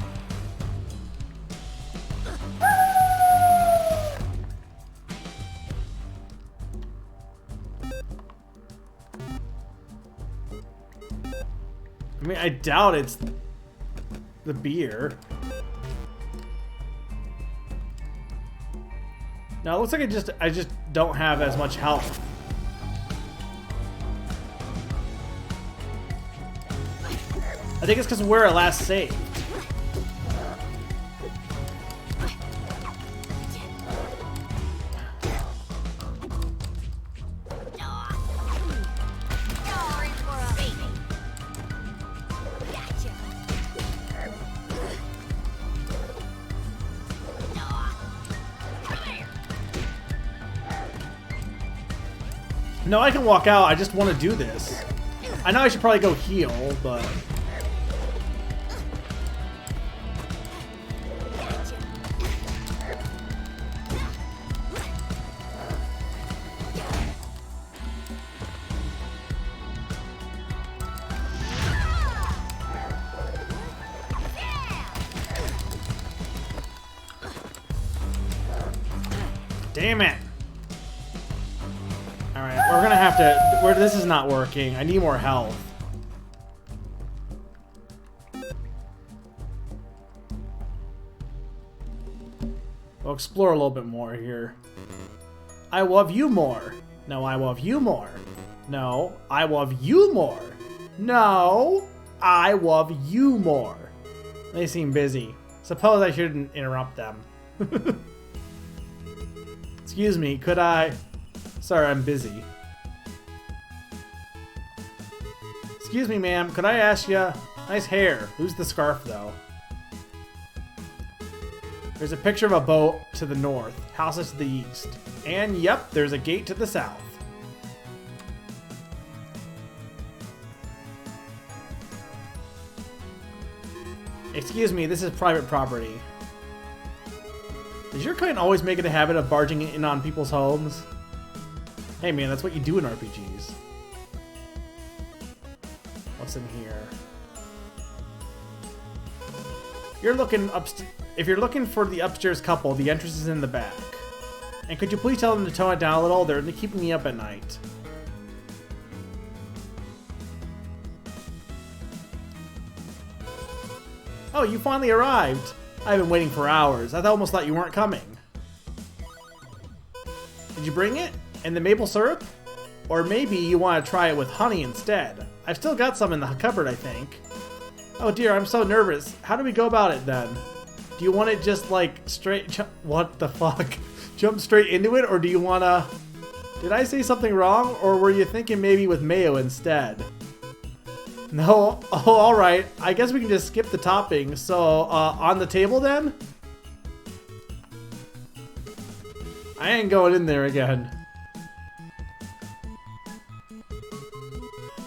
I mean, I doubt it's the beer. No, it looks like I just don't have as much health. I think it's because of where I last saved. No, I can walk out. I just want to do this. I know I should probably go heal, but... Damn it! Alright, we're gonna have to... this is not working. I need more health. We'll explore a little bit more here. I love you more. No, I love you more. No, I love you more. No, I love you more. They seem busy. Suppose I shouldn't interrupt them. Excuse me, could I... Sorry, I'm busy. Excuse me, ma'am, could I ask you... Nice hair. Who's the scarf, though? There's a picture of a boat to the north, houses to the east. And, yep, there's a gate to the south. Excuse me, this is private property. Does your kind always make it a habit of barging in on people's homes? Hey man, that's what you do in RPGs. What's in here? If you're looking for the upstairs couple, the entrance is in the back. And could you please tell them to tone it down a little? They're keeping me up at night. Oh, you finally arrived. I've been waiting for hours. I almost thought you weren't coming. Did you bring it? And the maple syrup? Or maybe you want to try it with honey instead. I've still got some in the cupboard, I think. Oh dear, I'm so nervous. How do we go about it then? Do you want it just like straight... What the fuck? Jump straight into it? Or do you want to... Did I say something wrong? Or were you thinking maybe with mayo instead? No? Oh, alright. I guess we can just skip the topping. So, on the table then? I ain't going in there again.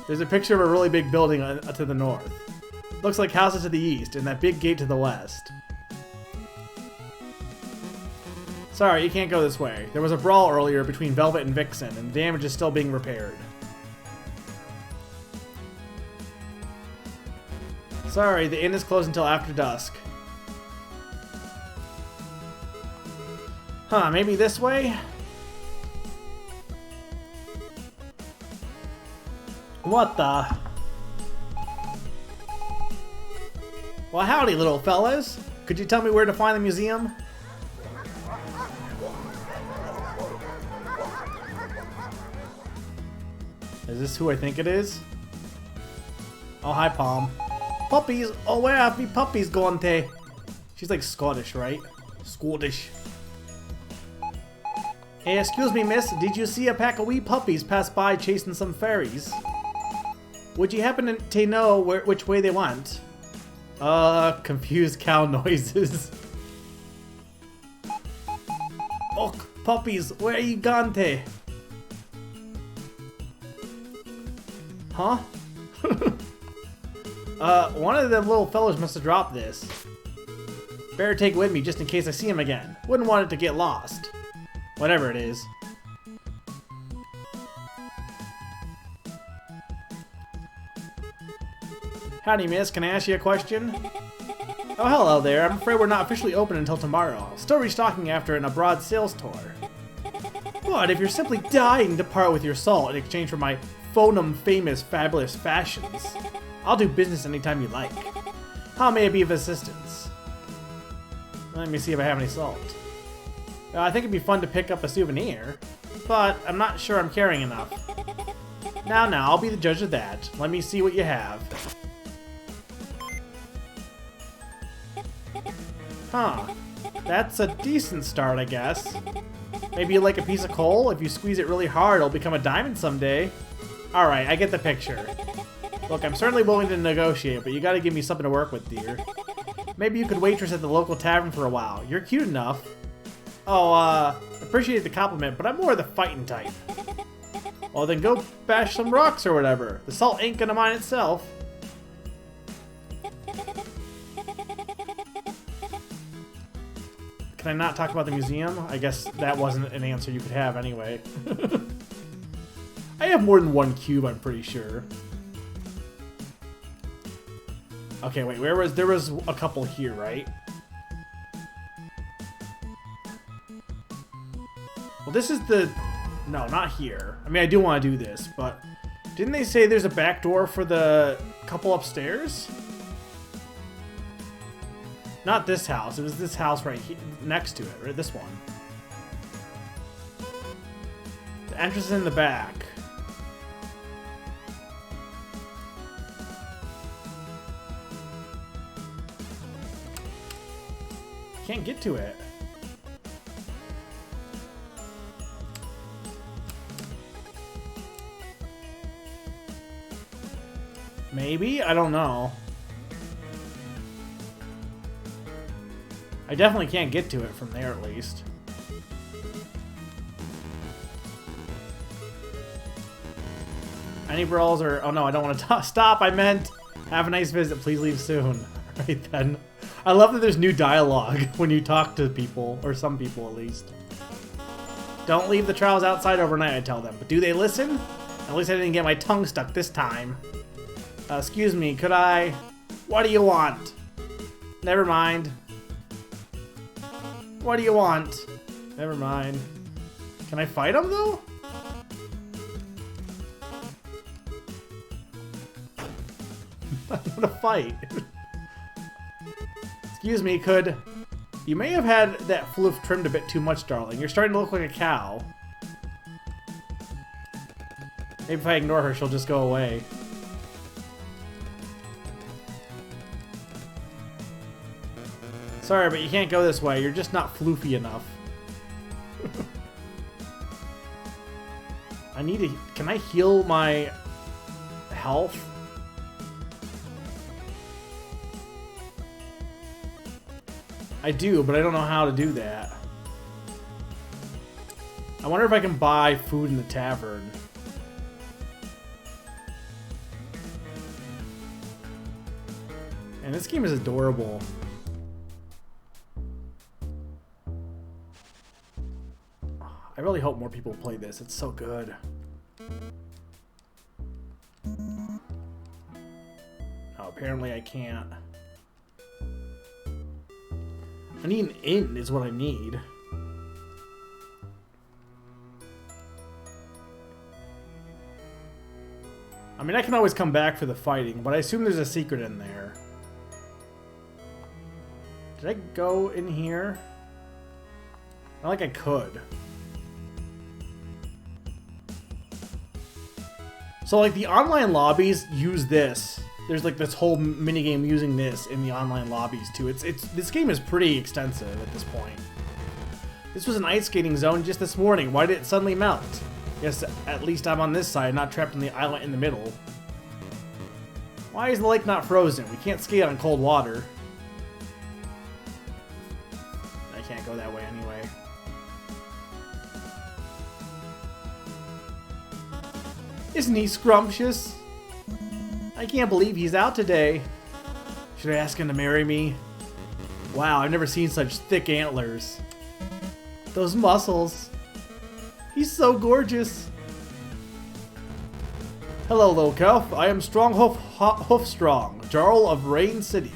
There's a picture of a really big building to the north. Looks like houses to the east, and that big gate to the west. Sorry, you can't go this way. There was a brawl earlier between Velvet and Vixen, and the damage is still being repaired. Sorry, the inn is closed until after dusk. Huh, maybe this way? What the? Well, howdy, little fellas. Could you tell me where to find the museum? Is this who I think it is? Oh, hi, Palm. Puppies! Oh, where have me puppies gone to? She's like Scottish, right? Scottish. Hey, excuse me, miss. Did you see a pack of wee puppies pass by chasing some fairies? Would you happen to know which way they went? Confused cow noises. Oh, puppies, where are you gone to? Huh? One of them little fellas must have dropped this. Better take it with me just in case I see him again. Wouldn't want it to get lost. Whatever it is. Howdy, miss. Can I ask you a question? Oh, hello there. I'm afraid we're not officially open until tomorrow. Still restocking after an abroad sales tour. But if you're simply dying to part with your salt in exchange for my Phonum famous fabulous fashions, I'll do business anytime you like. How may I be of assistance? Let me see if I have any salt. I think it'd be fun to pick up a souvenir, but I'm not sure I'm carrying enough. Now, I'll be the judge of that. Let me see what you have. Huh. That's a decent start, I guess. Maybe you like a piece of coal? If you squeeze it really hard, it'll become a diamond someday. Alright, I get the picture. Look, I'm certainly willing to negotiate, but you gotta give me something to work with, dear. Maybe you could waitress at the local tavern for a while. You're cute enough. Oh, appreciate the compliment, but I'm more the fighting type. Well, then go bash some rocks or whatever. The salt ain't gonna mind itself. Can I not talk about the museum? I guess that wasn't an answer you could have anyway. I have more than one cube, I'm pretty sure. Okay, wait, there was a couple here, right? Well, this is the... No, not here. I mean, I do want to do this, but... Didn't they say there's a back door for the couple upstairs? Not this house. It was this house right here, next to it, right? This one. The entrance is in the back. Can't get to it. Maybe? I don't know. I definitely can't get to it from there, at least. Any brawls or... Oh no, I don't want to stop. I meant have a nice visit. Please leave soon. Right then. I love that there's new dialogue when you talk to people, or some people at least. Don't leave the trials outside overnight, I tell them. But do they listen? At least I didn't get my tongue stuck this time. Excuse me, could I... What do you want? Never mind. What do you want? Never mind. Can I fight him, though? I want to fight. Excuse me, could... You may have had that floof trimmed a bit too much, darling. You're starting to look like a cow. Maybe if I ignore her, she'll just go away. Sorry, but you can't go this way. You're just not floofy enough. I need to... Can I heal my health? I do, but I don't know how to do that. I wonder if I can buy food in the tavern. And this game is adorable. I really hope more people play this. It's so good. Oh, apparently I can't. I need an inn is what I need. I mean, I can always come back for the fighting, but I assume there's a secret in there. Did I go in here? Not like I could. So, like, the online lobbies use this. There's, like, this whole minigame using this in the online lobbies, too. This game is pretty extensive at this point. This was an ice skating zone just this morning. Why did it suddenly melt? Guess at least I'm on this side, not trapped on the island in the middle. Why is the lake not frozen? We can't skate on cold water. I can't go that way anyway. Isn't he scrumptious? I can't believe he's out today. Should I ask him to marry me? Wow, I've never seen such thick antlers. Those muscles. He's so gorgeous. Hello, little calf. I am Strong Hoof Strong, Jarl of Rain City.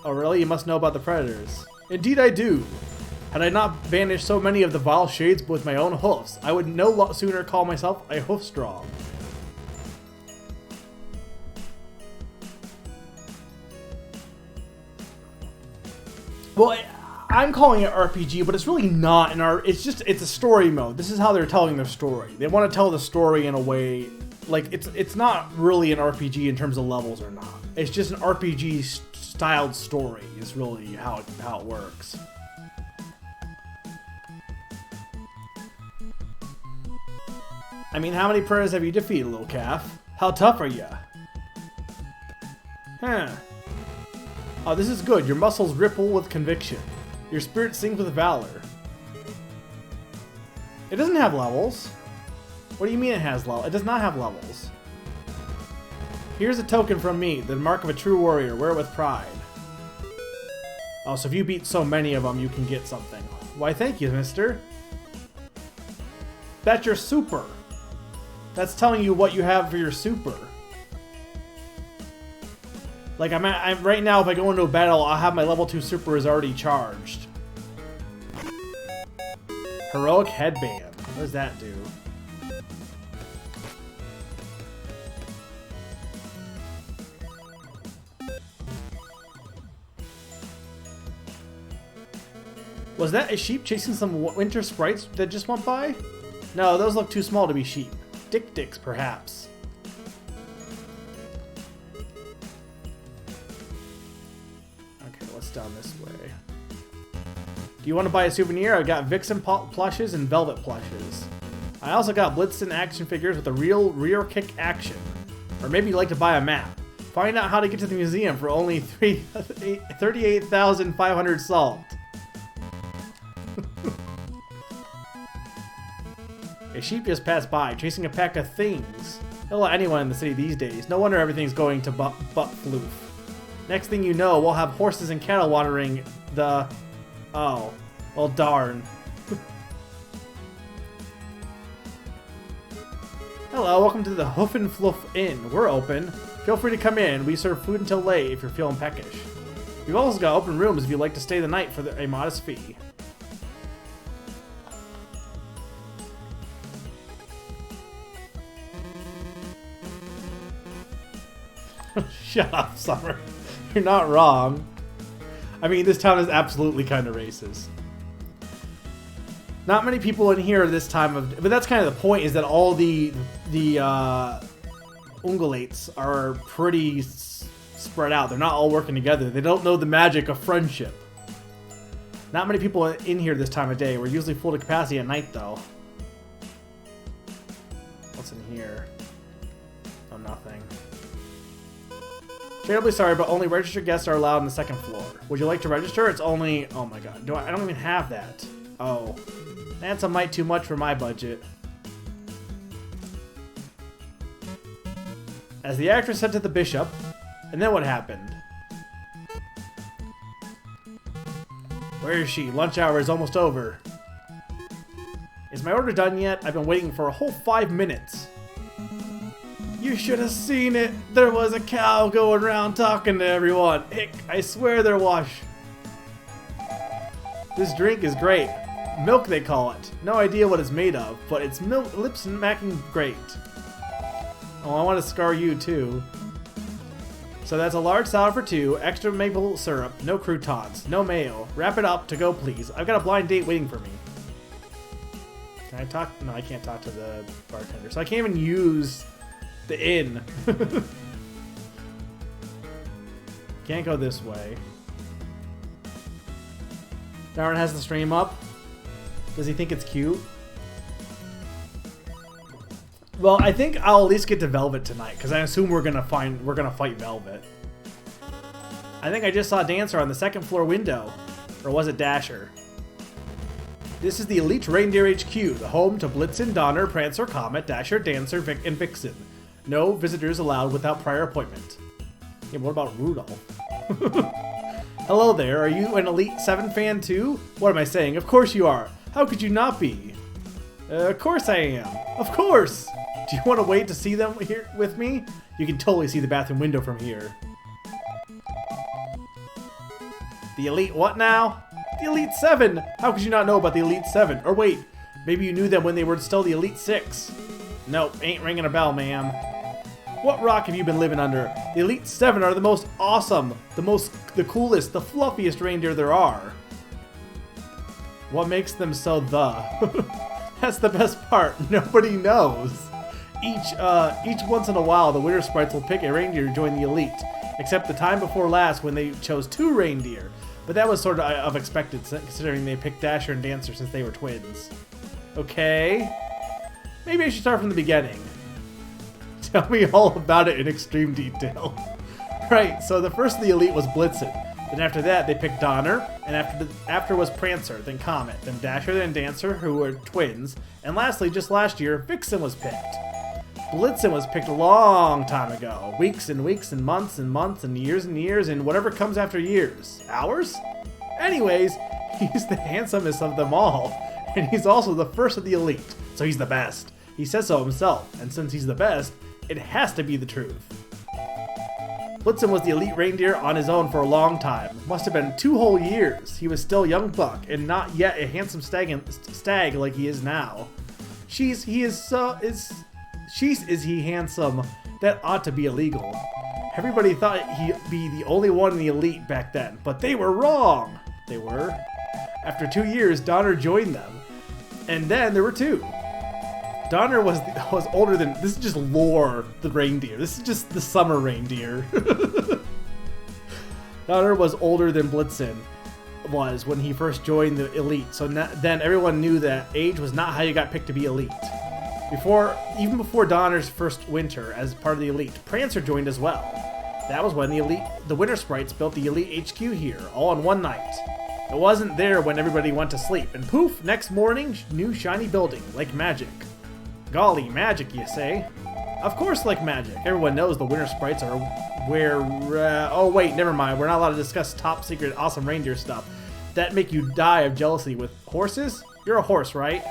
Oh, really? You must know about the predators. Indeed I do. Had I not banished so many of the vile shades with my own hoofs, I would no sooner call myself a hoof strong. Well, I'm calling it RPG, but it's really not an RPG. It's a story mode. This is how they're telling their story. They want to tell the story in a way, like, it's not really an RPG in terms of levels or not. It's just an RPG styled story is really how it works. I mean, how many predators have you defeated, little calf? How tough are you? Huh. Oh, this is good. Your muscles ripple with conviction. Your spirit sings with valor. It doesn't have levels. What do you mean it has levels? It does not have levels. Here's a token from me, the mark of a true warrior. Wear it with pride. Oh, so if you beat so many of them, you can get something. Why, thank you, mister. That's your super. That's telling you what you have for your super. Like, I'm right now, if I go into a battle, I'll have my level 2 super is already charged. Heroic Headband. What does that do? Was that a sheep chasing some winter sprites that just went by? No, those look too small to be sheep. Dicks, perhaps. Okay, let's down this way. Do you want to buy a souvenir? I got Vixen plushes and Velvet plushes. I also got Blitzen action figures with a real rear kick action. Or maybe you'd like to buy a map. Find out how to get to the museum for only 38,500 salt. A sheep just passed by, chasing a pack of things. They'll let anyone in the city these days. No wonder everything's going to butt floof. Next thing you know, we'll have horses and cattle wandering the... Oh. Well, darn. Hello, welcome to the Hoof and Fluff Inn. We're open. Feel free to come in. We serve food until late if you're feeling peckish. We've also got open rooms if you'd like to stay the night for a modest fee. Shut up, Summer. You're not wrong. I mean, this town is absolutely kind of racist. Not many people in here this time of... But that's kind of the point, is that all the ungulates are pretty spread out. They're not all working together. They don't know the magic of friendship. Not many people in here this time of day. We're usually full to capacity at night, though. What's in here? Oh, nothing. Terribly sorry, but only registered guests are allowed on the second floor. Would you like to register? It's only... Oh my god. I don't even have that. Oh. That's a mite too much for my budget. As the actress said to the bishop, and then what happened? Where is she? Lunch hour is almost over. Is my order done yet? I've been waiting for a whole 5 minutes. You should have seen it. There was a cow going around talking to everyone. Hick, I swear there was. This drink is great. Milk, they call it. No idea what it's made of, but it's milk lip smacking great. Oh, I want to scar you too. So that's a large salad for 2, extra maple syrup, no croutons, no mayo. Wrap it up to go, please. I've got a blind date waiting for me. Can I talk? No, I can't talk to the bartender. So I can't even use the inn. Can't go this way. Darren has the stream up. Does he think it's cute? Well, I think I'll at least get to Velvet tonight, because I assume we're gonna fight Velvet. I think I just saw Dancer on the second floor window. Or was it Dasher? This is the Elite Reindeer HQ, the home to Blitzen, Donner, Prancer, Comet, Dasher, Dancer, and Vixen. No visitors allowed without prior appointment. Yeah, what about Rudolph? Hello there, are you an Elite 7 fan too? What am I saying? Of course you are. How could you not be? Of course I am. Of course! Do you want to wait to see them here with me? You can totally see the bathroom window from here. The Elite what now? The Elite 7! How could you not know about the Elite 7? Or wait, maybe you knew them when they were still the Elite 6. Nope, ain't ringing a bell, ma'am. What rock have you been living under? The Elite 7 are the most awesome, the coolest, the fluffiest reindeer there are. What makes them so the? That's the best part, nobody knows. Each once in a while, the Winter Sprites will pick a reindeer to join the Elite, except the time before last when they chose 2 reindeer. But that was sort of expected, considering they picked Dasher and Dancer since they were twins. Okay. Maybe I should start from the beginning. Tell me all about it in extreme detail. Right, so the first of the Elite was Blitzen. Then after that, they picked Donner, and after was Prancer, then Comet, then Dasher, then Dancer, who were twins, and lastly, just last year, Vixen was picked. Blitzen was picked a long time ago. Weeks and weeks and months and years and whatever comes after years. Hours? Anyways, he's the handsomest of them all. And he's also the first of the Elite, so he's the best. He says so himself, and since he's the best, it has to be the truth. Blitzen was the Elite reindeer on his own for a long time. Must have been 2 whole years. He was still a young buck, and not yet a handsome stag like he is now. Is he handsome? That ought to be illegal. Everybody thought he'd be the only one in the Elite back then, but they were wrong. They were. After 2 years, Donner joined them, and then there were 2. Donner was older than, this is just lore, the reindeer. This is just the summer reindeer. Donner was older than Blitzen was when he first joined the Elite, so then everyone knew that age was not how you got picked to be Elite. Even before Donner's first winter as part of the Elite, Prancer joined as well. That was when the Winter Sprites built the Elite HQ here, all in one night. It wasn't there when everybody went to sleep, and poof, next morning, new shiny building, like magic. Golly, magic, you say? Of course, like magic. Everyone knows the Winter Sprites are where... oh wait, never mind, we're not allowed to discuss top secret awesome reindeer stuff. That make you die of jealousy with horses? You're a horse, right?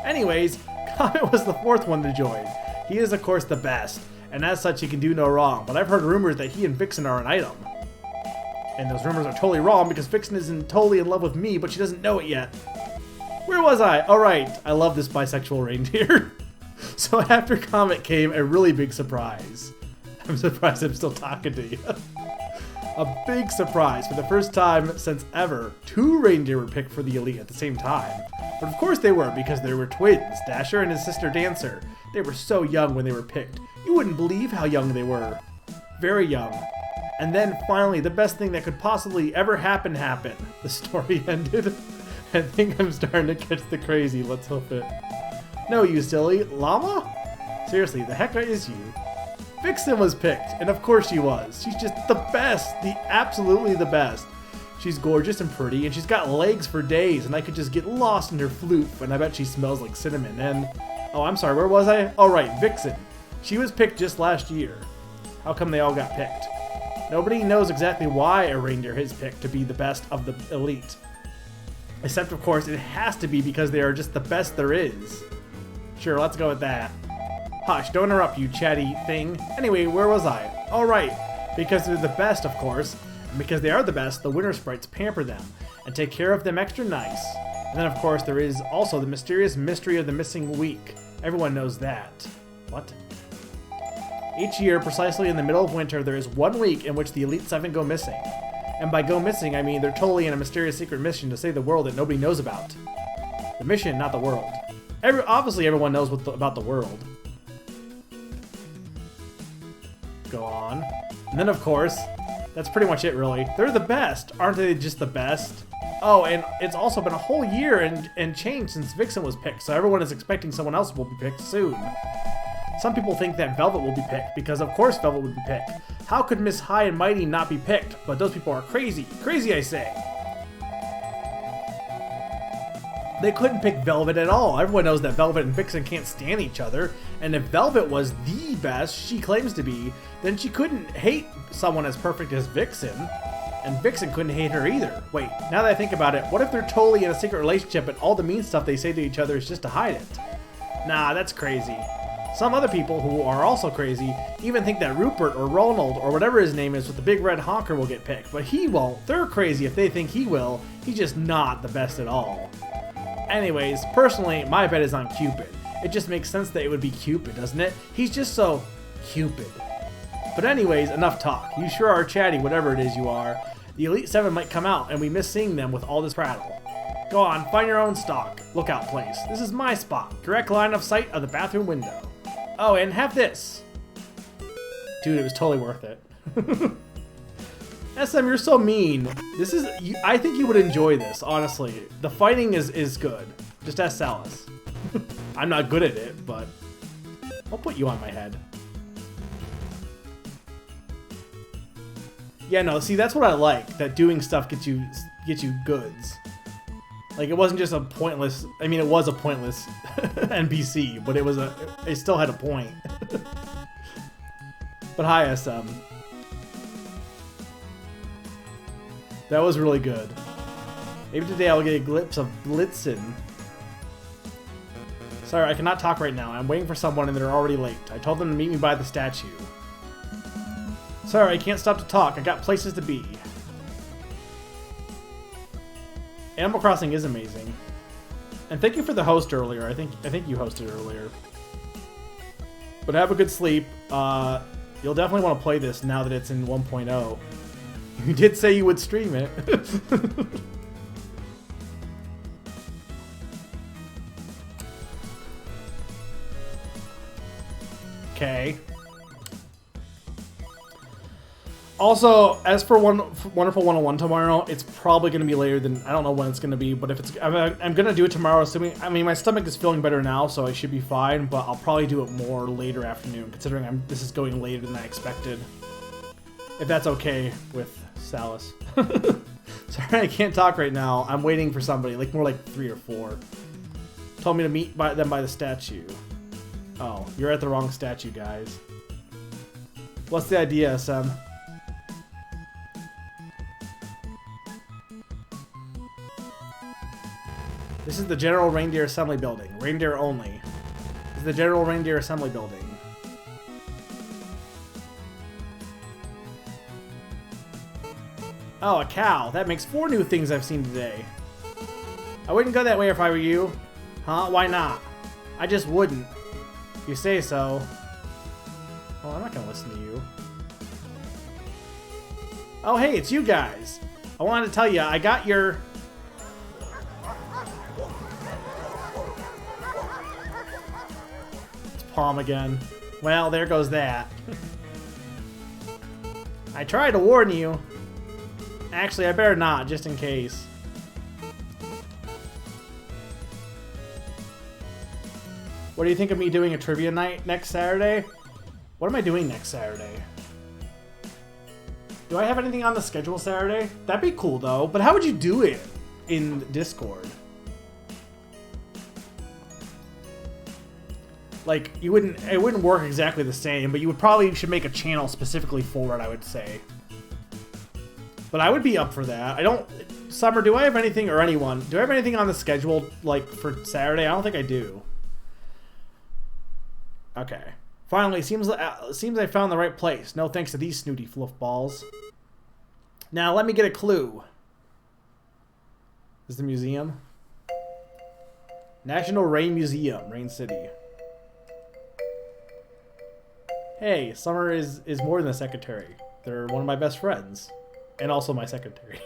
Anyways, Comet was the 4th one to join. He is, of course, the best, and as such, he can do no wrong, but I've heard rumors that he and Vixen are an item. And those rumors are totally wrong, because Vixen isn't totally in love with me, but she doesn't know it yet. Where was I? Alright, I love this bisexual reindeer. So after Comet came a really big surprise. I'm surprised I'm still talking to you. A big surprise. For the first time since ever, 2 reindeer were picked for the Elite at the same time. But of course they were, because they were twins, Dasher and his sister Dancer. They were so young when they were picked. You wouldn't believe how young they were. Very young. And then finally, the best thing that could possibly ever happen happened. The story ended. I think I'm starting to catch the crazy. Let's hope it. No, you silly. Llama? Seriously, the heck is you? Vixen was picked, and of course she was. She's just the best. Absolutely the best. She's gorgeous and pretty, and she's got legs for days, and I could just get lost in her flute, and I bet she smells like cinnamon, and... Oh, I'm sorry, where was I? Oh, right, Vixen. She was picked just last year. How come they all got picked? Nobody knows exactly why a reindeer is picked to be the best of the Elite. Except, of course, it has to be because they are just the best there is. Sure, let's go with that. Hush, don't interrupt, you chatty thing. Anyway, where was I? All right, because they're the best, of course, and because they are the best, the Winter Sprites pamper them and take care of them extra nice. And then, of course, there is also the mysterious mystery of the missing week. Everyone knows that. What? Each year, precisely in the middle of winter, there is 1 week in which the Elite 7 go missing. And by go missing, I mean they're totally in a mysterious secret mission to save the world that nobody knows about. The mission, not the world. Obviously, everyone knows about the world. Go on. And then, of course, that's pretty much it, really. They're the best. Aren't they just the best? Oh, and it's also been a whole year and change since Vixen was picked, so everyone is expecting someone else will be picked soon. Some people think that Velvet will be picked, because of course Velvet would be picked. How could Miss High and Mighty not be picked? But those people are crazy. Crazy, I say. They couldn't pick Velvet at all. Everyone knows that Velvet and Vixen can't stand each other, and if Velvet was the best she claims to be, then she couldn't hate someone as perfect as Vixen, and Vixen couldn't hate her either. Wait, now that I think about it, what if they're totally in a secret relationship and all the mean stuff they say to each other is just to hide it? Nah, that's crazy. Some other people, who are also crazy, even think that Rupert or Ronald or whatever his name is with the big red honker will get picked, but he won't. They're crazy if they think he will. He's just not the best at all. Anyways, personally, my bet is on Cupid. It just makes sense that it would be Cupid, doesn't it? He's just so Cupid. But anyways, enough talk. You sure are chatty, whatever it is you are. The Elite Seven might come out, and we miss seeing them with all this prattle. Go on, find your own stock. Lookout place. This is my spot. Direct line of sight of the bathroom window. Oh, and have this. Dude, it was totally worth it. SM, you're so mean. This is... I think you would enjoy this, honestly. The fighting is good. Just ask Salas. I'm not good at it, but... I'll put you on my head. Yeah, no, see, that's what I like. That doing stuff gets you goods. Like, it wasn't just a pointless... I mean, it was a pointless NPC, but it still had a point. But hi, SM. That was really good. Maybe today I will get a glimpse of Blitzen. Sorry, I cannot talk right now. I'm waiting for someone and they're already late. I told them to meet me by the statue. Sorry, I can't stop to talk. I got places to be. Animal Crossing is amazing. And thank you for the host earlier. I think you hosted earlier. But have a good sleep. You'll definitely want to play this now that it's in 1.0. You did say you would stream it. Okay. Also, as for Wonderful 101 tomorrow, it's probably going to be later than... I don't know when it's going to be, but if it's... I'm going to do it tomorrow, assuming... I mean, my stomach is feeling better now, so I should be fine, but I'll probably do it more later afternoon, considering this is going later than I expected. If that's okay with Salas. Sorry, I can't talk right now. I'm waiting for somebody, like more like 3 or 4. Told me to meet them by the statue. Oh, you're at the wrong statue, guys. What's the idea, SM? This is the General Reindeer Assembly Building. Reindeer only. This is the General Reindeer Assembly Building. Oh, a cow. That makes 4 new things I've seen today. I wouldn't go that way if I were you. Huh? Why not? I just wouldn't. You say so. Oh, I'm not gonna listen to you. Oh, hey, it's you guys. I wanted to tell you, I got your... It's Palm again. Well, there goes that. I tried to warn you. Actually, I better not, just in case. What do you think of me doing a trivia night next Saturday? What am I doing next Saturday? Do I have anything on the schedule Saturday? That'd be cool, though. But how would you do it in Discord? Like, it wouldn't work exactly the same, but you should make a channel specifically for it, I would say. But I would be up for that. Summer, do I have anything, or anyone, do I have anything on the schedule, like, for Saturday? I don't think I do. Okay. Finally, seems I found the right place. No thanks to these snooty fluff balls. Now, let me get a clue. Is the museum? National Rain Museum, Rain City. Hey, Summer is more than a secretary. They're one of my best friends. And also my secretary.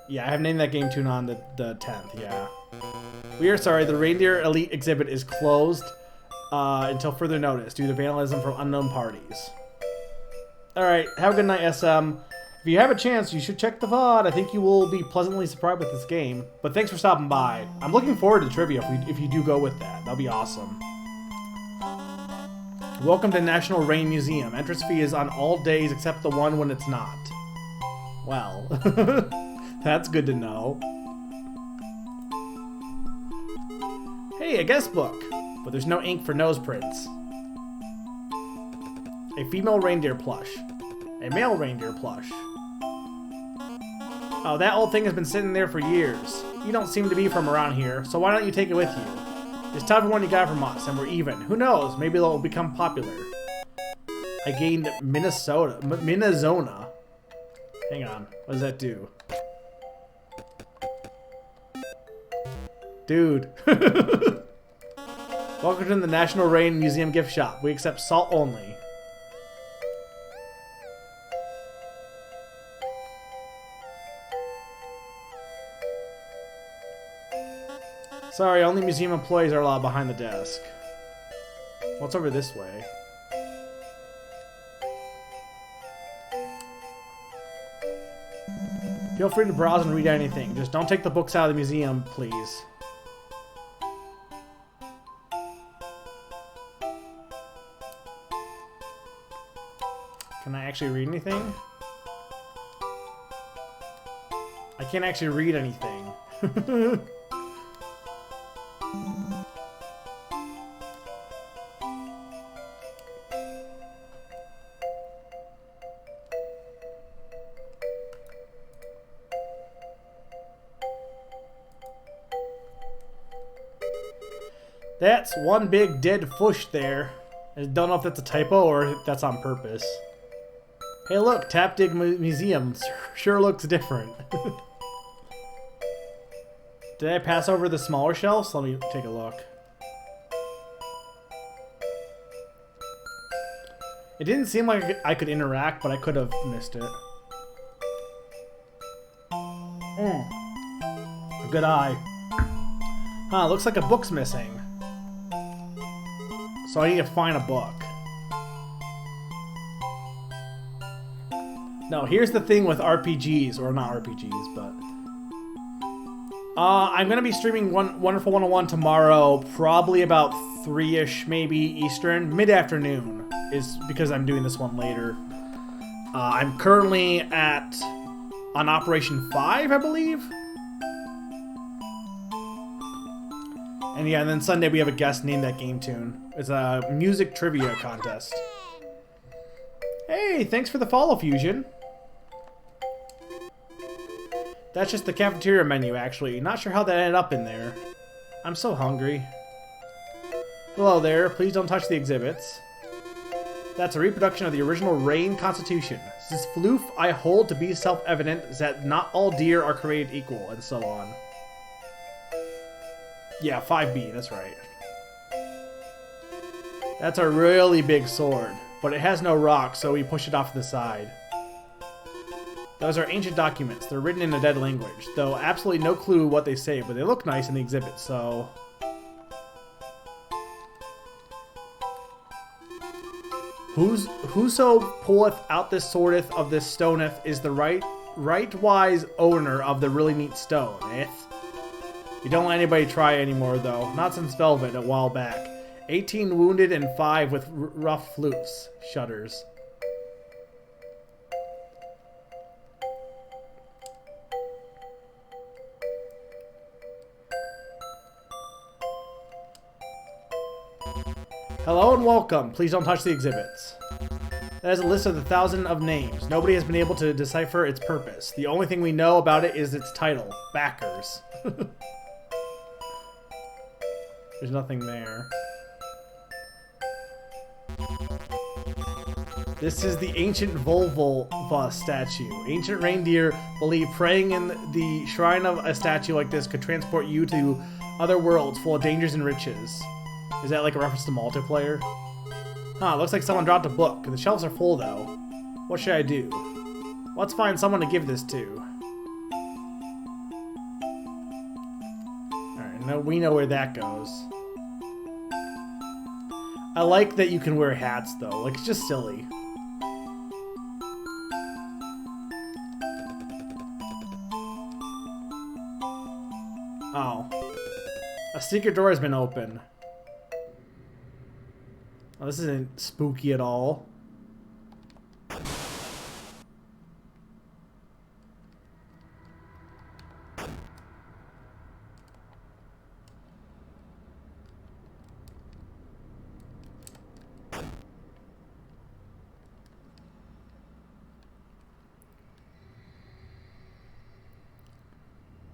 Yeah, I have named that game tune on the 10th, yeah. We are sorry, the Reindeer Elite exhibit is closed until further notice due to vandalism from unknown parties. Alright, have a good night, SM. If you have a chance, you should check the VOD. I think you will be pleasantly surprised with this game. But thanks for stopping by. I'm looking forward to trivia if you do go with that. That'll be awesome. Welcome to National Rain Museum. Entrance fee is on all days except the one when it's not. Well, that's good to know. Hey, a guest book, but there's no ink for nose prints. A female reindeer plush. A male reindeer plush. Oh, that old thing has been sitting there for years. You don't seem to be from around here, so why don't you take it with you? Just tell everyone you got it from us, and we're even. Who knows? Maybe it'll become popular. I gained Minnesota. Hang on. What does that do? Dude. Welcome to the National Rain Museum gift shop. We accept salt only. Sorry, only museum employees are allowed behind the desk. What's over this way? Feel free to browse and read anything. Just don't take the books out of the museum, please. Can I actually read anything? I can't actually read anything. That's one big dead fish there. I don't know if that's a typo or if that's on purpose. Hey look, Tapdig Museum sure looks different. Did I pass over the smaller shelves? Let me take a look. It didn't seem like I could interact, but I could have missed it. A good eye. Huh, looks like a book's missing. So I need to find a book. No, here's the thing with RPGs, or not RPGs, but... I'm going to be streaming Wonderful 101 tomorrow, probably about 3-ish, maybe, Eastern. Mid-afternoon is because I'm doing this one later. I'm currently on Operation 5, I believe? And yeah, and then Sunday we have a guest named that Game Tune. It's a music trivia contest. Hey, thanks for the follow, Fusion. That's just the cafeteria menu, actually. Not sure how that ended up in there. I'm so hungry. Hello there. Please don't touch the exhibits. That's a reproduction of the original Rain Constitution. This floof I hold to be self-evident is that not all deer are created equal, and so on. Yeah, 5B, that's right. That's a really big sword, but it has no rock, so we push it off to the side. Those are ancient documents. They're written in a dead language, though absolutely no clue what they say, but they look nice in the exhibit, so... Whoso pulleth out this swordeth of this stoneth is the right-wise owner of the really neat stone, eh? You don't let anybody try anymore, though. Not since Velvet a while back. 18 wounded and 5 with rough floofs. Shudders. Hello and welcome. Please don't touch the exhibits. That is a list of the 1,000 of names. Nobody has been able to decipher its purpose. The only thing we know about it is its title. Backers. There's nothing there. This is the ancient Volva statue. Ancient reindeer believe praying in the shrine of a statue like this could transport you to other worlds full of dangers and riches. Is that like a reference to multiplayer? Huh, looks like someone dropped a book. The shelves are full though. What should I do? Let's find someone to give this to. Alright, now we know where that goes. I like that you can wear hats though. Like, it's just silly. Oh. A secret door has been opened. Oh, this isn't spooky at all.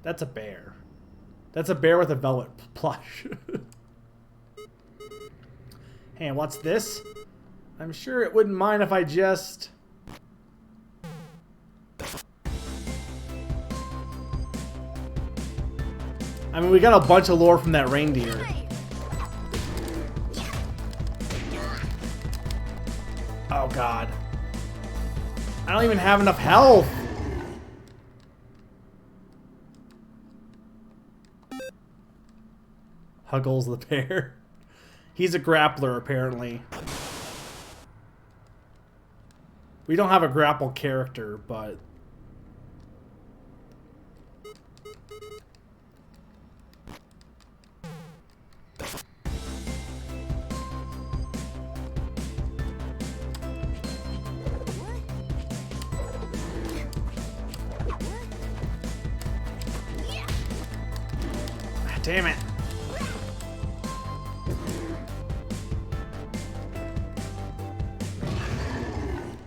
That's a bear. That's a bear with a velvet plush. Hey, and what's this? I'm sure it wouldn't mind if I just... I mean, we got a bunch of lore from that reindeer. Oh, God. I don't even have enough health. Huggles the bear. He's a grappler, apparently. We don't have a grapple character, but... Damn it.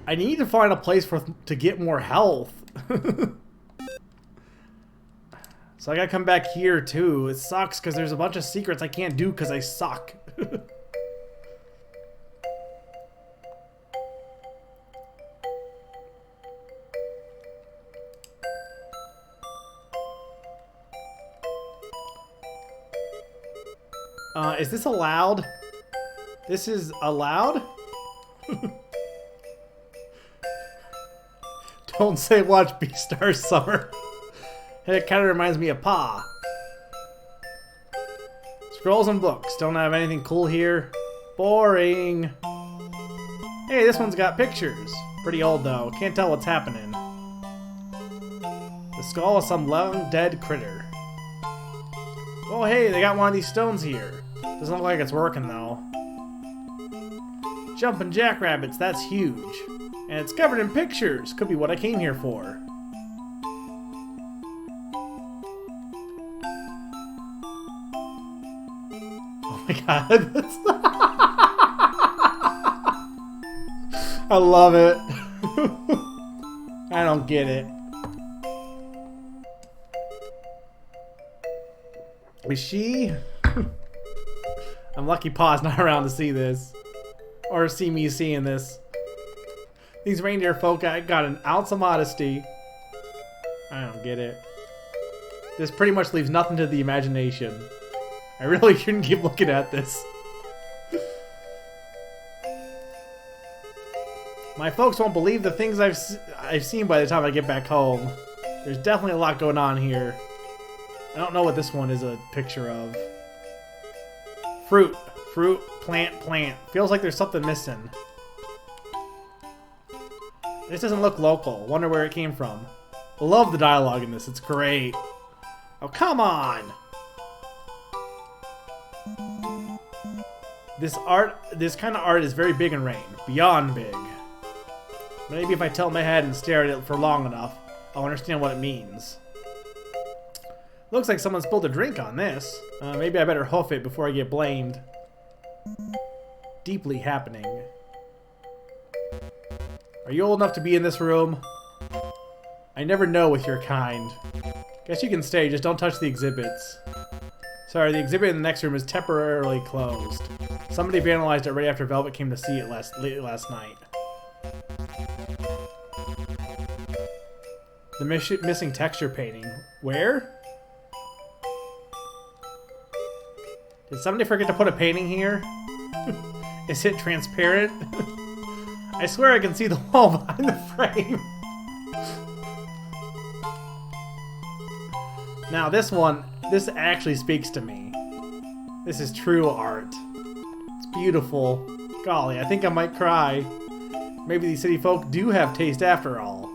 I need to find a place to get more health. So I gotta come back here too. It sucks because there's a bunch of secrets I can't do because I suck. Is this allowed? This is allowed? Don't say watch Beastar Summer. It kind of reminds me of Pa. Scrolls and books. Don't have anything cool here. Boring. Hey, this one's got pictures. Pretty old though. Can't tell what's happening. The skull of some long dead critter. Oh hey, they got one of these stones here. Doesn't look like it's working though. Jumping jackrabbits, that's huge. And it's covered in pictures. Could be what I came here for. Oh my god. I love it. I don't get it. Is she? I'm lucky Pa's not around to see this. Or see me seeing this. These reindeer folk got an ounce of modesty. I don't get it. This pretty much leaves nothing to the imagination. I really shouldn't keep looking at this. My folks won't believe the things I've seen by the time I get back home. There's definitely a lot going on here. I don't know what this one is a picture of. Fruit. Fruit. Plant. Plant. Feels like there's something missing. This doesn't look local. Wonder where it came from. Love the dialogue in this. It's great. Oh, come on! This kind of art is very big in Rain. Beyond big. Maybe if I tilt my head and stare at it for long enough, I'll understand what it means. Looks like someone spilled a drink on this. Maybe I better hoof it before I get blamed. Deeply happening. Are you old enough to be in this room? I never know with your kind. Guess you can stay, just don't touch the exhibits. Sorry, the exhibit in the next room is temporarily closed. Somebody vandalized it right after Velvet came to see it late last night. The missing texture painting. Where? Did somebody forget to put a painting here? Is it transparent? I swear I can see the wall behind the frame. Now this one, this actually speaks to me. This is true art. It's beautiful. Golly, I think I might cry. Maybe these city folk do have taste after all.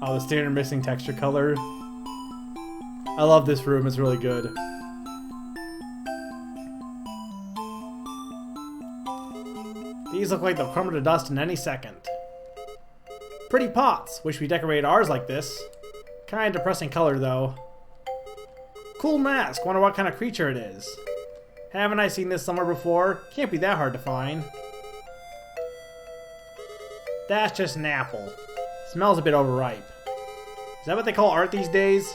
Oh, the standard missing texture color. I love this room, it's really good. These look like they'll crumble to dust in any second. Pretty pots. Wish we decorated ours like this. Kinda depressing color, though. Cool mask. Wonder what kind of creature it is. Haven't I seen this somewhere before? Can't be that hard to find. That's just an apple. Smells a bit overripe. Is that what they call art these days?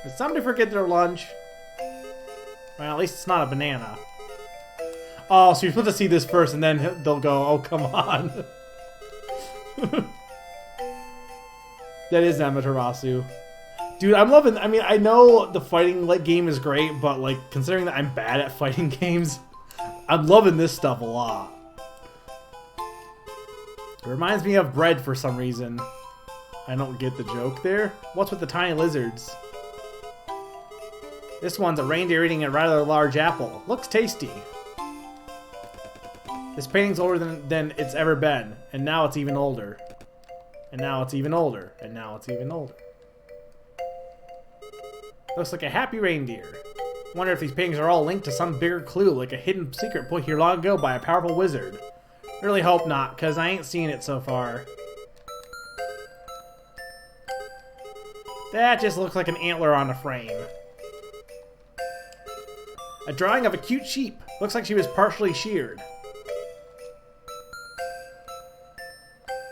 Did somebody forget their lunch? Well, at least it's not a banana. Oh, so you're supposed to see this first and then they'll go, oh, come on. That is Amaterasu. Dude, I'm loving, I mean, I know the fighting game is great, but like, considering that I'm bad at fighting games, I'm loving this stuff a lot. It reminds me of bread for some reason. I don't get the joke there. What's with the tiny lizards? This one's a reindeer eating a rather large apple. Looks tasty. This painting's older than it's ever been, and now it's even older. And now it's even older, and now it's even older. Looks like a happy reindeer. Wonder if these paintings are all linked to some bigger clue, like a hidden secret put here long ago by a powerful wizard. Really hope not, because I ain't seen it so far. That just looks like an antler on a frame. A drawing of a cute sheep. Looks like she was partially sheared.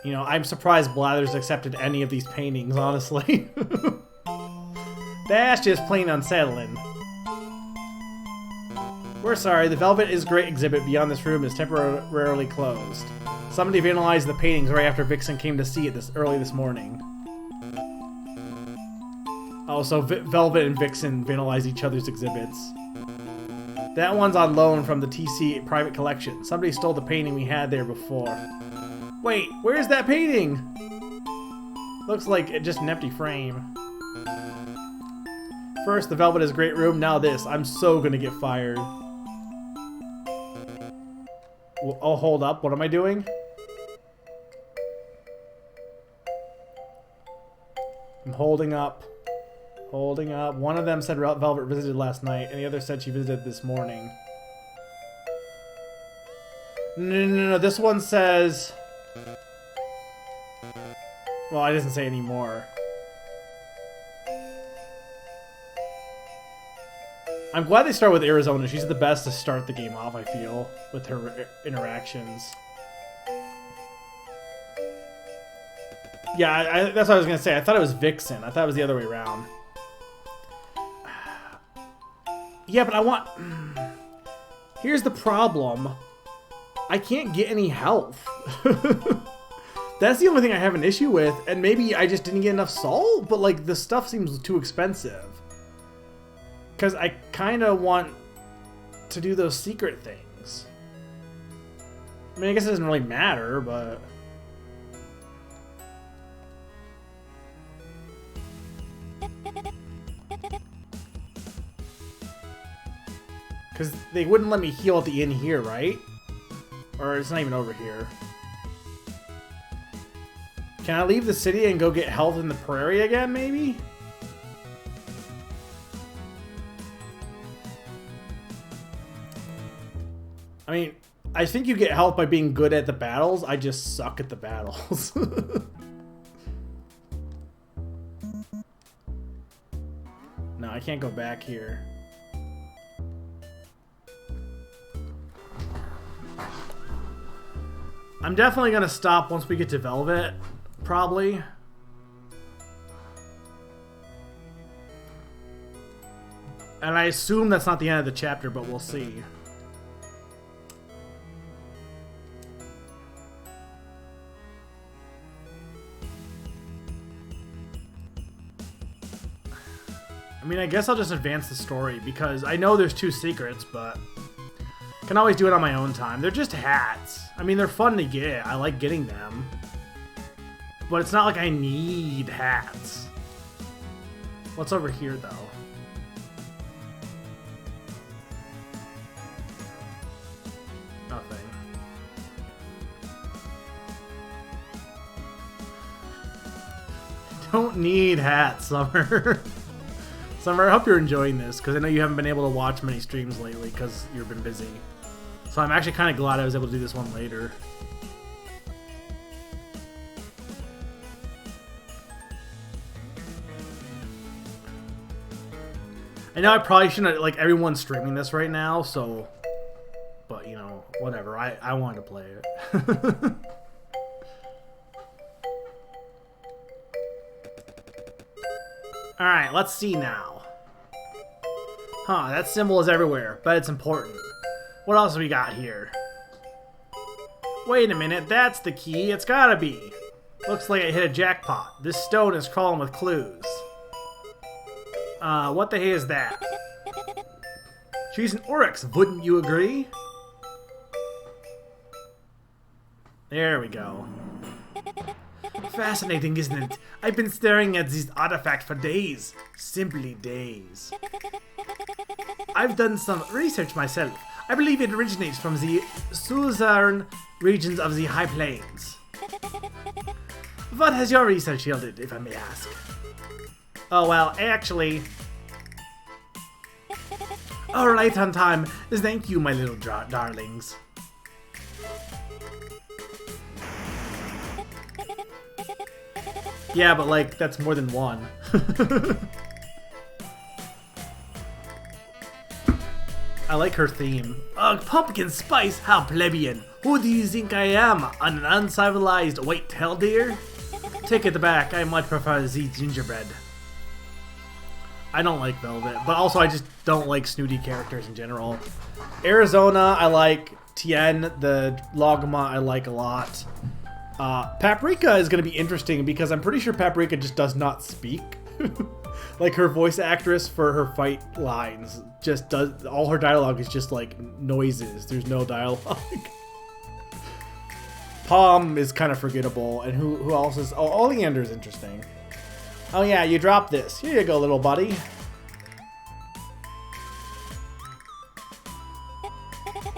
You know, I'm surprised Blathers accepted any of these paintings, honestly. That's just plain unsettling. We're sorry, the Velvet is Great exhibit beyond this room is temporarily closed. Somebody vandalized the paintings right after Vixen came to see it early this morning. Oh, so Velvet and Vixen vandalize each other's exhibits. That one's on loan from the TC private collection. Somebody stole the painting we had there before. Wait, where's that painting? Looks like just an empty frame. First, the Velvet is Great room, now this. I'm so gonna get fired. Oh, hold up. What am I doing? I'm holding up. Holding up. One of them said Velvet visited last night, and the other said she visited this morning. No. This one says... Well, it doesn't say any more. I'm glad they start with Arizona. She's the best to start the game off, I feel, with her interactions. Yeah, that's what I was going to say. I thought it was Vixen. I thought it was the other way around. Yeah, but I want... Here's the problem. I can't get any health. That's the only thing I have an issue with, and maybe I just didn't get enough salt, but like the stuff seems too expensive. Because I kind of want to do those secret things. I mean, I guess it doesn't really matter, but... Because they wouldn't let me heal at the inn here, right? Or it's not even over here. Can I leave the city and go get health in the prairie again, maybe? I mean, I think you get health by being good at the battles. I just suck at the battles. No, I can't go back here. I'm definitely going to stop once we get to Velvet, probably. And I assume that's not the end of the chapter, but we'll see. I mean, I guess I'll just advance the story, because I know there's 2 secrets, but... I can always do it on my own time. They're just hats. I mean, they're fun to get. I like getting them. But it's not like I need hats. What's over here, though? Nothing. Don't need hats, Summer. Summer, I hope you're enjoying this, because I know you haven't been able to watch many streams lately because you've been busy. So I'm actually kind of glad I was able to do this one later. I know I probably shouldn't, like, everyone's streaming this right now, so... But, you know, whatever. I wanted to play it. Alright, let's see now. Huh, that symbol is everywhere, but it's important. What else have we got here? Wait a minute, that's the key. It's gotta be. Looks like I hit a jackpot. This stone is crawling with clues. What the hey is that? She's an oryx, wouldn't you agree? There we go. Fascinating, isn't it? I've been staring at this artifact for days. Simply days. I've done some research myself. I believe it originates from the southern regions of the High Plains. What has your research yielded, if I may ask? Oh, well, actually... Alright on time. Thank you, my little darlings. Yeah, but like, that's more than one. I like her theme. Ugh, pumpkin spice, how plebeian. Who do you think I am? An uncivilized white-tailed deer? Take it back, I much prefer the gingerbread. I don't like Velvet, but also I just don't like snooty characters in general. Arizona, I like. Tien, the Logma, I like a lot. Paprika is going to be interesting because I'm pretty sure Paprika just does not speak. Like her voice actress for her fight lines just does, all her dialogue is just like noises. There's no dialogue. Palm is kind of forgettable, and who else is? Oh, Oleander is interesting. Oh yeah, you dropped this. Here you go, little buddy.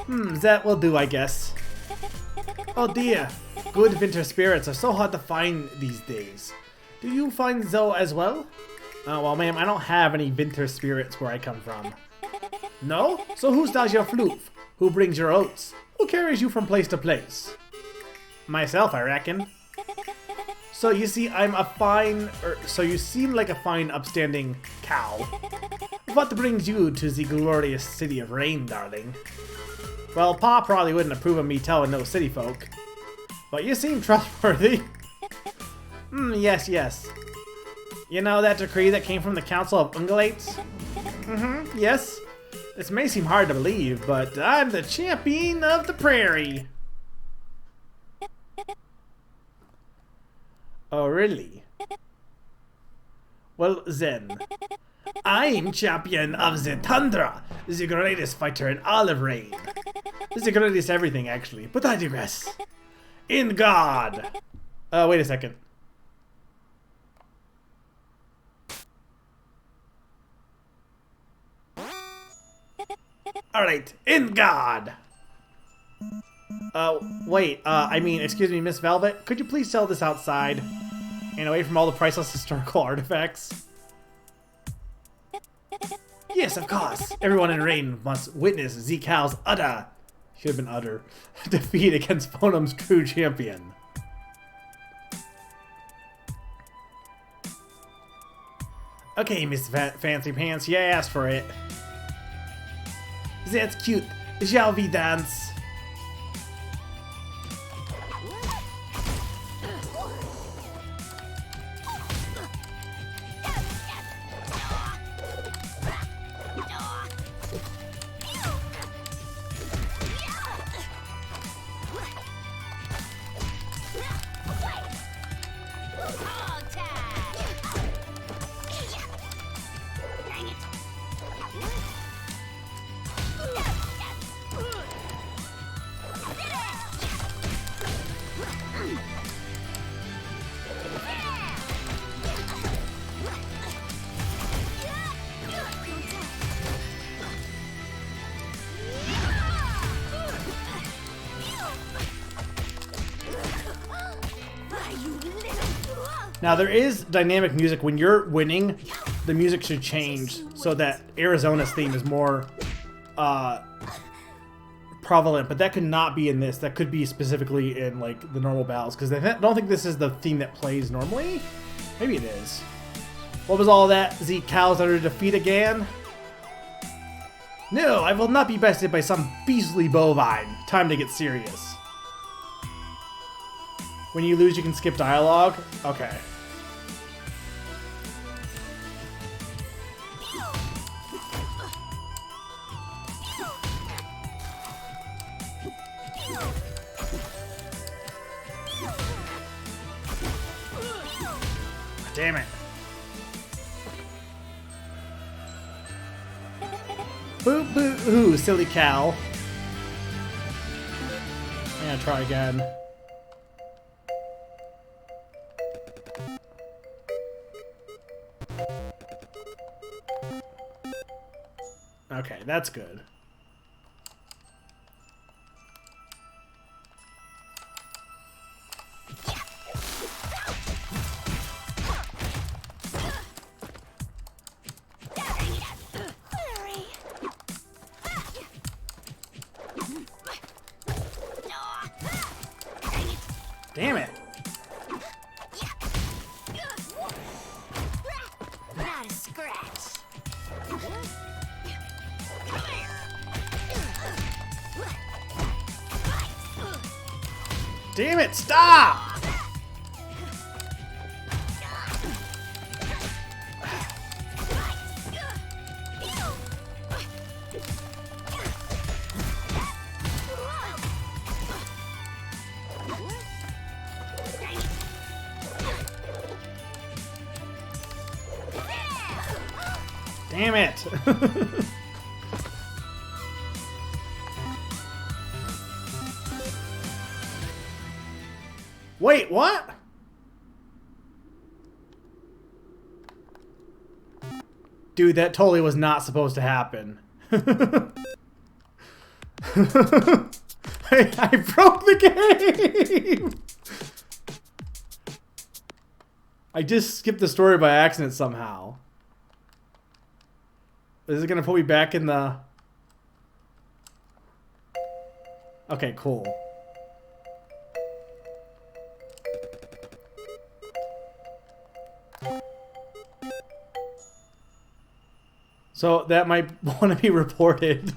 That will do, I guess. Oh dear, good winter spirits are so hard to find these days. Do you find so as well? Oh well, ma'am, I don't have any winter spirits where I come from. No? So who does your floof? Who brings your oats? Who carries you from place to place? Myself, I reckon. So you see, so you seem like a fine, upstanding cow. What brings you to the glorious city of rain, darling? Well, Pa probably wouldn't approve of me telling no city folk. But you seem trustworthy. Yes, yes. You know that decree that came from the Council of Ungulates? Yes. This may seem hard to believe, but I'm the champion of the prairie. Oh, really? Well, then. I'm champion of the tundra, the greatest fighter in all of Rain. The greatest everything, actually, but I digress. In God! Wait a second. Alright, in God! Wait, I mean, excuse me, Miss Velvet, could you please sell this outside? And away from all the priceless historical artifacts? Yes, of course. Everyone in Rain must witness Zekal's utter, should have been utter, defeat against Phonem's true champion. Okay, Miss Fancy Pants, you asked for it. That's cute. Shall we dance? Now there is dynamic music. When you're winning, the music should change so that Arizona's theme is more prevalent, but that could not be in this. That could be specifically in like the normal battles, because I don't think this is the theme that plays normally. Maybe it is. What was all that? The cows under defeat again? No, I will not be bested by some beastly bovine. Time to get serious. When you lose, you can skip dialogue? Okay. Damn it. Boo boo hoo, silly cow. I'm gonna try again. Okay, that's good. Damn it. Not a scratch. Damn it, stop! Damn it! Wait, what? Dude, that totally was not supposed to happen. I broke the game! I just skipped the story by accident somehow. Is it gonna put me back in the... Okay, cool. So that might want to be reported.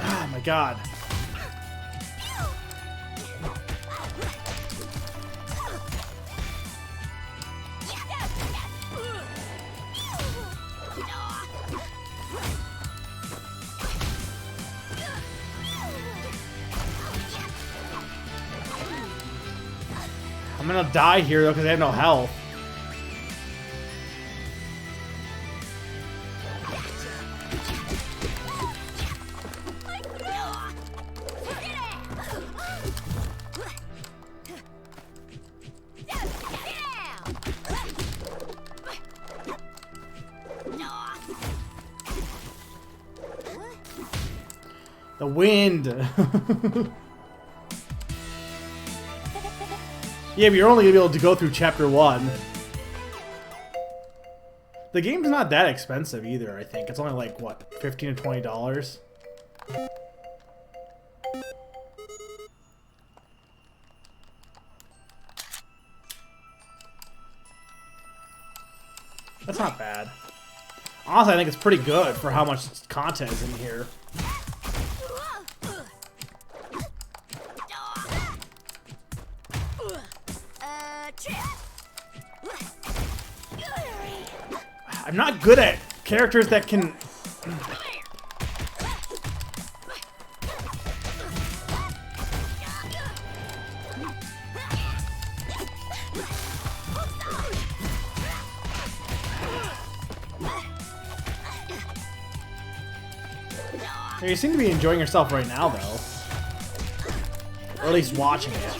Oh my god. I'm gonna die here though because I have no health. The wind. Yeah, but you're only gonna be able to go through chapter 1. The game's not that expensive either, I think. It's only like, what, $15 to $20? That's not bad. Honestly, I think it's pretty good for how much content is in here. I'm not good at characters that can... You seem to be enjoying yourself right now, though. Or at least watching it.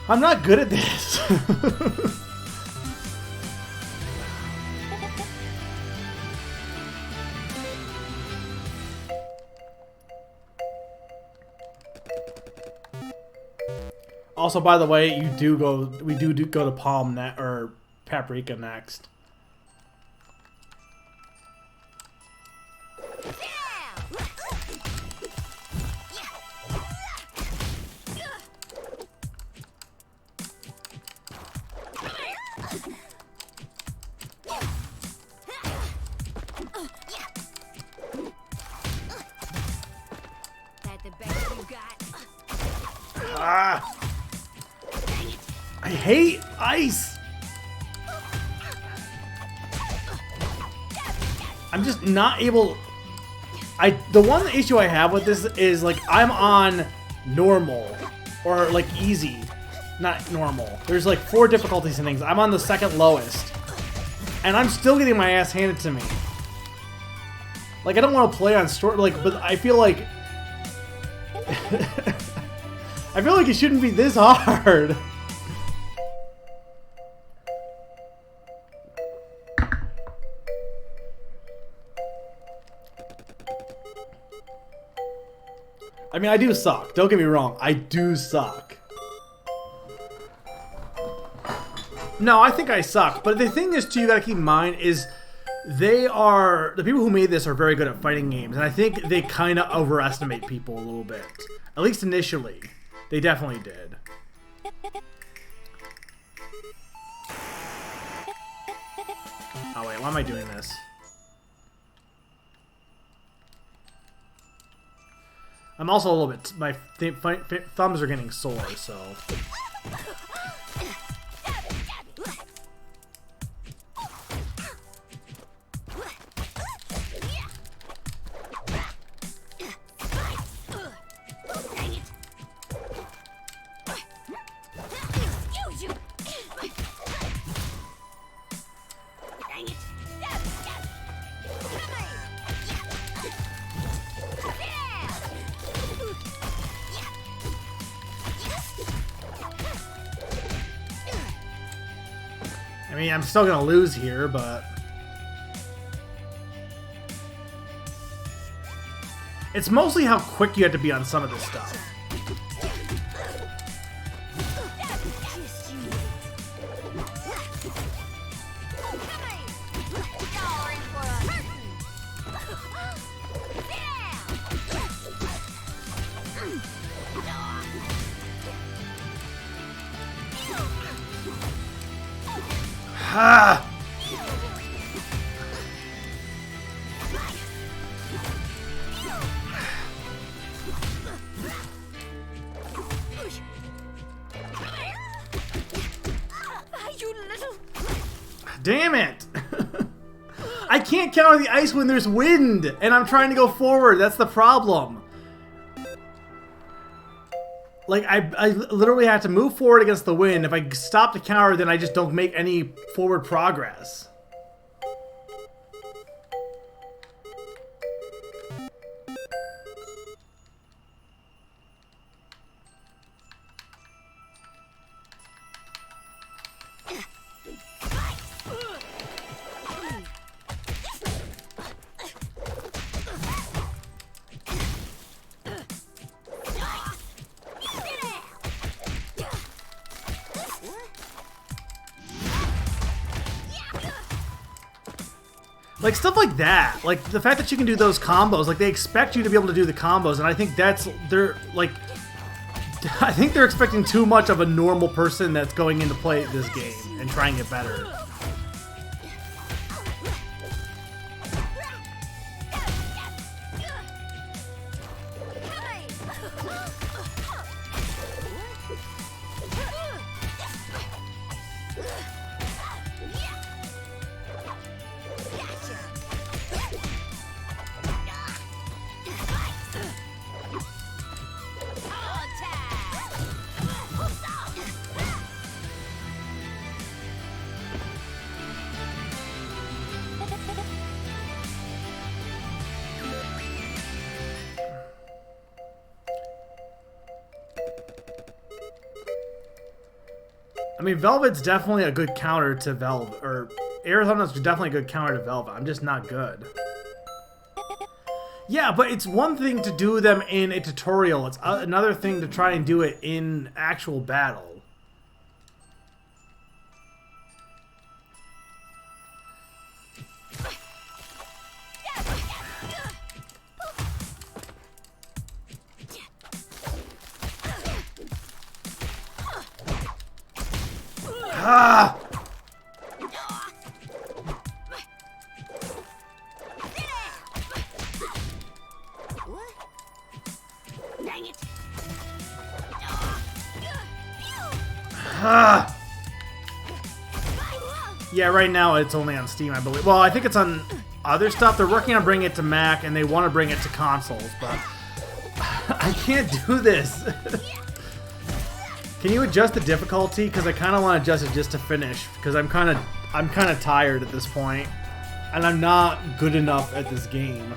I'm not good at this. Also, by the way, we do go to Palm or Paprika next. Ah! I hate ice! I'm just not able... The one issue I have with this is, like, I'm on normal. Or, like, easy. Not normal. There's, like, 4 difficulty settings. I'm on the second lowest. And I'm still getting my ass handed to me. Like, I don't want to play on story... Like, but I feel like... I feel like it shouldn't be this hard. I mean, I do suck. Don't get me wrong. I do suck. No, I think I suck. But the thing is, too, you gotta keep in mind is the people who made this are very good at fighting games. And I think they kind of overestimate people a little bit. At least initially. They definitely did. Oh, wait. Why am I doing this? I'm also a little bit... My thumbs are getting sore, so... I mean, I'm still gonna lose here, but... It's mostly how quick you have to be on some of this stuff. Ah! Damn it! I can't counter the ice when there's wind, and I'm trying to go forward. That's the problem. Like, I literally have to move forward against the wind. If I stop to counter, then I just don't make any forward progress. Like, stuff like that. Like, the fact that you can do those combos, like, they expect you to be able to do the combos, and I think that's, I think they're expecting too much of a normal person that's going in to play this game and trying it better. I mean, Velvet's definitely a good counter to Velvet, or Arizona's definitely a good counter to Velvet. I'm just not good. Yeah, but it's one thing to do them in a tutorial. It's another thing to try and do it in actual battle. Ah! Dang it. Ah! Yeah, right now it's only on Steam, I believe. Well, I think it's on other stuff. They're working on bringing it to Mac, and they want to bring it to consoles, but I can't do this. Can you adjust the difficulty? Because I kind of want to adjust it just to finish. Because I'm kind of tired at this point, and I'm not good enough at this game.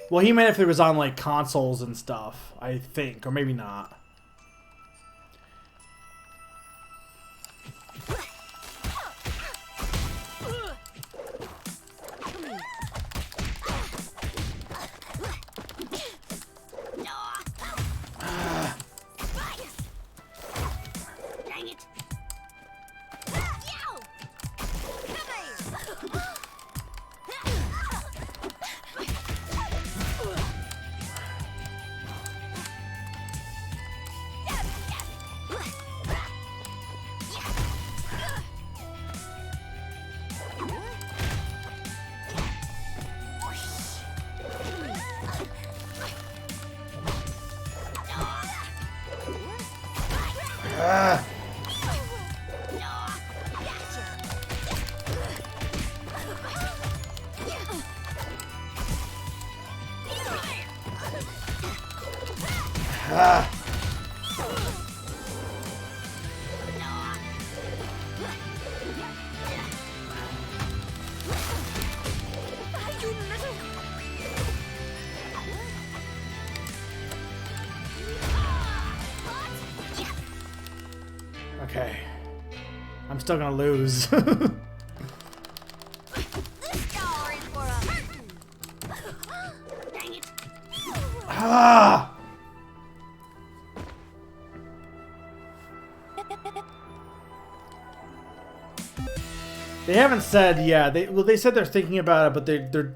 Well, he meant if it was on, like, consoles and stuff, I think. Or maybe not. Dang it. Okay. I'm still gonna lose. This dollar is for a hurtin'. Dang it. Ah! They haven't said, yeah. They said they're thinking about it, but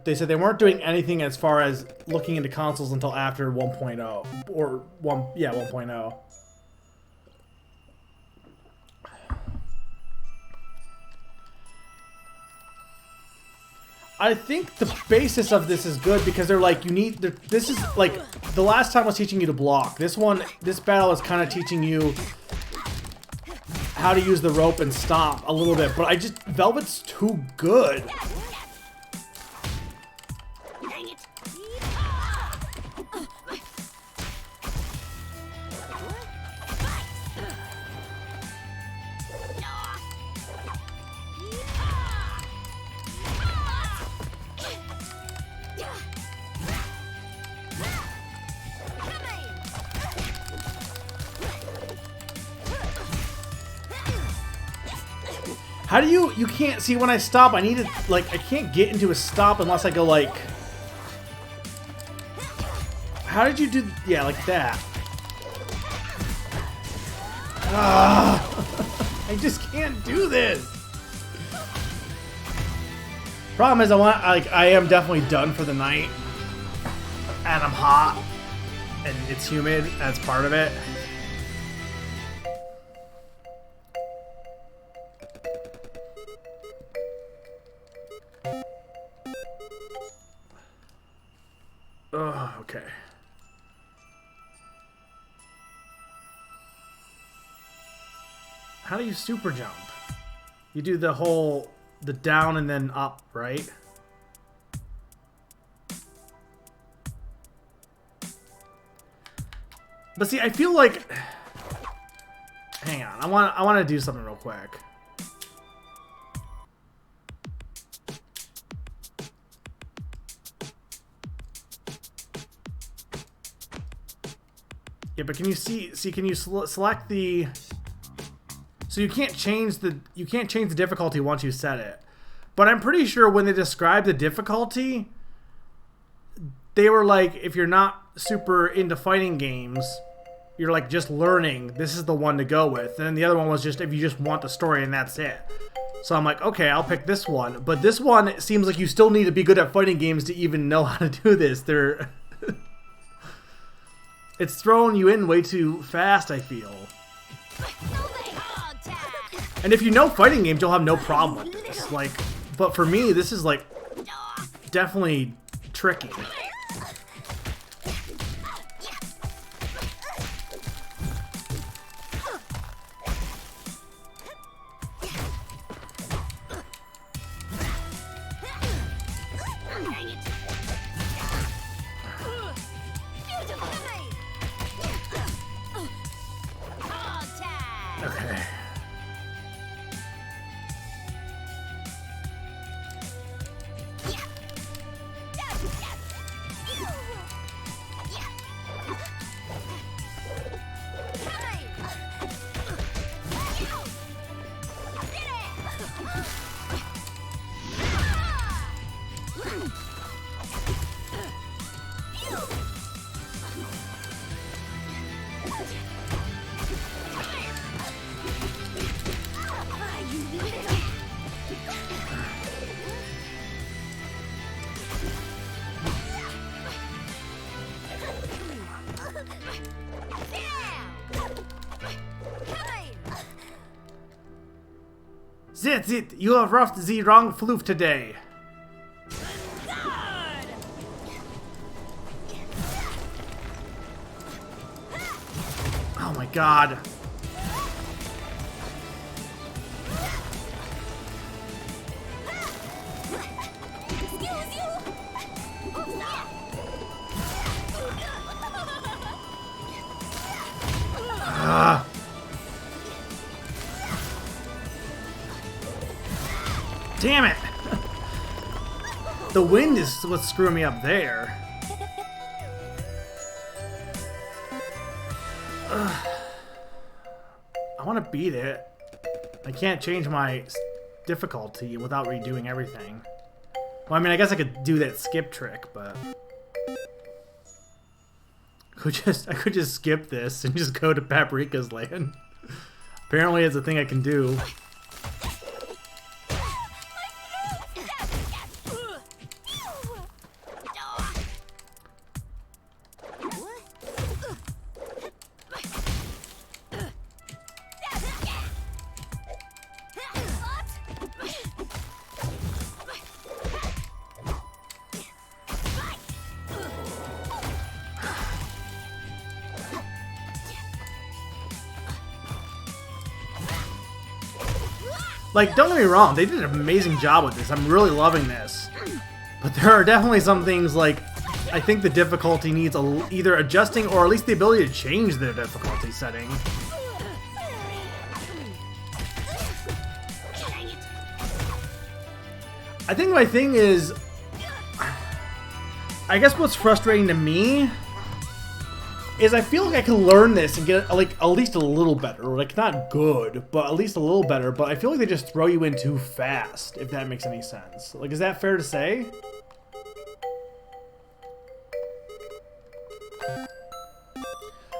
they said they weren't doing anything as far as looking into consoles until after 1.0 or 1.0. I think the basis of this is good because they're like, this is like, the last time was teaching you to block. This battle is kind of teaching you how to use the rope and stomp a little bit, but Velvet's too good. Dang it. How do you can't see when I stop? I need to, like, I can't get into a stop unless I go like, how did you do, yeah, like that. I just can't do this. Problem is, I am definitely done for the night, and I'm hot, and it's humid. That's part of it. Oh, okay. How do you super jump? You do the whole the down and then up, right? But see, I feel like... Hang on, I want to do something real quick. Yeah, but can you see? Can you select the? So you can't change the difficulty once you set it. But I'm pretty sure when they described the difficulty, they were like, if you're not super into fighting games, you're like just learning, this is the one to go with. And then the other one was just if you just want the story and that's it. So I'm like, okay, I'll pick this one. But this one, it seems like you still need to be good at fighting games to even know how to do this. They're it's throwing you in way too fast, I feel. And if you know fighting games, you'll have no problem with this. Like, but for me, this is like definitely tricky. Okay. That's it! You have roughed the wrong floof today. Oh my god. Damn it! The wind is what's screwing me up there. I want to beat it. I can't change my difficulty without redoing everything. Well, I mean, I guess I could do that skip trick, but I could just skip this and just go to Paprika's land. Apparently, it's a thing I can do. Like, don't get me wrong, they did an amazing job with this. I'm really loving this. But there are definitely some things, like, I think the difficulty needs either adjusting or at least the ability to change the difficulty setting. I think my thing is, I guess what's frustrating to me is I feel like I can learn this and get like at least a little better. Like not good, but at least a little better. But I feel like they just throw you in too fast, if that makes any sense. Like, is that fair to say?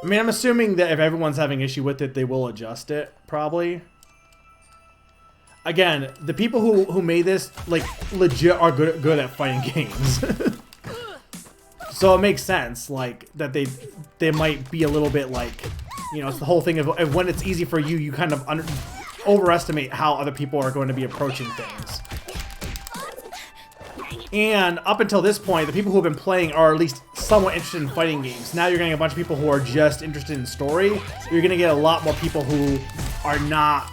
I mean, I'm assuming that if everyone's having issue with it, they will adjust it, probably. Again, the people who made this, like, legit are good at fighting games. So it makes sense, like, that they might be a little bit like, you know, it's the whole thing of when it's easy for you, you kind of overestimate how other people are going to be approaching things. And up until this point, the people who have been playing are at least somewhat interested in fighting games. Now you're getting a bunch of people who are just interested in story. You're going to get a lot more people who are not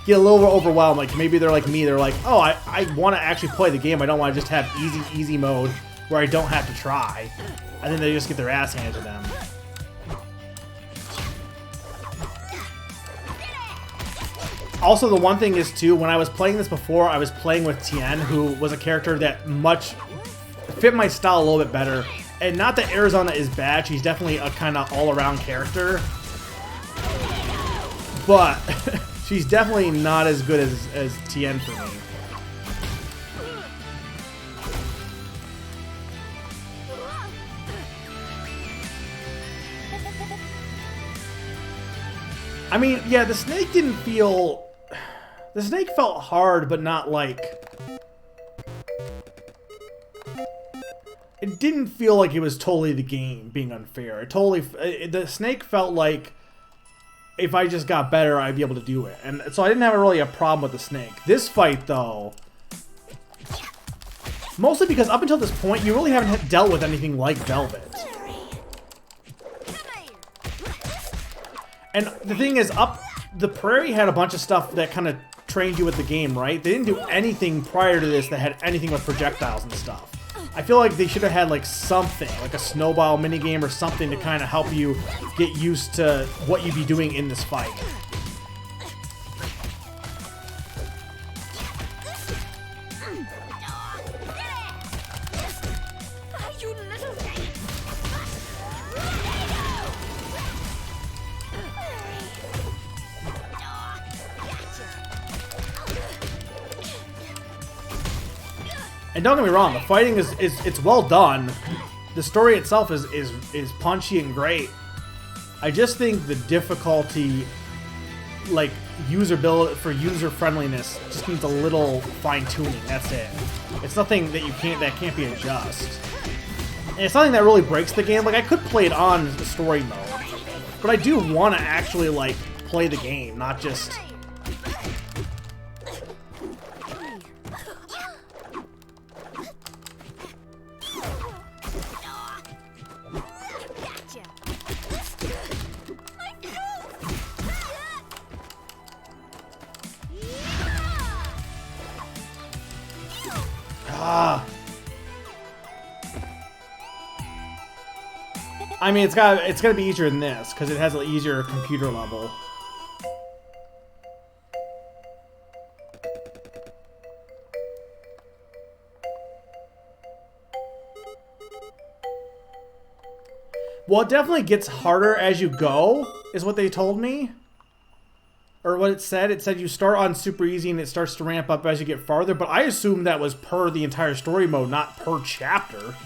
get a little overwhelmed. Like maybe they're like me. They're like, oh, I want to actually play the game. I don't want to just have easy mode where I don't have to try. And then they just get their ass handed to them. Also, the one thing is, too, when I was playing this before, I was playing with Tien, who was a character that much fit my style a little bit better. And not that Arizona is bad, she's definitely a kind of all-around character. But she's definitely not as good as Tien for me. I mean, yeah, the snake didn't feel... The snake felt hard, but not like... It didn't feel like it was totally the game being unfair. It totally... The snake felt like if I just got better, I'd be able to do it. And so I didn't have really a problem with the snake. This fight, though... Mostly because up until this point, you really haven't dealt with anything like Velvet. And the thing is, the Prairie had a bunch of stuff that kind of trained you with the game, right? They didn't do anything prior to this that had anything with projectiles and stuff. I feel like they should have had like something, like a snowball minigame or something to kind of help you get used to what you'd be doing in this fight. And don't get me wrong, the fighting is it's well done. The story itself is punchy and great. I just think the difficulty, like usability for user friendliness, just needs a little fine tuning. That's it. It's nothing that can't be adjusted. And it's nothing that really breaks the game. Like I could play it on the story mode, but I do want to actually like play the game, not just. I mean, it's gotta be easier than this because it has an easier computer level. Well, it definitely gets harder as you go, is what they told me. Or what it said. It said you start on super easy and it starts to ramp up as you get farther, but I assumed that was per the entire story mode, not per chapter.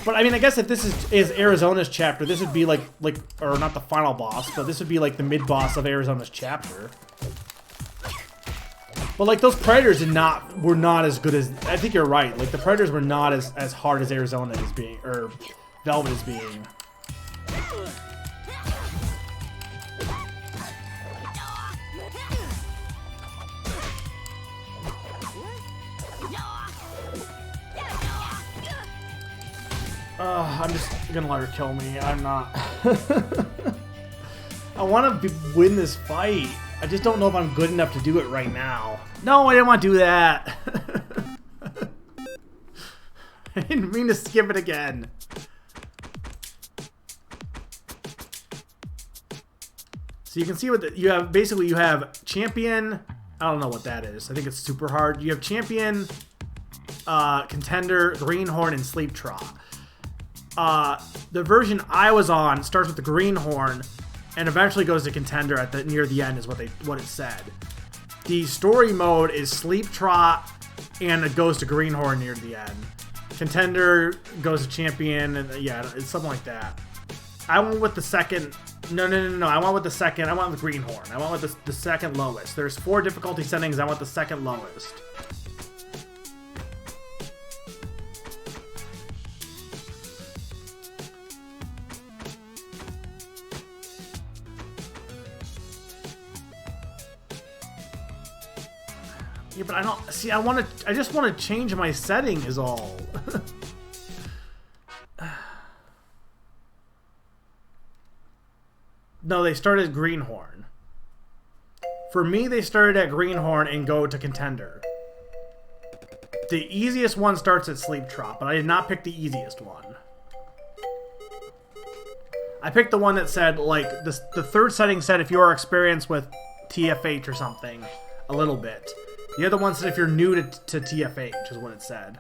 But I mean, I guess if this is Arizona's chapter, this would be like, or not the final boss, but this would be like the mid-boss of Arizona's chapter. But like those Predators were not as good as, I think you're right, like the Predators were not as hard as Arizona is being, or Velvet is being. I'm just gonna let her kill me. I'm not. I want to win this fight. I just don't know if I'm good enough to do it right now. No, I didn't want to do that. I didn't mean to skip it again. So you can see what you have. Basically, you have Champion. I don't know what that is. I think it's super hard. You have Champion, Contender, Greenhorn, and Sleep Trot. The version I was on starts with the Greenhorn and eventually goes to Contender at near the end is what it said. The story mode is Sleep Trot and it goes to Greenhorn near the end. Contender goes to Champion and yeah, it's something like that. I went with the second. No. I went with the second. I went with the Greenhorn. I went with the second lowest. There's 4 difficulty settings. I went the second lowest. Yeah, but I don't see. I just want to change my setting. Is all. No, they started Greenhorn For me, they started at Greenhorn and go to Contender. The easiest one starts at Sleep Trot, but I did not pick the easiest one. I picked the one that said, like, the third setting said if you are experienced with TFH or something, a little bit. The other one said if you're new to TFH, is what it said.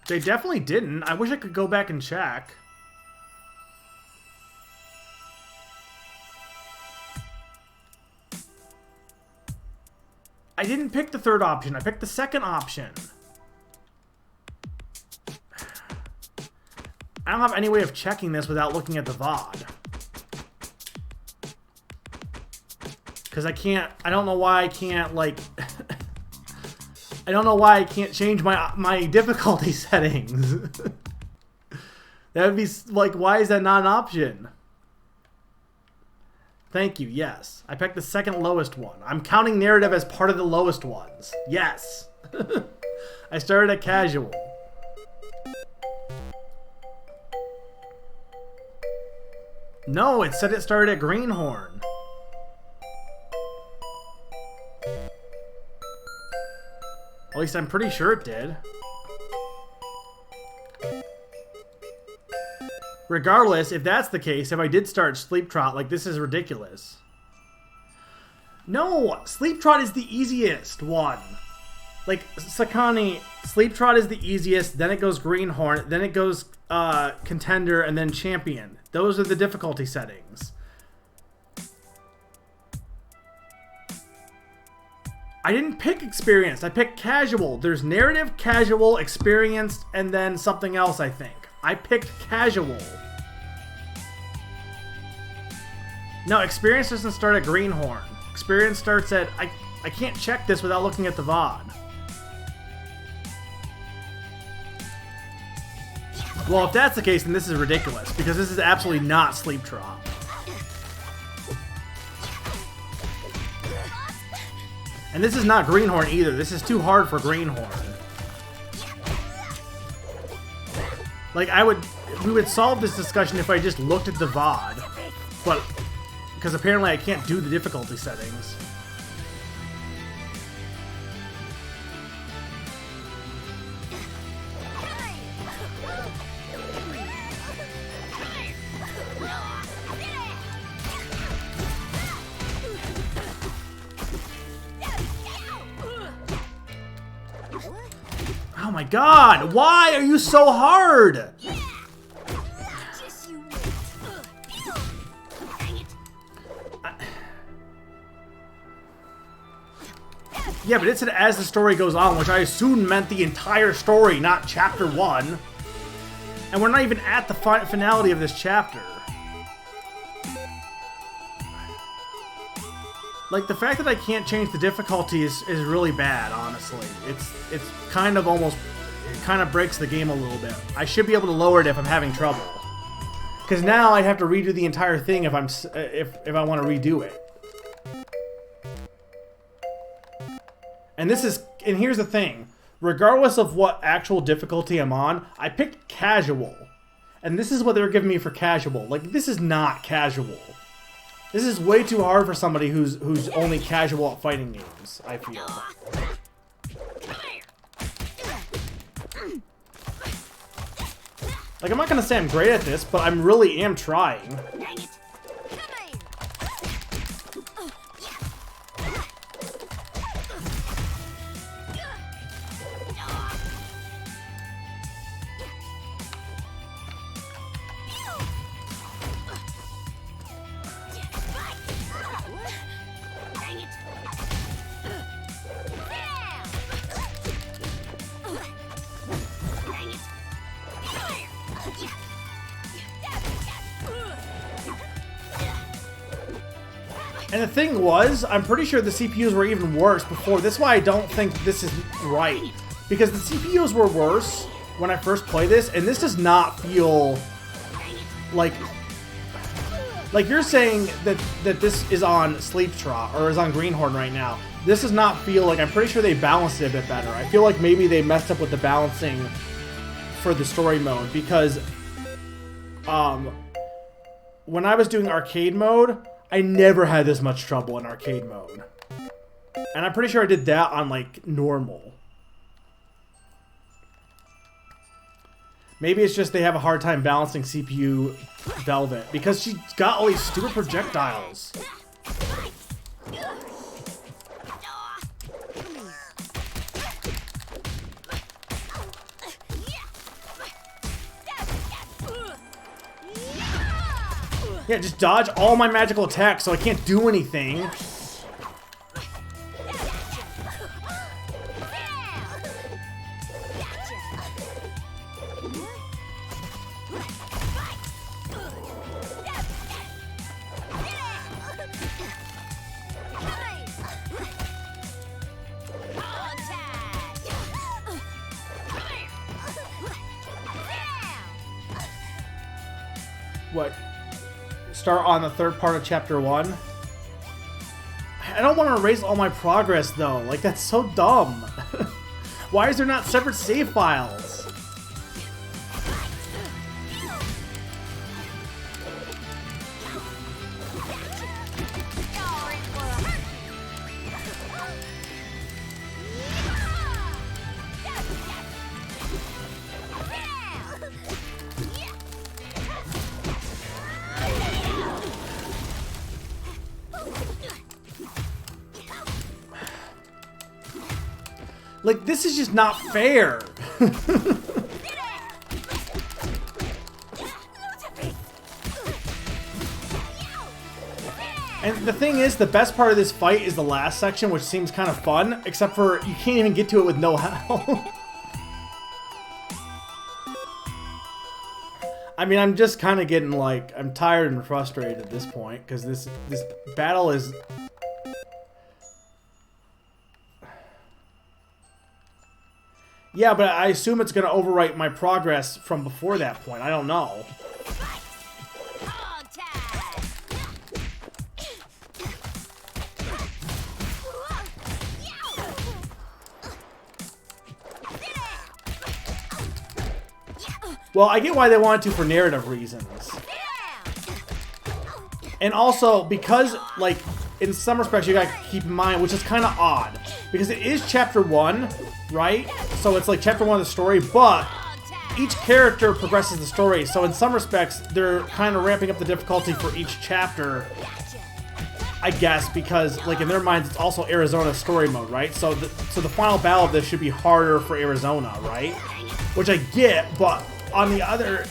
They definitely didn't. I wish I could go back and check. I didn't pick the third option. I picked the second option. I don't have any way of checking this without looking at the VOD. Because I can't... I don't know why I can't, like... I don't know why I can't change my difficulty settings. That would be, like, why is that not an option? Thank you, yes. I picked the second lowest one. I'm counting narrative as part of the lowest ones. Yes. I started at casual. No, it said it started at Greenhorn. At least I'm pretty sure it did. Regardless, if that's the case, if I did start Sleep Trot, like, this is ridiculous. No! Sleep Trot is the easiest one. Like, Sakani, Sleep Trot is the easiest, then it goes Greenhorn, then it goes Contender, and then Champion. Those are the difficulty settings. I didn't pick Experienced, I picked Casual. There's Narrative, Casual, Experienced, and then something else, I think. I picked Casual. No, Experience doesn't start at Greenhorn. Experience starts at... I can't check this without looking at the VOD. Well, if that's the case, then this is ridiculous, because this is absolutely not Sleep Trot. And this is not Greenhorn either. This is too hard for Greenhorn. Like, we would solve this discussion if I just looked at the VOD, but, because apparently I can't do the difficulty settings. Oh my god, why are you so hard? Yeah, but it said as the story goes on, which I assume meant the entire story, not chapter 1. And we're not even at the finality of this chapter. Like, the fact that I can't change the difficulty is really bad, honestly. It's kind of almost... It kind of breaks the game a little bit. I should be able to lower it if I'm having trouble. Because now I'd have to redo the entire thing if I want to redo it. And here's the thing. Regardless of what actual difficulty I'm on, I picked casual. And this is what they're giving me for casual. Like, this is not casual. This is way too hard for somebody who's only casual at fighting games, I feel. Like, I'm not gonna say I'm great at this, but I really am trying. And the thing was, I'm pretty sure the CPUs were even worse before. That's why I don't think this is right. Because the CPUs were worse when I first played this, and this does not feel like... Like, you're saying that this is on Sleep Trot, or is on Greenhorn right now. This does not feel like... I'm pretty sure they balanced it a bit better. I feel like maybe they messed up with the balancing for the story mode, because... when I was doing arcade mode, I never had this much trouble in arcade mode. And I'm pretty sure I did that on, like, normal. Maybe it's just they have a hard time balancing CPU Velvet. Because she's got all these stupid projectiles. Yeah, just dodge all my magical attacks so I can't do anything. What? Start on the third part of chapter 1? I don't want to erase all my progress though. Like, that's so dumb. Why is there not separate save files? Like, this is just not fair. And the thing is, the best part of this fight is the last section, which seems kind of fun, except for you can't even get to it with no health. I mean, I'm just kind of getting, like, I'm tired and frustrated at this point, because this battle is... Yeah, but I assume it's going to overwrite my progress from before that point. I don't know. Well, I get why they wanted to for narrative reasons. And also, because, like, in some respects you gotta keep in mind, which is kind of odd, because it is chapter 1, right? So it's like chapter 1 of the story, but each character progresses the story. So in some respects, they're kind of ramping up the difficulty for each chapter, I guess, because, like, in their minds, it's also Arizona's story mode, right? So the final battle of this should be harder for Arizona, right? Which I get, but on the other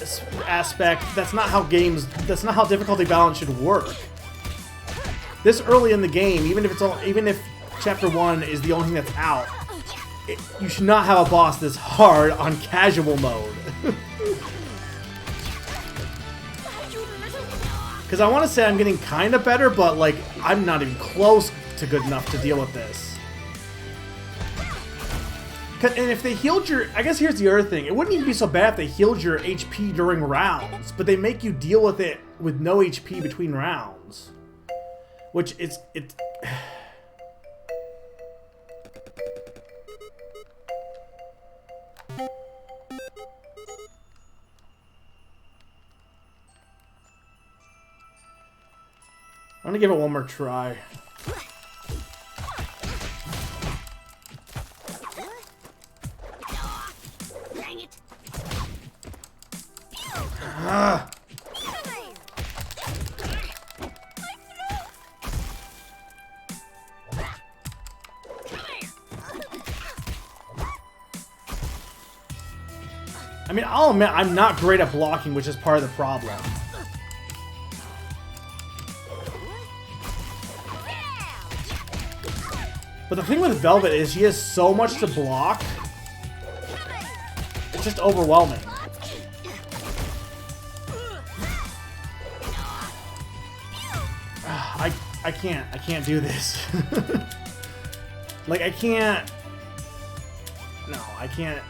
aspect, that's not how difficulty balance should work. This early in the game, even if chapter 1 is the only thing that's out, you should not have a boss this hard on casual mode. Because I want to say I'm getting kind of better, but, like, I'm not even close to good enough to deal with this. And if they healed your... I guess here's the other thing. It wouldn't even be so bad if they healed your HP during rounds, but they make you deal with it with no HP between rounds. Which it's... I'm gonna give it one more try. I mean, I'll admit I'm not great at blocking, which is part of the problem. But the thing with Velvet is she has so much to block. It's just overwhelming. I can't do this. Like, I can't... No, I can't...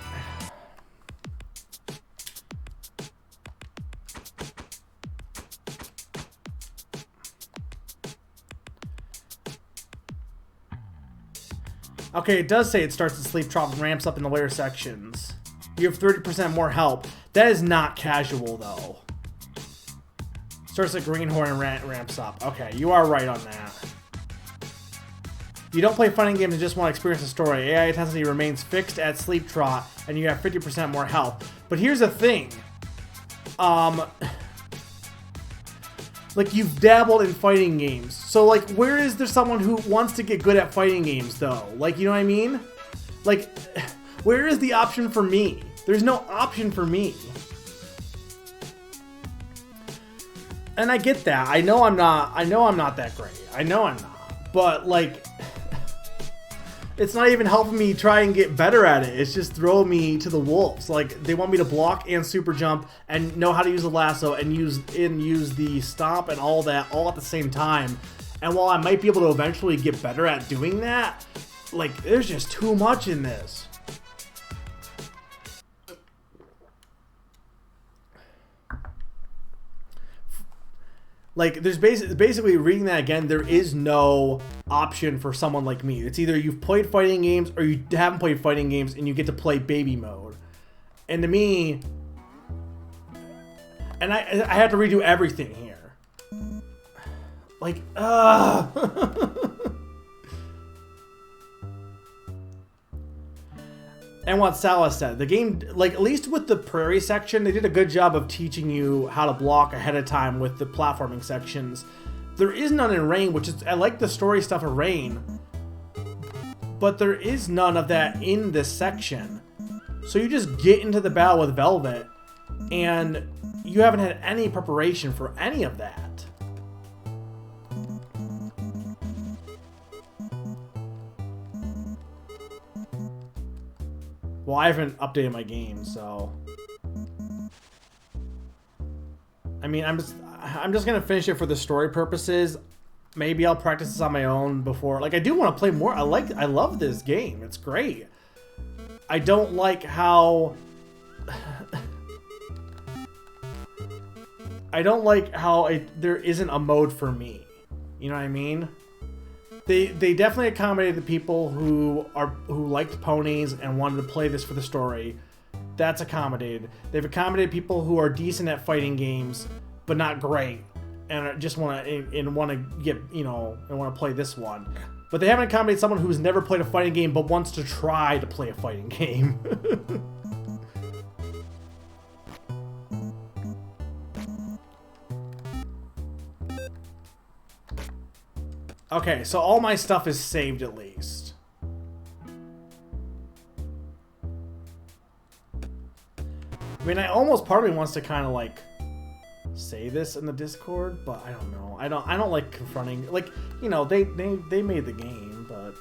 Okay, it does say it starts to sleep drop and ramps up in the later sections. You have 30% more health. That is not casual, though. Starts at Greenhorn and ramps up. Okay, you are right on that. You don't play fighting games and just want to experience the story. AI intensity remains fixed at Sleep Trot, and you have 50% more health. But here's the thing. Like, you've dabbled in fighting games. So, like, where is there someone who wants to get good at fighting games, though? Like, you know what I mean? Like, where is the option for me? There's no option for me. And I get that. I know I'm not that great. I know I'm not. But, like, it's not even helping me try and get better at it. It's just throwing me to the wolves. Like, they want me to block and super jump and know how to use the lasso and use the stomp and all that all at the same time. And while I might be able to eventually get better at doing that, like, there's just too much in this. Like, there's basically reading that again, there is no option for someone like me. It's either you've played fighting games or you haven't played fighting games and you get to play baby mode. And to me, and I have to redo everything here. Like, And what Salah said, the game, like, at least with the prairie section, they did a good job of teaching you how to block ahead of time with the platforming sections. There is none in Rain, which is, I like the story stuff of Rain, but there is none of that in this section. So you just get into the battle with Velvet, and you haven't had any preparation for any of that. Well, I haven't updated my game, so I mean, I'm just gonna finish it for the story purposes. Maybe I'll practice this on my own before. Like, I do want to play more. I love this game. It's great. I don't like how there isn't a mode for me. You know what I mean? They definitely accommodated the people who liked ponies and wanted to play this for the story. That's accommodated. They've accommodated people who are decent at fighting games but not great and just want to get, you know, and want to play this one. But they haven't accommodated someone who's never played a fighting game but wants to try to play a fighting game. Okay, so all my stuff is saved at least. I mean, part of me wants to kind of like say this in the Discord, but I don't know. I don't like confronting, like, you know, they made the game, but,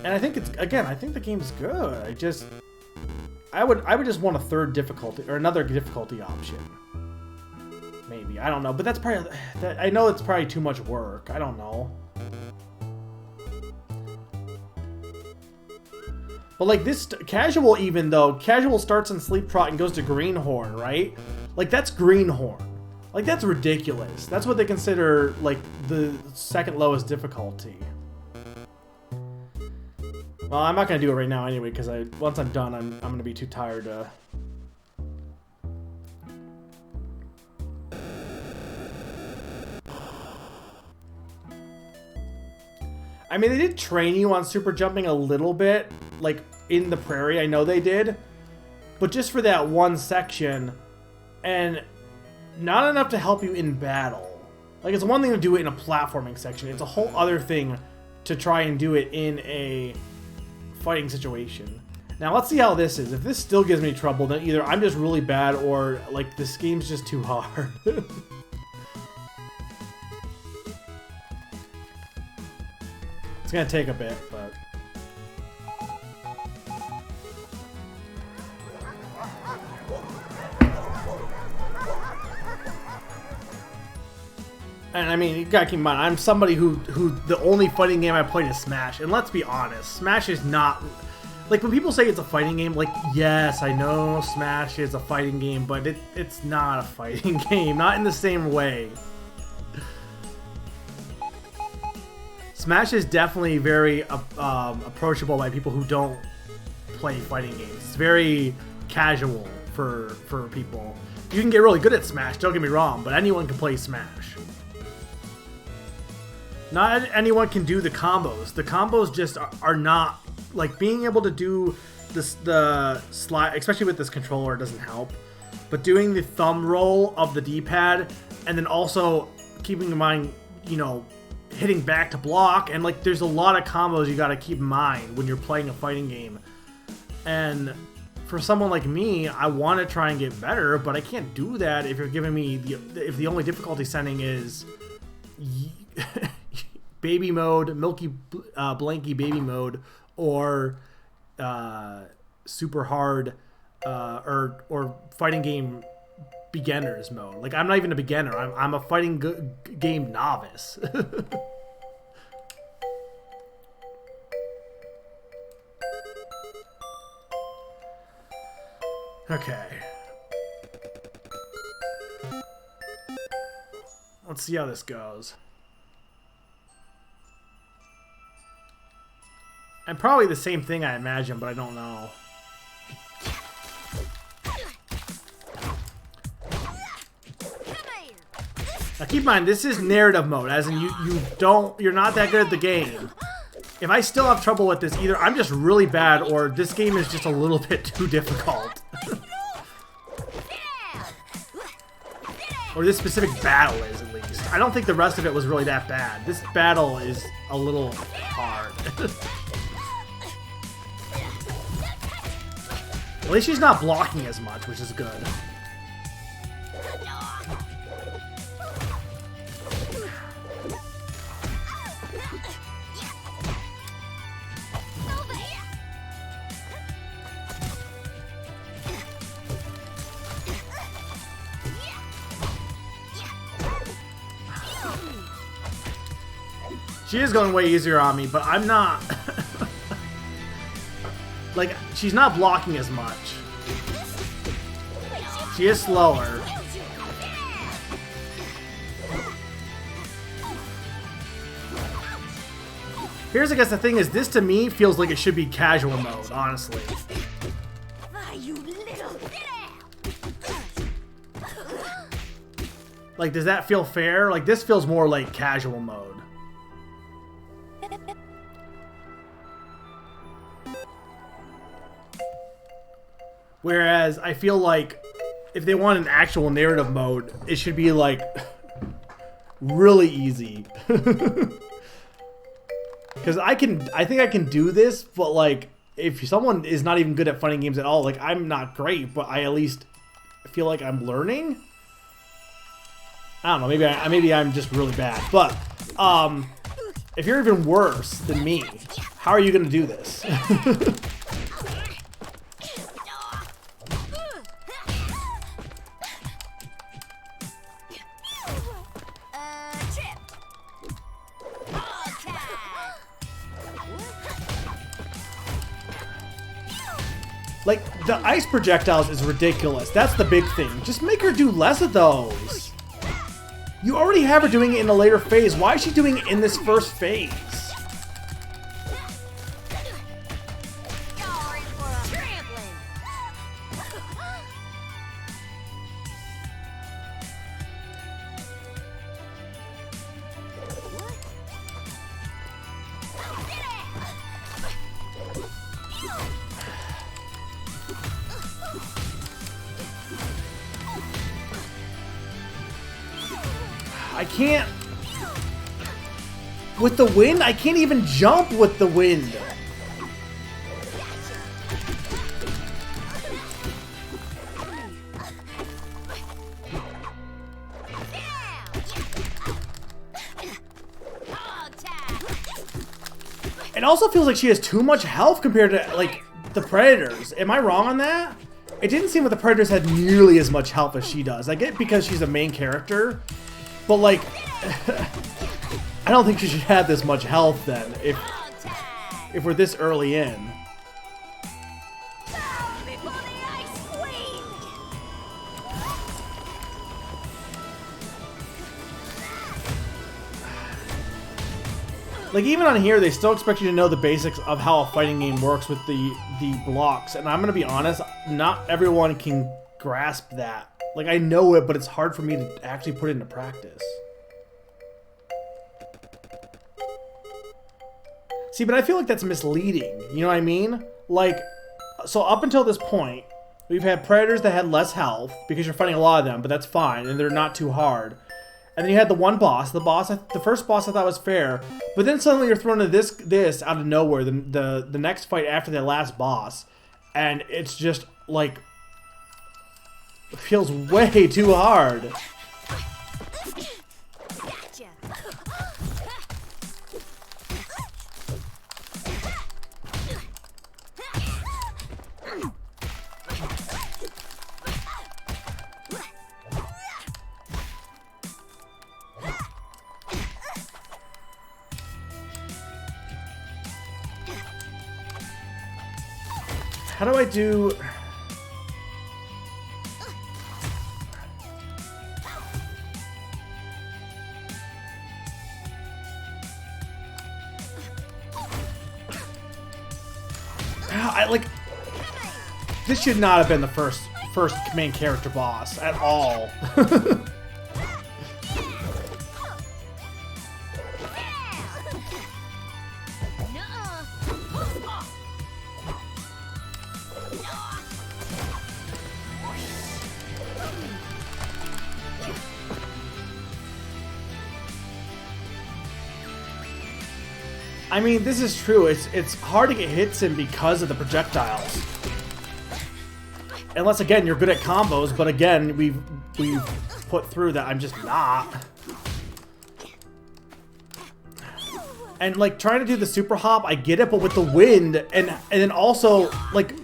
and I think the game's good. I would just want a third difficulty or another difficulty option. Maybe, I don't know, but that's probably, I know it's probably too much work. I don't know. But like this casual, even though casual starts in Sleep Trot and goes to Greenhorn, right? Like, that's Greenhorn. Like, that's ridiculous. That's what they consider like the second lowest difficulty. Well, I'm not gonna do it right now anyway, because once I'm done, I'm gonna be too tired to. I mean, they did train you on super jumping a little bit, like, in the prairie. I know they did. But just for that one section, and not enough to help you in battle. Like, it's one thing to do it in a platforming section. It's a whole other thing to try and do it in a fighting situation. Now, let's see how this is. If this still gives me trouble, then either I'm just really bad or, like, this game's just too hard. It's gonna take a bit, but... And I mean, you gotta keep in mind, I'm somebody who the only fighting game I played is Smash. And let's be honest, Smash is not... Like, when people say it's a fighting game, like, yes, I know Smash is a fighting game, but it's not a fighting game. Not in the same way. Smash is definitely very approachable by people who don't play fighting games. It's very casual for people. You can get really good at Smash, don't get me wrong, but anyone can play Smash. Not anyone can do the combos. The combos just are not, like, being able to do this, the slide, especially with this controller, doesn't help. But doing the thumb roll of the D-pad, and then also keeping in mind, you know, hitting back to block, and like there's a lot of combos you got to keep in mind when you're playing a fighting game. And for someone like me, I want to try and get better, but I can't do that if you're giving me if the only difficulty setting is baby mode, milky blanky baby mode, or super hard or fighting game beginners mode. Like, I'm not even a beginner. I'm a fighting game novice. Okay. Let's see how this goes. And probably the same thing, I imagine, but I don't know. Now keep in mind, this is narrative mode, as in you're not that good at the game. If I still have trouble with this, either I'm just really bad, or this game is just a little bit too difficult. Or this specific battle is, at least. I don't think the rest of it was really that bad. This battle is a little hard. At least she's not blocking as much, which is good. She is going way easier on me, but I'm not. Like, she's not blocking as much. She is slower. Here's, I guess, the thing is, this to me feels like it should be casual mode, honestly. Like, does that feel fair? Like, this feels more like casual mode. Whereas I feel like if they want an actual narrative mode, it should be like really easy. Because I think I can do this, but like if someone is not even good at fighting games at all, like I'm not great, but I at least feel like I'm learning. I don't know, maybe I'm just really bad. But if you're even worse than me, how are you gonna do this? Like, the ice projectiles is ridiculous. That's the big thing. Just make her do less of those. You already have her doing it in a later phase. Why is she doing it in this first phase? I can't... With the wind? I can't even jump with the wind. It also feels like she has too much health compared to, like, the Predators. Am I wrong on that? It didn't seem like the Predators had nearly as much health as she does. I get because she's a main character. But, like, I don't think she should have this much health then, if we're this early in. Like, even on here, they still expect you to know the basics of how a fighting game works with the blocks. And I'm going to be honest, not everyone can grasp that. Like, I know it, but it's hard for me to actually put it into practice. See, but I feel like that's misleading. You know what I mean? Like, so up until this point, we've had predators that had less health because you're fighting a lot of them, but that's fine, and they're not too hard. And then you had the one boss. The first boss I thought was fair, but then suddenly you're thrown into this out of nowhere. The next fight after the last boss, and it's just like it feels way too hard. Gotcha. How do I do? This should not have been the first main character boss at all. I mean, this is true. It's hard to get hits in because of the projectiles. Unless, again, you're good at combos, but again, we've put through that I'm just not. And, like, trying to do the super hop, I get it, but with the wind, and then also, like,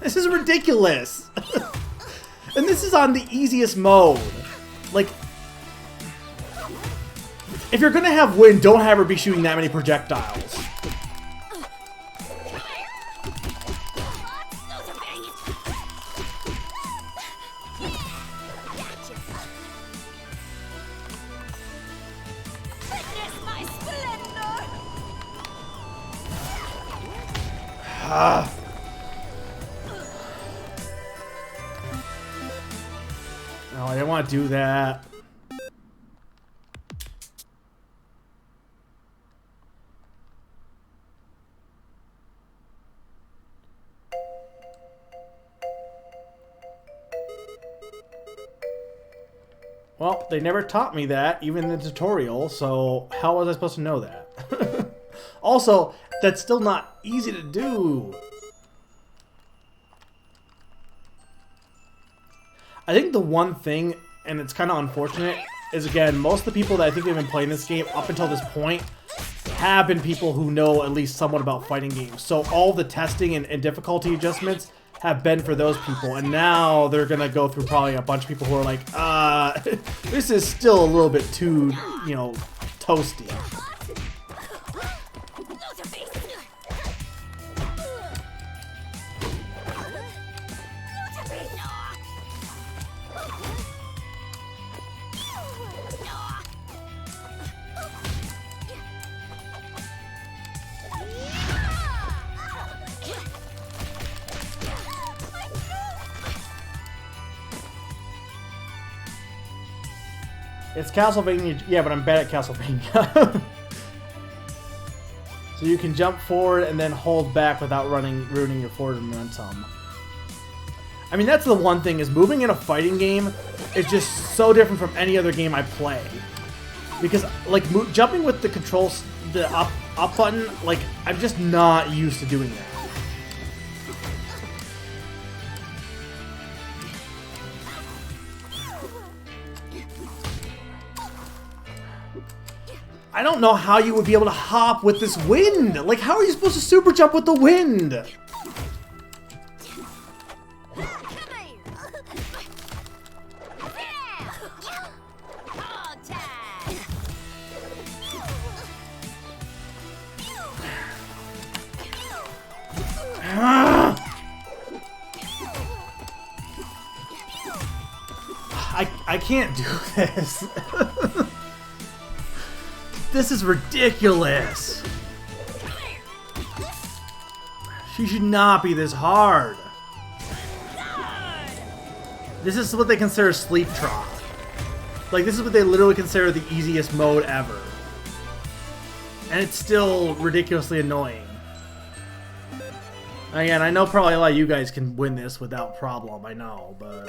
this is ridiculous. And this is on the easiest mode. Like, if you're gonna have wind, don't have her be shooting that many projectiles. No, I didn't want to do that. Well, they never taught me that, even in the tutorial, so how was I supposed to know that? Also, that's still not easy to do. I think the one thing, and it's kind of unfortunate, is again, most of the people that I think have been playing this game up until this point have been people who know at least somewhat about fighting games. So all the testing and difficulty adjustments have been for those people, and now they're gonna go through probably a bunch of people who are like, this is still a little bit too, you know, toasty. It's Castlevania, yeah, but I'm bad at Castlevania. So you can jump forward and then hold back without ruining your forward momentum. I mean, that's the one thing, is moving in a fighting game is just so different from any other game I play. Because, like, jumping with the controls, the up button, like, I'm just not used to doing that. I don't know how you would be able to hop with this wind. Like, how are you supposed to super jump with the wind? I can't do this. This is ridiculous. She should not be this hard. This is what they consider sleep trot. Like, this is what they literally consider the easiest mode ever. And it's still ridiculously annoying. Again, I know probably a lot of you guys can win this without problem, I know, but...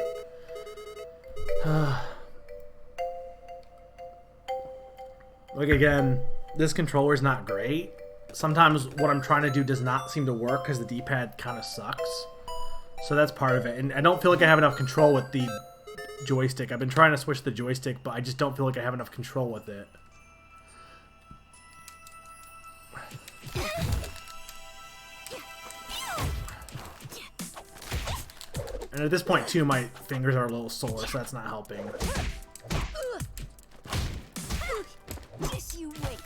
Like, again, this controller's not great. Sometimes what I'm trying to do does not seem to work because the D-pad kind of sucks. So that's part of it. And I don't feel like I have enough control with the joystick. I've been trying to switch the joystick, but I just don't feel like I have enough control with it. And at this point, too, my fingers are a little sore, so that's not helping. Just you wait.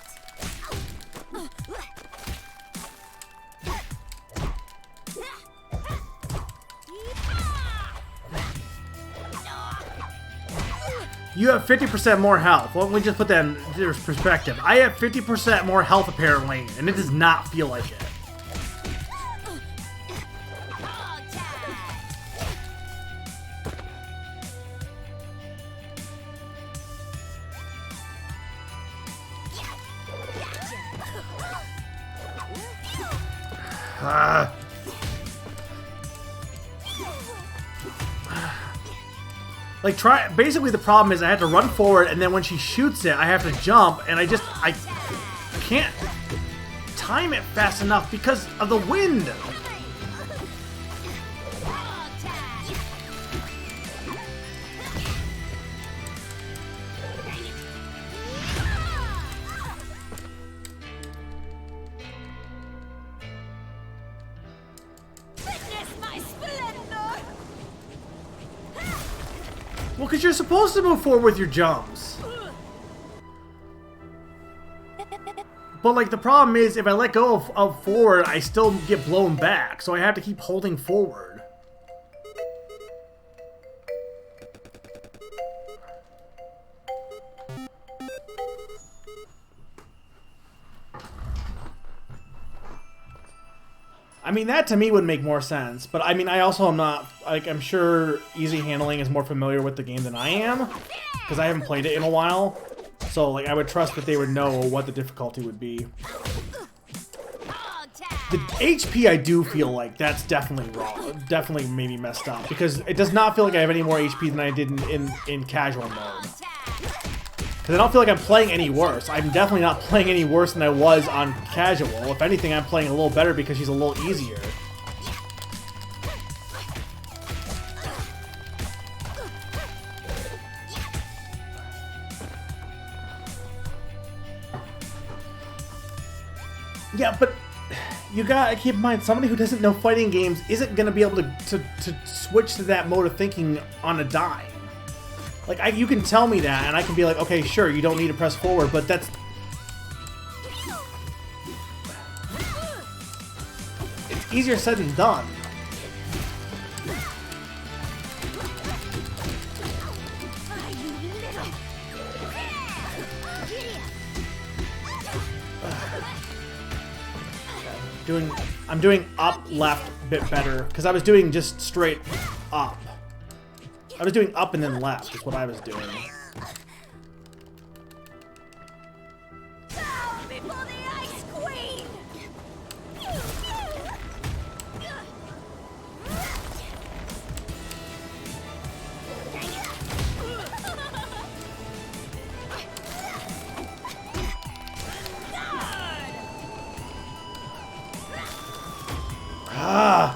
You have 50% more health. Well, let me just put that in perspective. I have 50% more health, apparently, and it does not feel like it. Like, basically the problem is I have to run forward, and then when she shoots it, I have to jump, and I can't time it fast enough because of the wind. Well, because you're supposed to move forward with your jumps. But, like, the problem is, if I let go of forward, I still get blown back. So I have to keep holding forward. I mean, that to me would make more sense, but I mean, I also am not, like, I'm sure Easy Handling is more familiar with the game than I am, because I haven't played it in a while, so, like, I would trust that they would know what the difficulty would be. The HP, I do feel like that's definitely wrong, definitely maybe messed up, because it does not feel like I have any more HP than I did in casual mode. Because I don't feel like I'm playing any worse. I'm definitely not playing any worse than I was on casual. If anything, I'm playing a little better because she's a little easier. Yeah, but you gotta keep in mind, somebody who doesn't know fighting games isn't gonna be able to switch to that mode of thinking on a dime. Like, you can tell me that, and I can be like, okay, sure, you don't need to press forward, but that's... It's easier said than done. I'm doing up, left a bit better, because I was doing just straight up. I was doing up and then left, is what I was doing. Before the Ice Queen! Ah!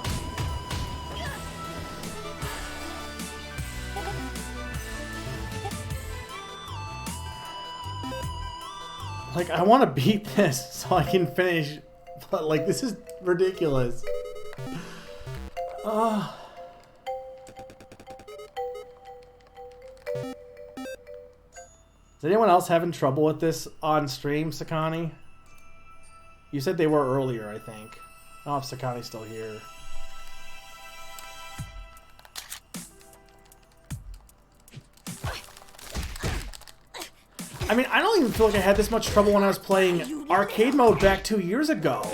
Like, I want to beat this so I can finish, but, like, this is ridiculous. Does anyone else having trouble with this on stream, Sakani? You said they were earlier, I think. I don't know if Sakani's still here. I mean, I don't even feel like I had this much trouble when I was playing arcade mode back 2 years ago.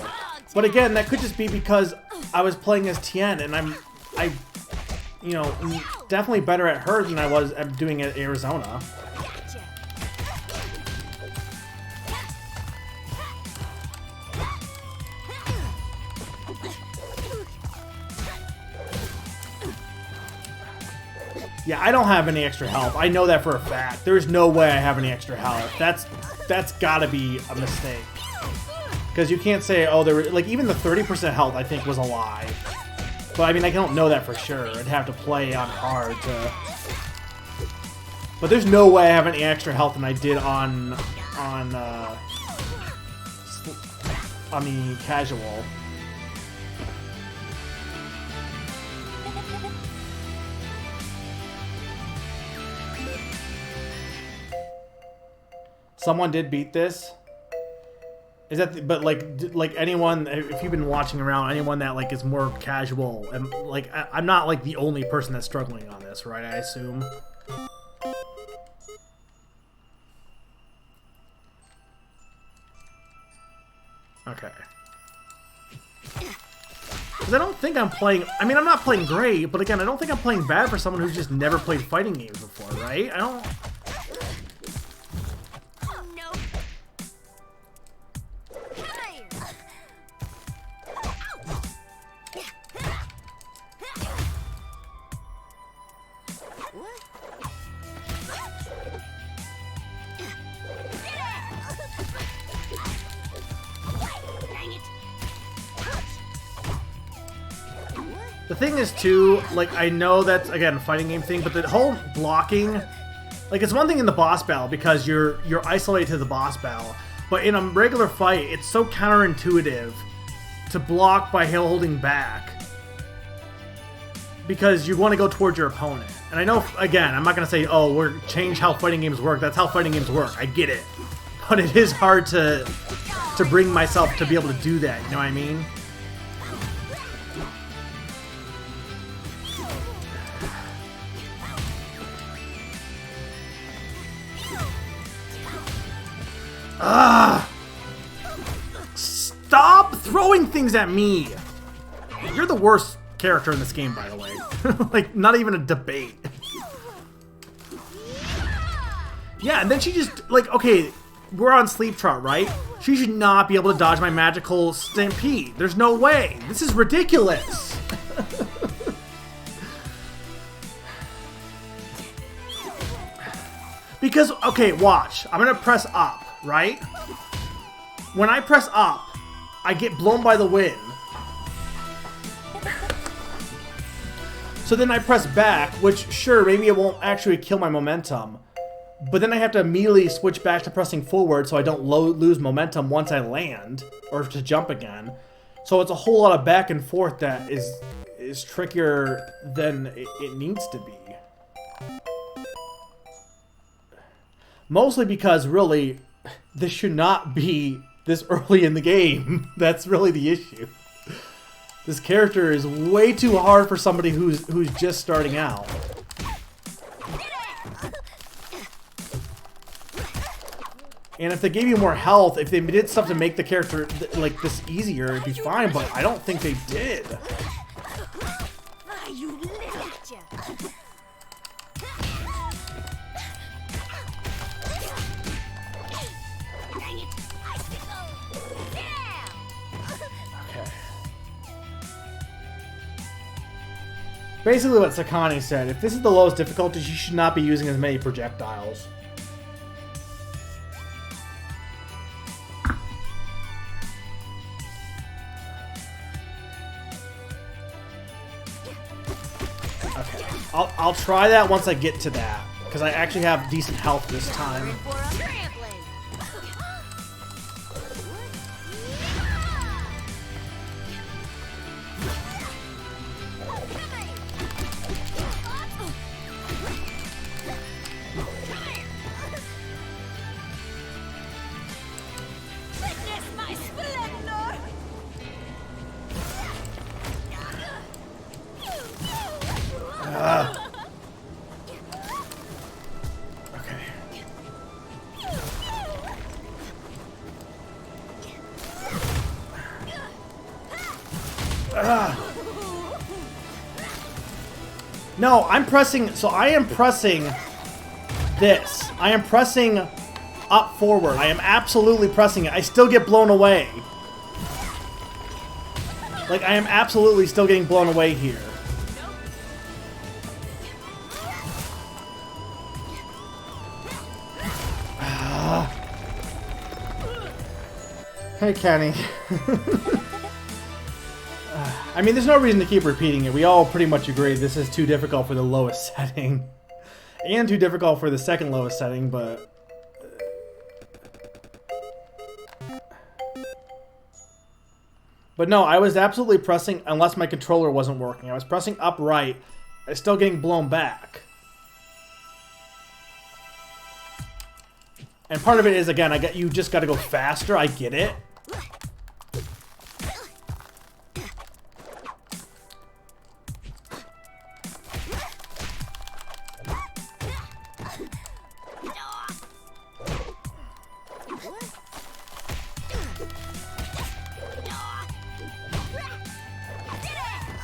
But again, that could just be because I was playing as Tien, and you know, definitely better at her than I was at doing at Arizona. Gotcha. Yeah, I don't have any extra health. I know that for a fact. There's no way I have any extra health. That's gotta be a mistake. Because you can't say, oh, there were, like, even the 30% health I think was a lie. But I mean, I don't know that for sure. I'd have to play on hard to... But there's no way I have any extra health than I did on the casual. Someone did beat this. Is that? But like anyone, if you've been watching around, anyone that like is more casual, and like I'm not like the only person that's struggling on this, right? I assume. Okay. Because I don't think I'm playing... I mean, I'm not playing great, but again, I don't think I'm playing bad for someone who's just never played fighting games before, right? I don't... Oh, no. Fire. What? Dang it. The thing is, too, like, I know that's, again, a fighting game thing, but the whole blocking... Like, it's one thing in the boss battle, because you're isolated to the boss battle, but in a regular fight, it's so counterintuitive to block by holding back, because you want to go towards your opponent. And I know, again, I'm not going to say, oh, we're change how fighting games work. That's how fighting games work. I get it. But it is hard to bring myself to be able to do that, you know what I mean? Ah! Stop throwing things at me! You're the worst character in this game, by the way. Like, not even a debate. Yeah, and then she just, like, okay, we're on Sleep Trot, right? She should not be able to dodge my magical stampede. There's no way. This is ridiculous. Because, okay, watch. I'm gonna press up, right? When I press up, I get blown by the wind. So then I press back, which, sure, maybe it won't actually kill my momentum. But then I have to immediately switch back to pressing forward so I don't lose momentum once I land, or to jump again. So it's a whole lot of back and forth that is trickier than it needs to be. Mostly because, really, this should not be this early in the game. That's really the issue. This character is way too hard for somebody who's just starting out. And if they gave you more health, if they did stuff to make the character like this easier, it'd be fine, but I don't think they did. You little gotcha. Dang it. Okay. Basically what Sakani said, if this is the lowest difficulty, you should not be using as many projectiles. Okay. I'll try that once I get to that, because I actually have decent health this time. For a trampling. Witness my splendor. Okay. No, I'm pressing... So I am pressing this. I am pressing up forward. I am absolutely pressing it. I still get blown away. Like, I am absolutely still getting blown away here. Hey, Kenny. I mean, there's no reason to keep repeating it. We all pretty much agree this is too difficult for the lowest setting. And too difficult for the second lowest setting, but... But no, I was absolutely pressing, unless my controller wasn't working. I was pressing up right. I was still getting blown back. And part of it is, again, you just gotta go faster. I get it.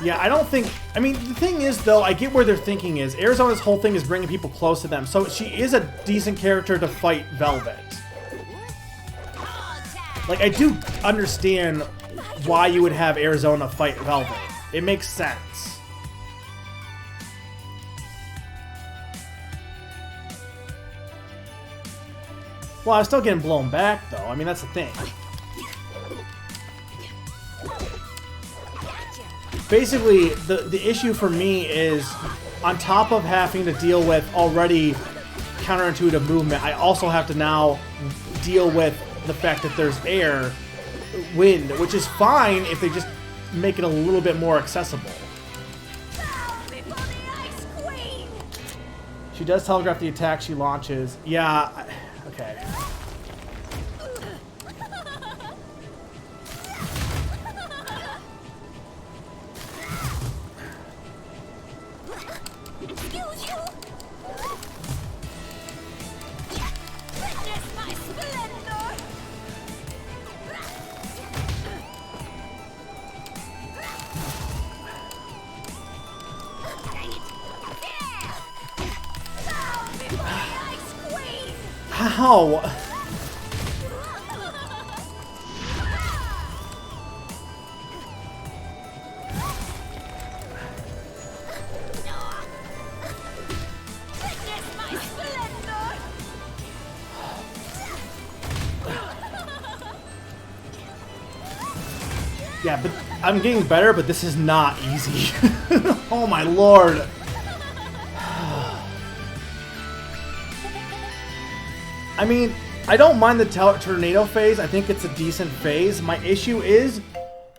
Yeah, I don't think... I mean, the thing is, though, I get where their thinking is. Arizona's whole thing is bringing people close to them, so she is a decent character to fight Velvet. Like, I do understand why you would have Arizona fight Velvet. It makes sense. Well, I was still getting blown back, though. I mean, that's the thing. Basically, the issue for me is, on top of having to deal with already counterintuitive movement, I also have to now deal with the fact that there's wind, which is fine if they just make it a little bit more accessible. She does telegraph the attack she launches. Yeah, okay. How? Yeah, but I'm getting better, but this is not easy. Oh my lord. I mean, I don't mind the tornado phase. I think it's a decent phase. My issue is,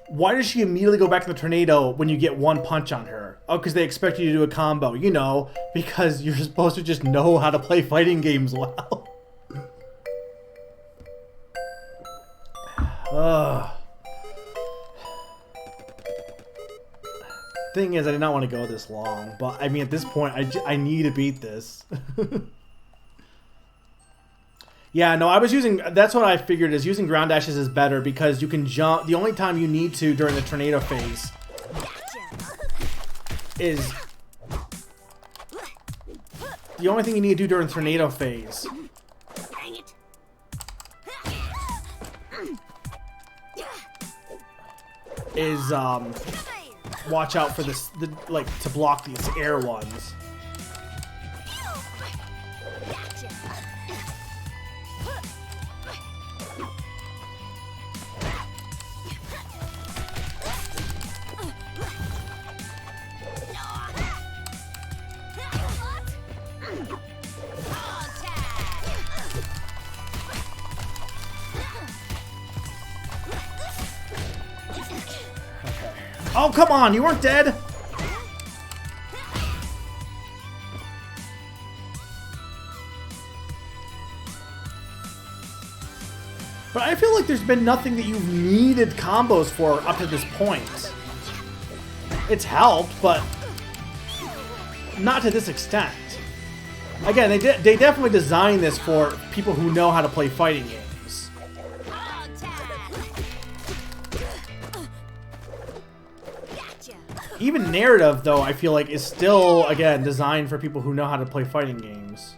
why does she immediately go back to the tornado when you get one punch on her? Oh, because they expect you to do a combo. You know, because you're supposed to just know how to play fighting games well. Ugh. Thing is, I did not want to go this long, but I mean, at this point, I need to beat this. Yeah, no, I was using... That's what I figured, is using ground dashes is better because you can jump... The only time you need to during the tornado phase is... The only thing you need to do during the tornado phase is, watch out for this, like, to block these air ones. Oh, come on, you weren't dead? But I feel like there's been nothing that you've needed combos for up to this point. It's helped, but not to this extent. Again, they definitely designed this for people who know how to play fighting games. Even narrative, though, I feel like is still, again, designed for people who know how to play fighting games.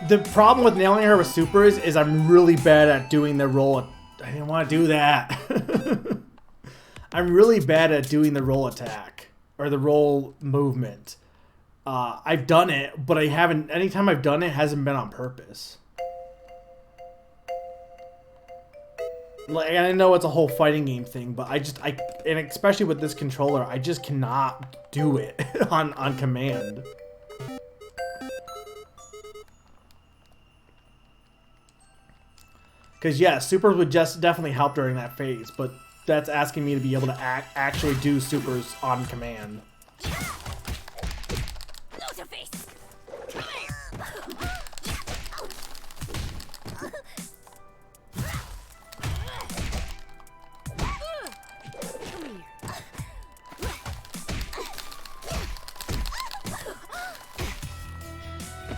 The problem with nailing her with supers is I'm really bad at doing the roll. I didn't want to do that. I'm really bad at doing the roll attack or the roll movement. I've done it, but I haven't. Anytime I've done it, it hasn't been on purpose. Like, I know it's a whole fighting game thing, but and especially with this controller, I just cannot do it on command. Because, yeah, supers would just definitely help during that phase, but that's asking me to be able to actually do supers on command.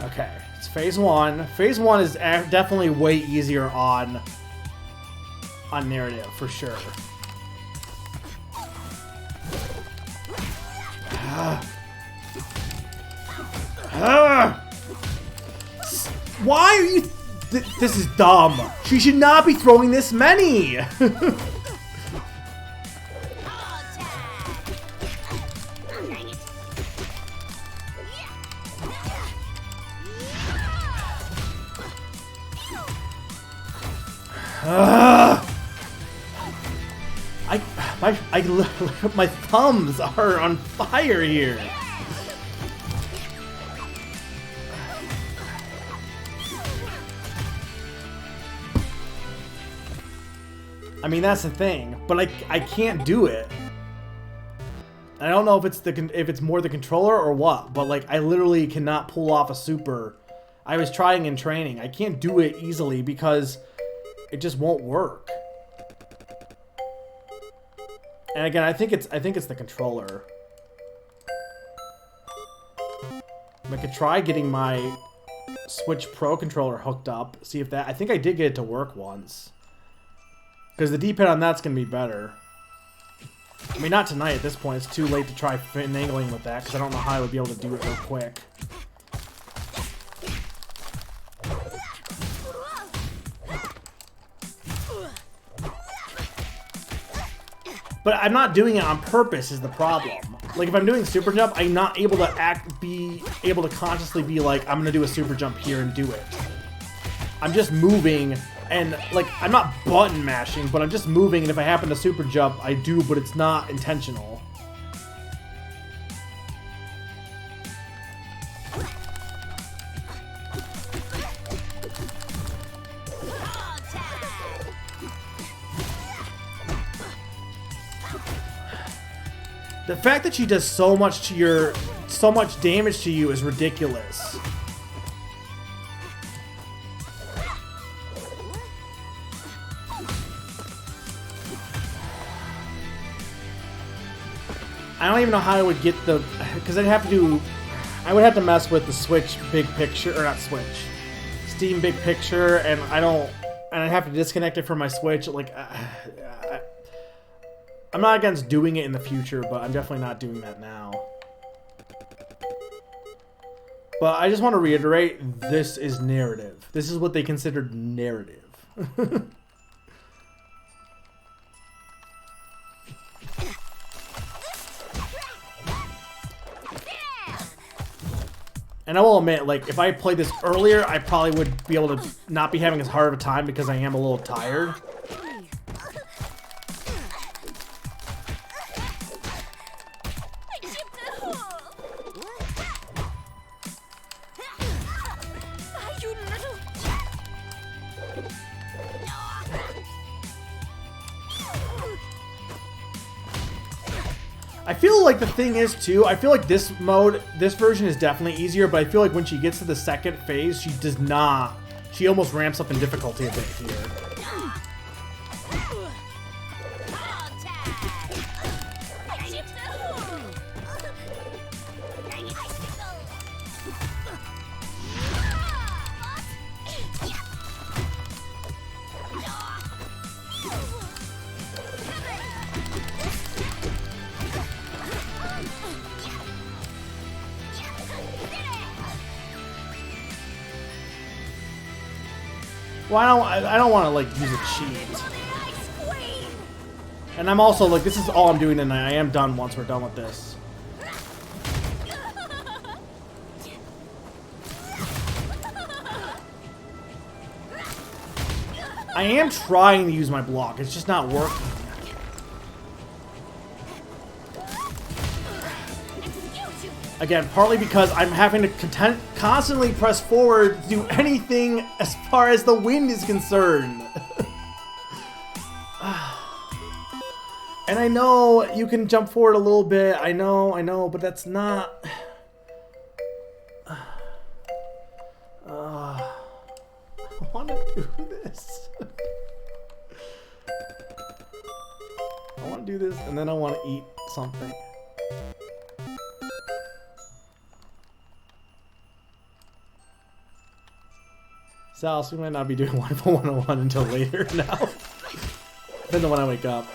Okay, it's phase one. Phase one is definitely way easier on narrative, for sure. Why are you... This is dumb. She should not be throwing this many. My thumbs are on fire here. I mean, that's the thing, but I can't do it. I don't know if it's more the controller or what, but like I literally cannot pull off a super. I was trying in training. I can't do it easily because it just won't work. And again, I think it's the controller. I could try getting my Switch Pro controller hooked up. See if that... I think I did get it to work once. Because the D-pad on that's going to be better. I mean, not tonight at this point. It's too late to try finagling with that. Because I don't know how I would be able to do it real quick. But I'm not doing it on purpose is the problem. Like, if I'm doing super jump, I'm not able to be able to consciously be like, I'm going to do a super jump here and do it. I'm just moving, and, like, I'm not button mashing, but I'm just moving, and if I happen to super jump, I do, but it's not intentional. The fact that she does so much damage to you is ridiculous. I don't even know how I would get the, because I would have to mess with the Switch Big Picture, or not Switch, Steam Big Picture, and I'd have to disconnect it from my Switch. Like, I'm not against doing it in the future, but I'm definitely not doing that now. But I just want to reiterate, this is narrative. This is what they considered narrative. And I will admit, like, if I played this earlier, I probably would be able to not be having as hard of a time because I am a little tired. I feel like the thing is, too, I feel like this version is definitely easier, but I feel like when she gets to the second phase, she almost ramps up in difficulty a bit here. Well, I don't want to like use a cheat. And I'm also like, this is all I'm doing tonight. I am done once we're done with this. I am trying to use my block. It's just not working. Again, partly because I'm having to constantly press forward to do anything as far as the wind is concerned. And I know you can jump forward a little bit. I know, but that's not... I want to do this. I want to do this, and then I want to eat something. Sal, so we might not be doing Wonderful 101 until later now. Then when I wake up.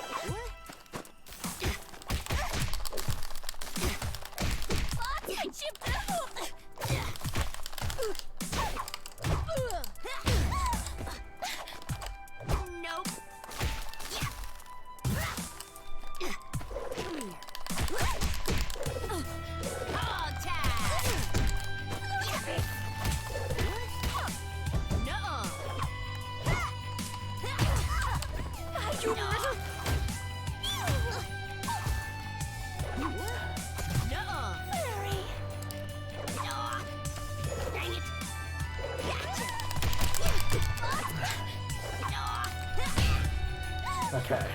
Okay.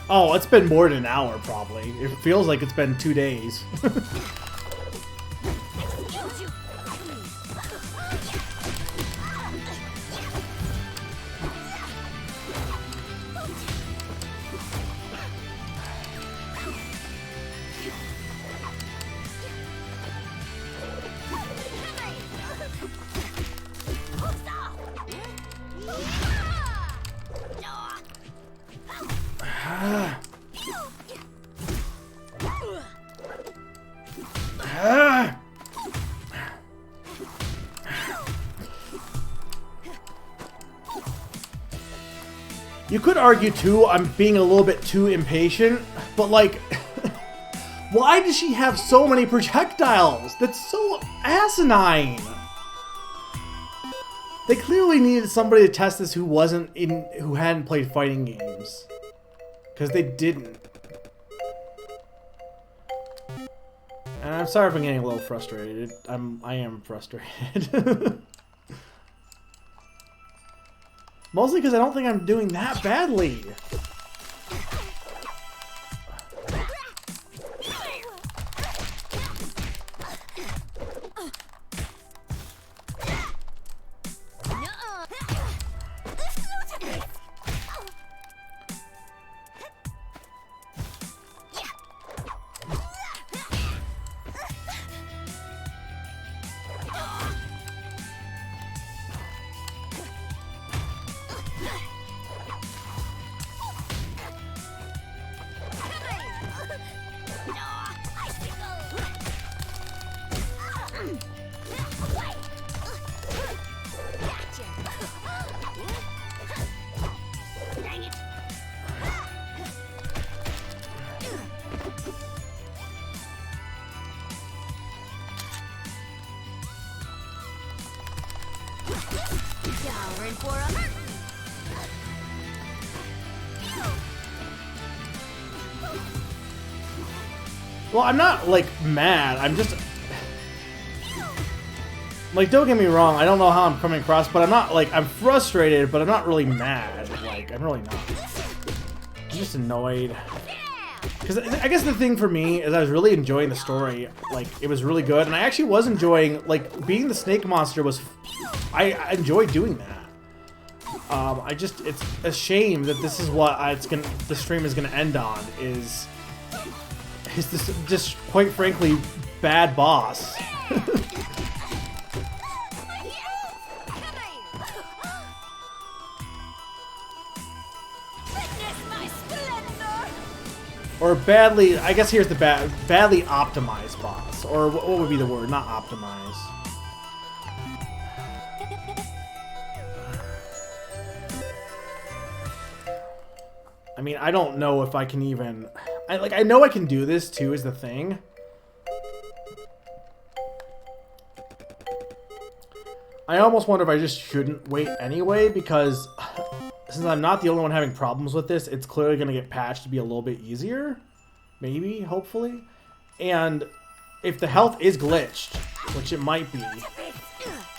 Oh, it's been more than an hour, probably. It feels like it's been 2 days. You could argue, too, I'm being a little bit too impatient, but, like, why does she have so many projectiles? That's so asinine. They clearly needed somebody to test this who hadn't played fighting games. Because they didn't. And I'm sorry if I'm getting a little frustrated. I am frustrated. Mostly because I don't think I'm doing that badly. Well, I'm not, like, mad. I'm just... Like, don't get me wrong. I don't know how I'm coming across, but I'm not, like... I'm frustrated, but I'm not really mad. Like, I'm really not. I'm just annoyed. Because I guess the thing for me is I was really enjoying the story. Like, it was really good. And I actually was enjoying... Like, being the snake monster was... I enjoyed doing that. It's a shame that this is what the stream is gonna end on, is this just, quite frankly, bad boss. Or badly, I guess here's the badly optimized boss. Or what would be the word? Not optimized. mean, I don't know if I can even... I know I can do this, too, is the thing. I almost wonder if I just shouldn't wait anyway, because since I'm not the only one having problems with this, it's clearly going to get patched to be a little bit easier. Maybe, hopefully. And if the health is glitched, which it might be...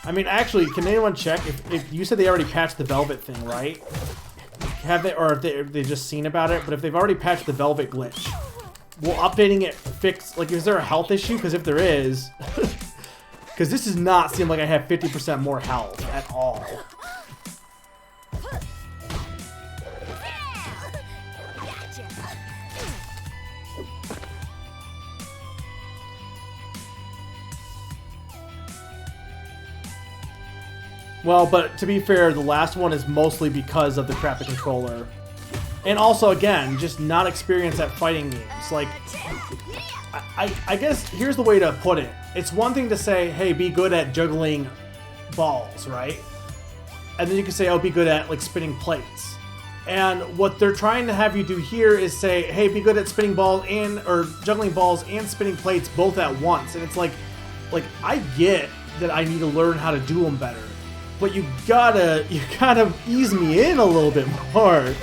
I mean, actually, can anyone check if you said they already patched the Velvet thing, right? Have they, or if they've just seen about it? But if they've already patched the Velvet glitch, will updating it fix, like, is there a health issue? Because if there is, because this does not seem like I have 50% more health at all. Well, but to be fair, the last one is mostly because of the crappy controller. And also, again, just not experience at fighting games. Like, I guess here's the way to put it. It's one thing to say, hey, be good at juggling balls, right? And then you can say, oh, be good at, like, spinning plates. And what they're trying to have you do here is say, hey, be good at spinning balls and, or juggling balls and spinning plates both at once. And it's like I get that I need to learn how to do them better. But you gotta ease me in a little bit more.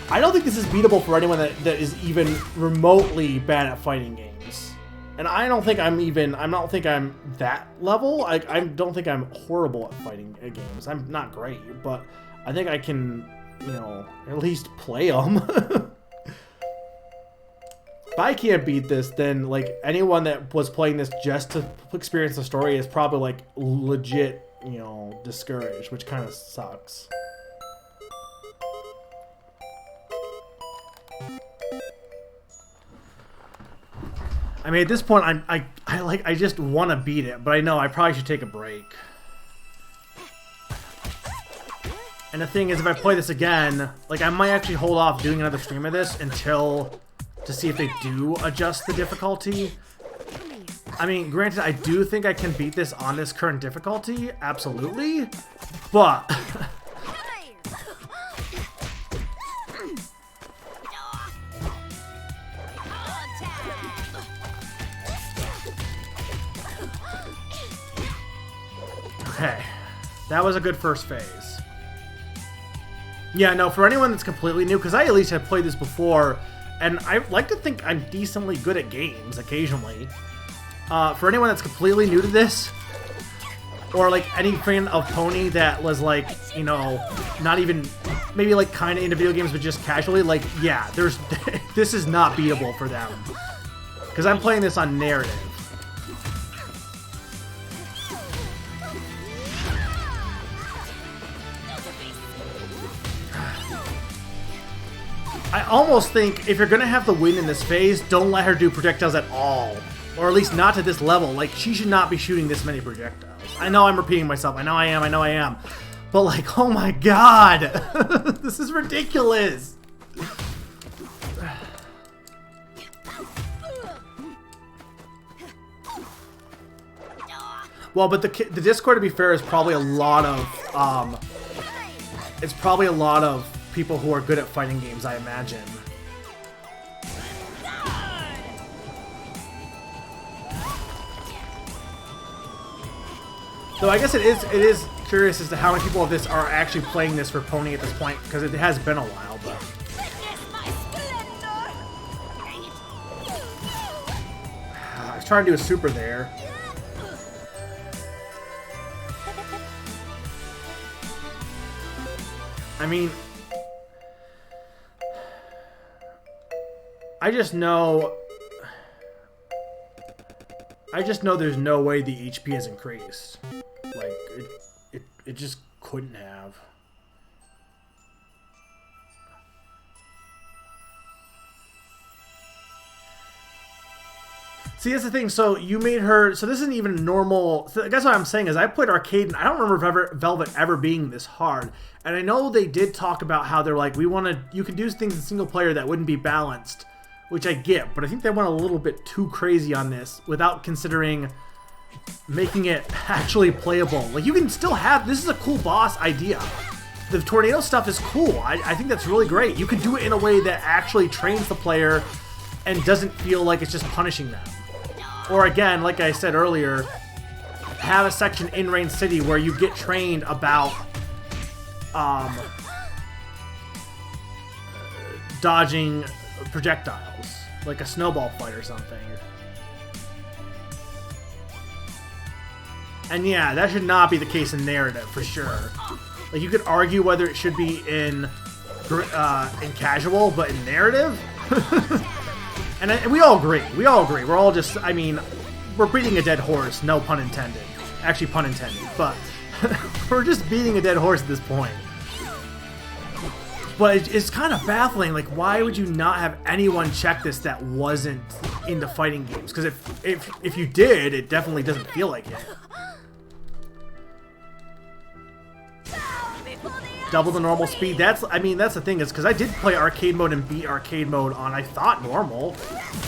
I don't think this is beatable for anyone that is even remotely bad at fighting games. And I don't think I'm that level. I don't think I'm horrible at fighting games. I'm not great, but I think I can, you know, at least play them. If I can't beat this, then, like, anyone that was playing this just to experience the story is probably, like, legit, you know, discouraged, which kind of sucks. I mean, at this point, I just want to beat it, but I know I probably should take a break. And the thing is, if I play this again, like, I might actually hold off doing another stream of this until... to see if they do adjust the difficulty. I mean, granted, I do think I can beat this on this current difficulty, absolutely, but... Okay, that was a good first phase. Yeah, no, for anyone that's completely new, because I at least have played this before, and I like to think I'm decently good at games occasionally. For anyone that's completely new to this, or like any fan of Pony that was like, you know, not even, maybe like kind of into video games but just casually, like, yeah, there's this is not beatable for them. Because I'm playing this on narrative. I almost think if you're going to have the win in this phase, don't let her do projectiles at all. Or at least not to this level. Like, she should not be shooting this many projectiles. I know I'm repeating myself. I know I am. But, like, oh my god! This is ridiculous! Well, but the Discord, to be fair, is probably a lot of, it's probably a lot of people who are good at fighting games, I imagine. Though I guess it is curious as to how many people of this are actually playing this for Pony at this point, because it has been a while, but... I was trying to do a super there. I mean... I just know there's no way the HP has increased. Like, it just couldn't have. See, that's the thing. So you made her. So this isn't even normal. So I guess what I'm saying is I played arcade, and I don't remember Velvet ever being this hard. And I know they did talk about how they're like, you can do things in single player that wouldn't be balanced, which I get. But I think they went a little bit too crazy on this without considering making it actually playable. Like, you can still have. This is a cool boss idea. the tornado stuff is cool. I think that's really great. You can do it in a way that actually trains the player and doesn't feel like it's just punishing them. Or again, like I said earlier, have a section in Rain City where you get trained about dodging projectiles, like a snowball fight or something. And yeah, that should not be the case in narrative, for sure. Like, you could argue whether it should be in casual, but in narrative? and we all agree. We all agree. We're all just, I mean, we're beating a dead horse, no pun intended. Actually, pun intended, but we're just beating a dead horse at this point. But it's kind of baffling, like, why would you not have anyone check this that wasn't into fighting games? Because if you did, it definitely doesn't feel like it. Double the normal speed. That's the thing, is because I did play arcade mode and beat arcade mode on, I thought, normal,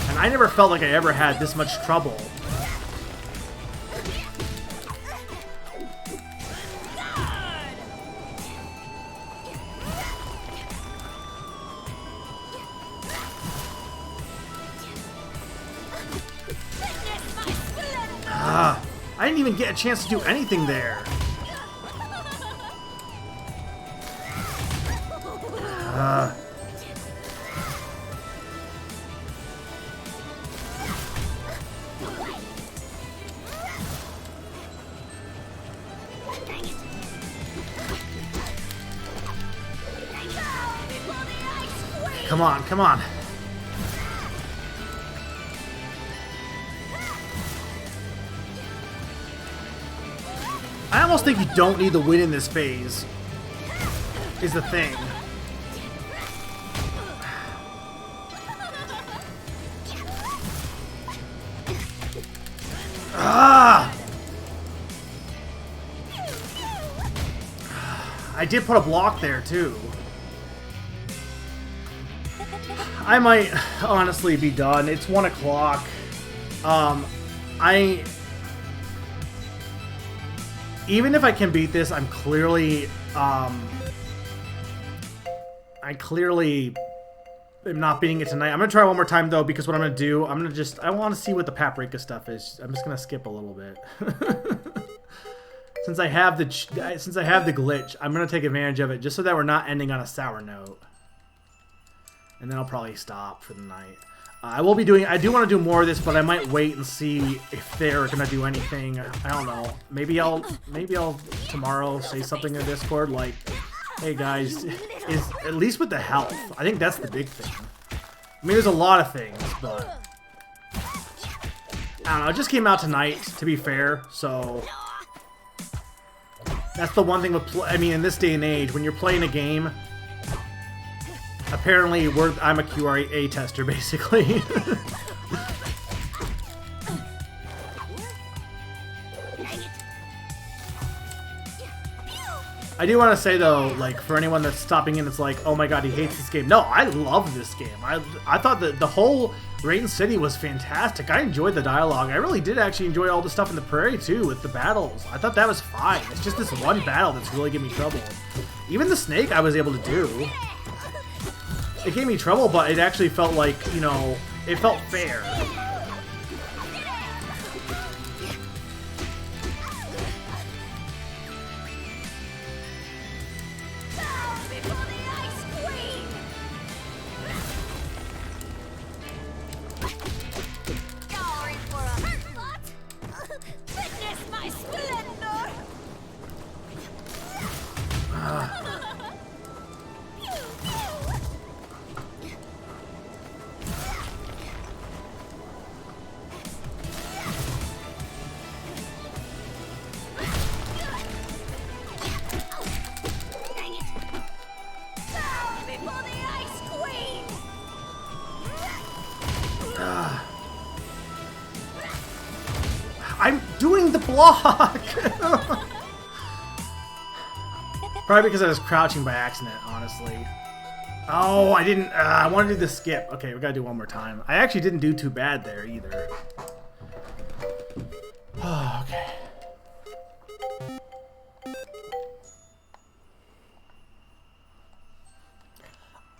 and I never felt like I ever had this much trouble. I didn't even get a chance to do anything there. Come on, come on. I almost think you don't need the win in this phase, is the thing. I did put a block there, too. I might honestly be done. It's 1 o'clock. Even if I can beat this, I'm clearly, I clearly am not beating it tonight. I'm going to try one more time, though, because what I'm going to do, I want to see what the Paprika stuff is. I'm just going to skip a little bit. Since I have the glitch, I'm going to take advantage of it, just so that we're not ending on a sour note. And then I'll probably stop for the night. I do want to do more of this, but I might wait and see if they're gonna do anything. I don't know. Maybe I'll tomorrow say something in Discord like, "Hey guys, is at least with the health." I think that's the big thing. I mean, there's a lot of things, but I don't know. It just came out tonight, to be fair, so that's the one thing with in this day and age, when you're playing a game. Apparently, I'm a QA tester, basically. I do want to say, though, like, for anyone that's stopping in, it's like, oh my god, he hates this game. No, I love this game. I thought that the whole Rain City was fantastic. I enjoyed the dialogue. I really did actually enjoy all the stuff in the prairie, too, with the battles. I thought that was fine. It's just this one battle that's really giving me trouble. Even the snake I was able to do. It gave me trouble, but it actually felt like, you know, it felt fair. I'm doing the block! Probably because I was crouching by accident, honestly. Oh, I didn't... I wanted to do the skip. Okay, we gotta do one more time. I actually didn't do too bad there, either. Oh, okay.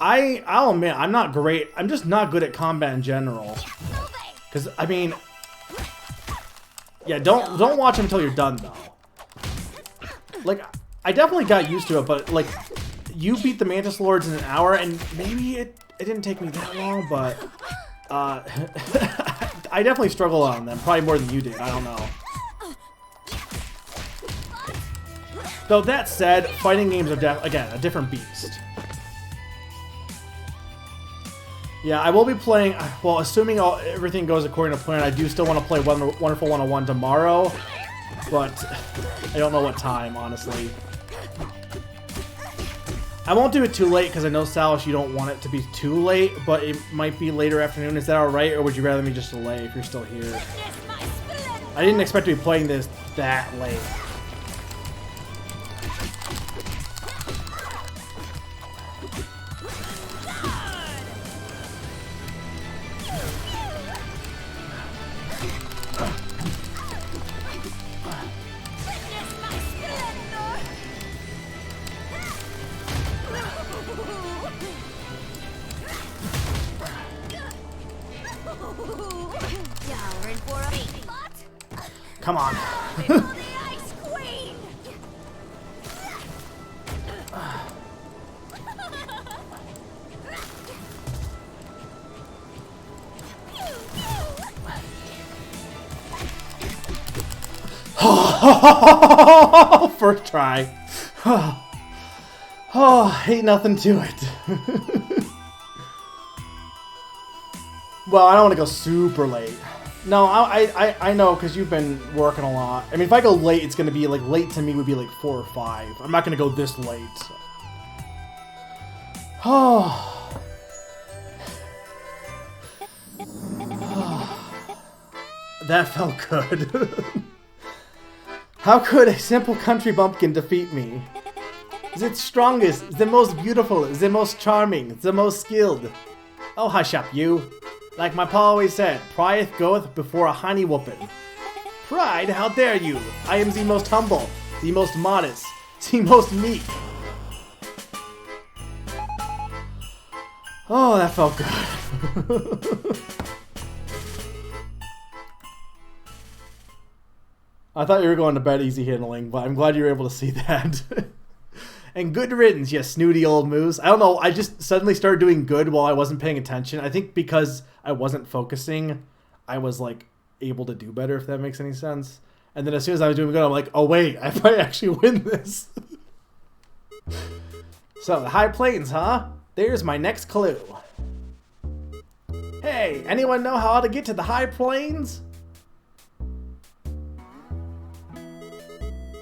I'll admit, I'm not great. I'm just not good at combat in general. Because, I mean... Yeah, don't watch them until you're done, though. Like, I definitely got used to it, but, like, you beat the Mantis Lords in an hour, and maybe it didn't take me that long, but... I definitely struggle on them. Probably more than you did. I don't know. Though, that said, fighting games are, again, a different beast. Yeah, I will be playing, well, assuming everything goes according to plan, I do still want to play Wonderful 101 tomorrow, but I don't know what time, honestly. I won't do it too late, because I know, Salis, you don't want it to be too late, but it might be later afternoon. Is that alright, or would you rather me just delay if you're still here? I didn't expect to be playing this that late. Come on. First try. Oh, ain't nothing to it. Well, I don't want to go super late. No, I know, because you've been working a lot. I mean, if I go late, it's going to be, like, late to me would be, like, 4 or 5. I'm not going to go this late. Oh. That felt good. How could a simple country bumpkin defeat me? The strongest, the most beautiful, the most charming, the most skilled. Oh, hush up, you. Like my pa always said, pride goeth before a hiney whooping. Pride? How dare you? I am the most humble, the most modest, the most meek. Oh, that felt good. I thought you were going to bed easy handling, but I'm glad you were able to see that. And good riddance, you snooty old moose. I don't know, I just suddenly started doing good while I wasn't paying attention. I think because I wasn't focusing, I was, like, able to do better, if that makes any sense. And then as soon as I was doing good, I'm like, oh wait, I might actually win this. So, the High Plains, huh? There's my next clue. Hey, anyone know how to get to the High Plains?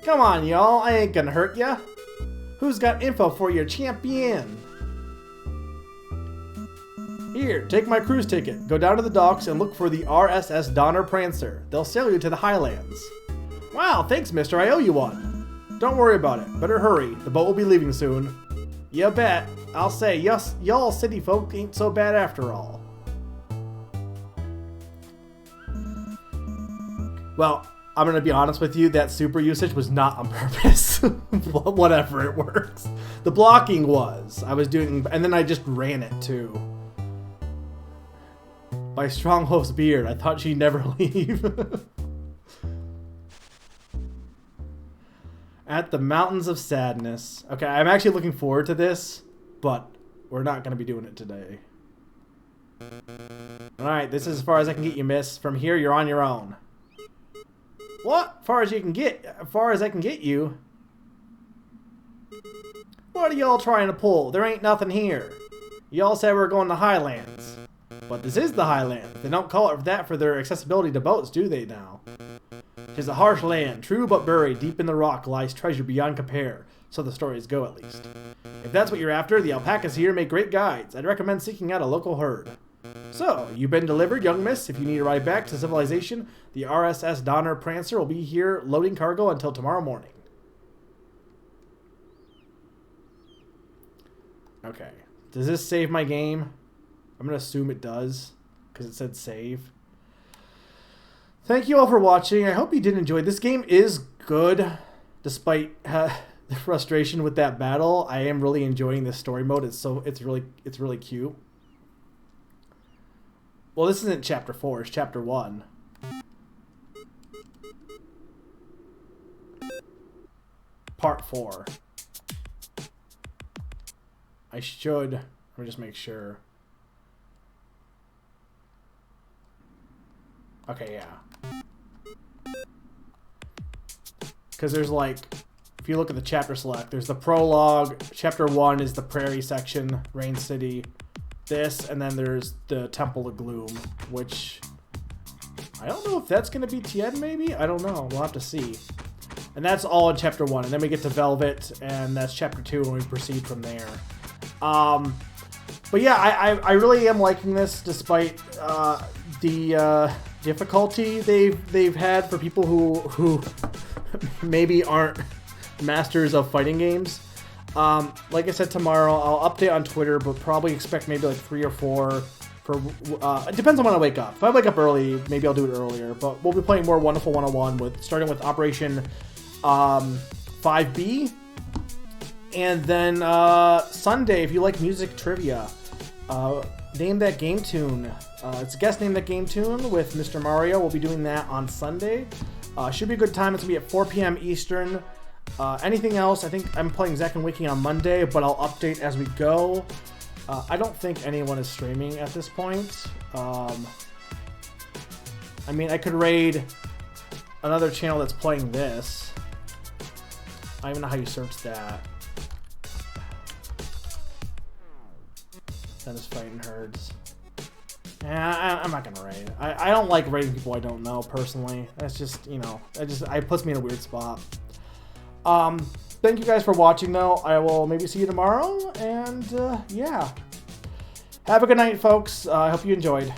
Come on, y'all, I ain't gonna hurt ya. Who's got info for your champion? Here, take my cruise ticket. Go down to the docks and look for the RSS Donner Prancer. They'll sail you to the Highlands. Wow, thanks, mister. I owe you one. Don't worry about it. Better hurry. The boat will be leaving soon. You bet. I'll say, yes, y'all city folk ain't so bad after all. Well, I'm going to be honest with you, that super usage was not on purpose. Whatever, it works. The blocking was. I was doing, and then I just ran it too. By Stronghoof's beard, I thought she'd never leave. At the Mountains of Sadness. Okay, I'm actually looking forward to this, but we're not going to be doing it today. Alright, this is as far as I can get you, miss. From here, you're on your own. What? Far as I can get you? What are y'all trying to pull? There ain't nothing here. Y'all said we were going to Highlands. But this is the Highlands. They don't call it that for their accessibility to boats, do they now? 'Tis a harsh land, true but buried deep in the rock lies treasure beyond compare. So the stories go, at least. If that's what you're after, the alpacas here make great guides. I'd recommend seeking out a local herd. So, you've been delivered, young miss. If you need a ride back to civilization, the RSS Donner Prancer will be here loading cargo until tomorrow morning. Okay. Does this save my game? I'm going to assume it does, because it said save. Thank you all for watching. I hope you did enjoy. This game is good, despite the frustration with that battle. I am really enjoying this story mode. It's really cute. Well, this isn't chapter 4, it's chapter 1. Part 4. Let me just make sure. Okay, yeah. Because there's like, if you look at the chapter select, there's the prologue. Chapter 1 is the prairie section, Rain City. This, and then there's the Temple of Gloom, which I don't know if that's going to be Tien, maybe? I don't know. We'll have to see. And that's all in chapter 1. And then we get to Velvet, and that's chapter 2, and we proceed from there. But yeah, I really am liking this, despite the difficulty they've had for people who maybe aren't masters of fighting games. Like I said, tomorrow I'll update on Twitter, but probably expect maybe like 3 or 4 for it depends on when I wake up. If I wake up early, maybe I'll do it earlier, but we'll be playing more Wonderful 101 starting with Operation 5B, and then Sunday, if you like music trivia, Name That Game Tune. It's a guest Name That Game Tune with Mr. Mario. We'll be doing that on Sunday. Should be a good time. It's gonna be at 4 p.m. Eastern. Anything else? I think I'm playing Zack and Wiki on Monday, but I'll update as we go. I don't think anyone is streaming at this point. I mean, I could raid another channel that's playing this. I don't even know how you search that. That is Fightin Herds. Yeah, I'm not gonna raid. I don't like raiding people I don't know personally. That's just, you know, it puts me in a weird spot. Thank you guys for watching, though. I will maybe see you tomorrow, and yeah. Have a good night, folks. I hope you enjoyed.